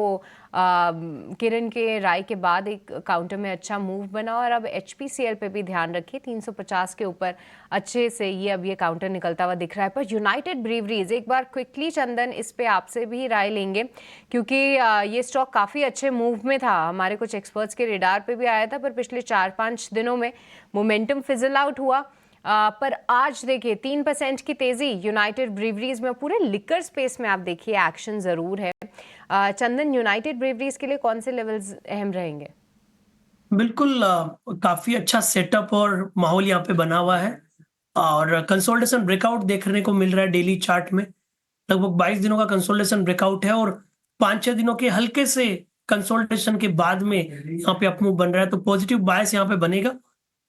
किरण के राय के बाद एक काउंटर में अच्छा मूव बना, और अब HPCL पे भी ध्यान रखिए 350 के ऊपर अच्छे से ये अब ये काउंटर निकलता हुआ दिख रहा है। पर यूनाइटेड ब्रीवरीज एक बार क्विकली चंदन इस पे आपसे भी राय लेंगे, क्योंकि ये स्टॉक काफ़ी अच्छे मूव में था, हमारे कुछ एक्सपर्ट्स के रेडार पे भी आया था, पर पिछले 4-5 दिनों में मोमेंटम फिजल आउट हुआ। पर आज देखिए 3% की तेजी यूनाइटेड ब्रीवरीज में, पूरे लिकर स्पेस में आप देखिए एक्शन जरूर है। चंदन, यूनाइटेड ब्रीवरीज के लिए कौन से लेवल्स अहम रहेंगे? बिल्कुल काफी अच्छा सेटअप और माहौल यहाँ पे बना हुआ है, और कंसोलिडेशन ब्रेकआउट देखने को मिल रहा है डेली चार्ट में। लगभग 22 दिनों का कंसोलिडेशन ब्रेकआउट है, और 5-6 दिनों के हल्के से कंसोलिडेशन के बाद में यहाँ पे अपमूव बन रहा है। तो पॉजिटिव बायस यहाँ पे बनेगा।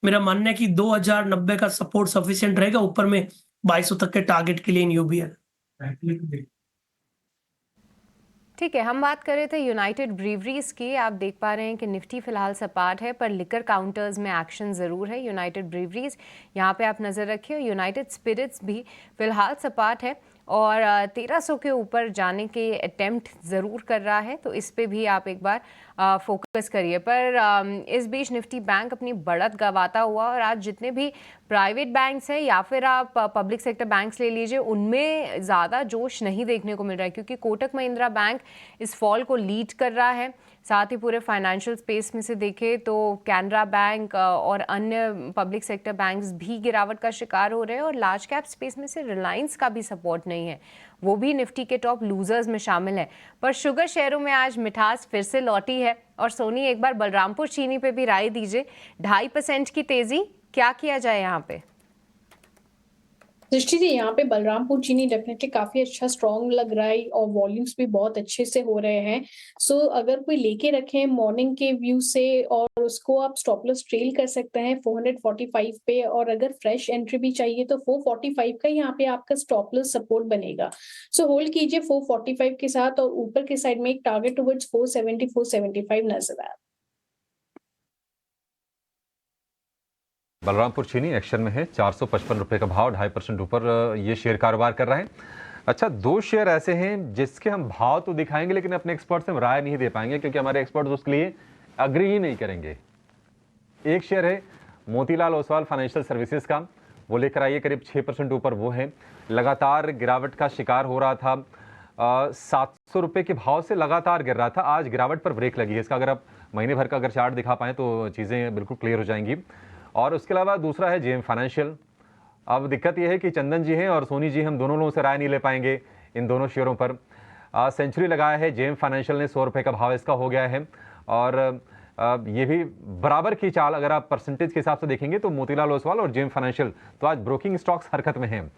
मेरा मानना है कि 2090 का सपोर्ट सफिशिएंट रहेगा, ऊपर में 2200 तक के टारगेट के लिए इन UBL। ठीक है, हम बात कर रहे थे यूनाइटेड ब्रीवरीज की। आप देख पा रहे हैं कि निफ्टी फिलहाल सपाट है, पर लिकर काउंटर्स में एक्शन ज़रूर है। यूनाइटेड ब्रीवरीज यहाँ पे आप नज़र रखिए। यूनाइटेड स्पिरिट्स भी फिलहाल सपाट है और 1300 के ऊपर जाने के अटेम्प्ट ज़रूर कर रहा है, तो इस पे भी आप एक बार फोकस करिए। पर इस बीच निफ्टी बैंक अपनी बढ़त गंवाता हुआ, और आज जितने भी प्राइवेट बैंक्स हैं या फिर आप पब्लिक सेक्टर बैंक्स ले लीजिए, उनमें ज़्यादा जोश नहीं देखने को मिल रहा है, क्योंकि कोटक महिंद्रा बैंक इस फॉल को लीड कर रहा है। साथ ही पूरे फाइनेंशियल स्पेस में से देखें तो कैनरा बैंक और अन्य पब्लिक सेक्टर बैंक्स भी गिरावट का शिकार हो रहे हैं, और लार्ज कैप स्पेस में से रिलायंस का भी सपोर्ट नहीं है, वो भी निफ्टी के टॉप लूजर्स में शामिल है। पर शुगर शेयरों में आज मिठास फिर से लौटी है। और सोनी, एक बार बलरामपुर चीनी पे भी राय दीजिए। 2.5% की तेजी, क्या किया जाए यहाँ पे? दृष्टि जी, यहाँ पे बलरामपुर चीनी डेफिनेटली काफी अच्छा स्ट्रॉन्ग लग रहा है, और वॉल्यूम्स भी बहुत अच्छे से हो रहे हैं। सो अगर कोई लेके रखे मॉर्निंग के व्यू से, और उसको आप स्टॉप लॉस ट्रेल कर सकते हैं 445 पे, और अगर फ्रेश एंट्री भी चाहिए तो 445 का यहाँ पे आपका स्टॉप लॉस सपोर्ट बनेगा। सो होल्ड कीजिए 445 के साथ, और ऊपर के साइड में एक टारगेट टुवर्ड्स 470 475 नजर आया। बलरामपुर चीनी एक्शन में है, 455 रुपए का भाव, 2.5% ऊपर ये शेयर कारोबार कर रहा है। अच्छा, दो शेयर ऐसे हैं जिसके हम भाव तो दिखाएंगे, लेकिन अपने एक्सपर्ट से हम राय नहीं दे पाएंगे, क्योंकि हमारे एक्सपर्ट उसके लिए अग्री ही नहीं करेंगे। एक शेयर है मोतीलाल ओसवाल फाइनेंशियल सर्विसेज का, वो लेकर आइए करीब 6% ऊपर वो है। लगातार गिरावट का शिकार हो रहा था, 700 रुपये के भाव से लगातार गिर रहा था। आज गिरावट पर ब्रेक लगी है। इसका अगर आप महीने भर का अगर चार्ट दिखा पाएँ तो चीज़ें बिल्कुल क्लियर हो जाएंगी। और उसके अलावा दूसरा है JM फाइनेंशियल। अब दिक्कत यह है कि चंदन जी हैं और सोनी जी, हम दोनों लोगों से राय नहीं ले पाएंगे इन दोनों शेयरों पर। सेंचुरी लगाया है JM फाइनेंशियल ने, 100 रुपये का भाव इसका हो गया है, और ये भी बराबर की चाल अगर आप परसेंटेज के हिसाब से देखेंगे तो मोतीलाल ओसवाल और JM फाइनेंशियल तो आज ब्रोकिंग स्टॉक्स हरकत में हैं।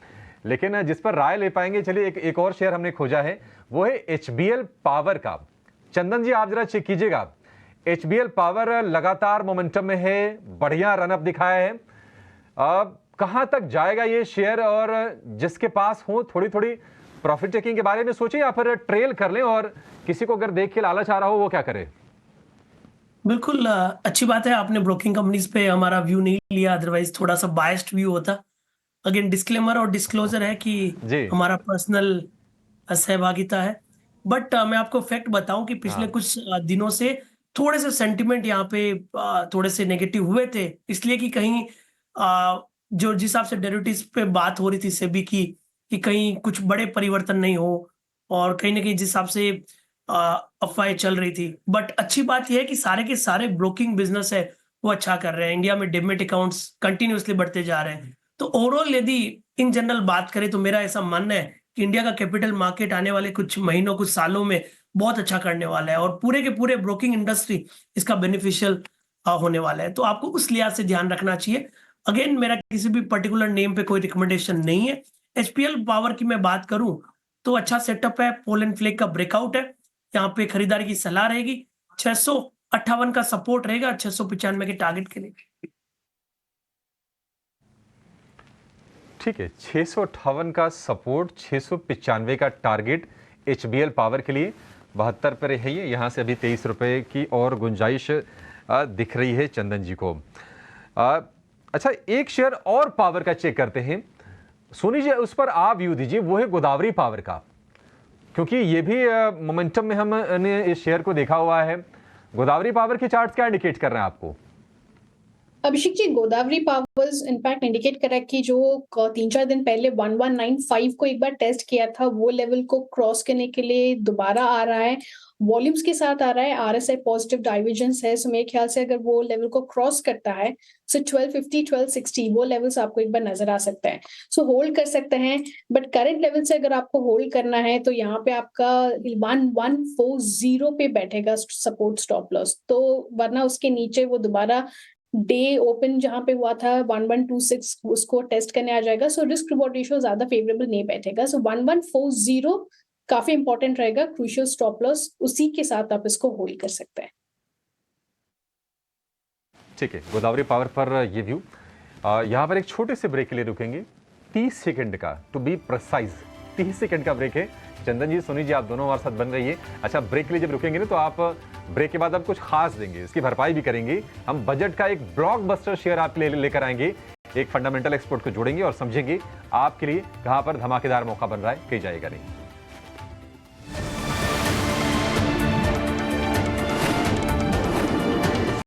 लेकिन जिस पर राय ले पाएंगे, चलिए एक और शेयर हमने खोजा है, वो है HBL पावर का। चंदन जी, आप जरा चेक कीजिएगा, HBL पावर लगातार मोमेंटम में है, बढ़िया रनअप दिखाया है। अब कहां तक जाएगा ये शेयर, और जिसके पास हो थोड़ी थोड़ी प्रॉफिट टेकिंग के बारे में सोचें, या फिर ट्रेल कर लें, और किसी को अगर देख के लालच आ रहा हो वो क्या करे? बिल्कुल अच्छी बात है, आपने ब्रोकिंग कंपनीज पे हमारा व्यू नहीं लिया, अदरवाइज थोड़ा सा बायस्ड व्यू होता। अगेन डिस्क्लेमर और डिस्क्लोजर है कि हमारा पर्सनल सहभागिता है, बट मैं आपको फैक्ट बताऊं कि पिछले कुछ दिनों से थोड़े से सेंटिमेंट यहाँ पे थोड़े से नेगेटिव हुए थे, इसलिए कि कहीं जो जिस हिसाब से डेरिवेटिव्स पे बात हो रही थी सेबी की, कि कहीं कुछ बड़े परिवर्तन नहीं हो, और कहीं ना कहीं जिस हिसाब से अफवाहें चल रही थी। बट अच्छी बात यह है कि सारे के सारे ब्रोकिंग बिजनेस है वो अच्छा कर रहे हैं। इंडिया में डिमेट अकाउंट्स कंटिन्यूसली बढ़ते जा रहे हैं। तो ओवरऑल यदि इन जनरल बात करें तो मेरा ऐसा मानना है कि इंडिया का कैपिटल मार्केट आने वाले कुछ महीनों, कुछ सालों में बहुत अच्छा करने वाला है, और पूरे के पूरे ब्रोकिंग इंडस्ट्री इसका बेनिफिशियल होने वाला है। तो आपको उस लिहाज से ध्यान रखना चाहिए। अगेन, मेरा किसी भी पर्टिकुलर नेम पे कोई रिकमेंडेशन नहीं है। HPL पावर की मैं बात करूं तो अच्छा सेटअप है, पोल एंड फ्लेग का ब्रेकआउट है, यहाँ पे खरीदारी की सलाह रहेगी। 658 का सपोर्ट रहेगा 695 के टारगेट के लिए। ठीक है, 658 का सपोर्ट, 695 का टारगेट HBL पावर के लिए। 72 पर है ये, यहाँ से अभी 23 रुपए की और गुंजाइश दिख रही है चंदन जी को। अच्छा, एक शेयर और पावर का चेक करते हैं सोनी जी, उस पर आप व्यू दीजिए, वो है गोदावरी पावर का, क्योंकि ये भी मोमेंटम में हमने इस शेयर को देखा हुआ है। गोदावरी पावर के चार्ट्स क्या इंडिकेट कर रहे हैं आपको? Abhishek ji, Godavari powers in fact indicate कर रहा है कि जो 3-4 दिन पहले 1195 को एक बार टेस्ट किया था, वो लेवल को क्रॉस करने के लिए दोबारा आ रहा है, वॉल्यूम्स के साथ आ रहा है, आरएसआई पॉजिटिव डाइवर्जेंस है। सो मेरे ख्याल से अगर वो लेवल को क्रॉस करता है, सो 1250 1260 वो लेवल्स आपको एक बार नजर आ सकता है। सो होल्ड कर सकते हैं, बट करंट लेवल से अगर आपको होल्ड करना है तो यहाँ पे आपका 1140 पे बैठेगा सपोर्ट स्टॉप लॉस, तो वरना उसके नीचे वो दोबारा डे ओपन जहां पे हुआ था 1126 उसको टेस्ट करने आ जाएगा। सो रिस्क रिवॉर्ड रेशियो ज्यादा फेवरेबल नहीं बैठेगा। सो 1140 काफी इंपॉर्टेंट रहेगा, क्रूशियल स्टॉप लॉस, उसी के साथ आप इसको होल्ड कर सकते हैं। ठीक है, गोदावरी पावर पर ये व्यू। यहाँ पर एक छोटे से ब्रेक के लिए रुकेंगे, 30 सेकंड का, टू बी प्रिसाइज 30 सेकंड का ब्रेक है। चंदन जी, सोनी जी, आप दोनों हमारे साथ बन रहिए। अच्छा, ब्रेक के लिए जब रुकेंगे ना, तो आप ब्रेक के बाद आप कुछ खास देंगे, इसकी भरपाई भी करेंगे। हम बजट का एक ब्लॉकबस्टर शेयर आपके लिए लेकर आएंगे, एक फंडामेंटल एक्सपर्ट को जोड़ेंगे और समझेंगे आपके लिए कहां पर धमाकेदार मौका बन रहा है, कहीं जाएगा नहीं।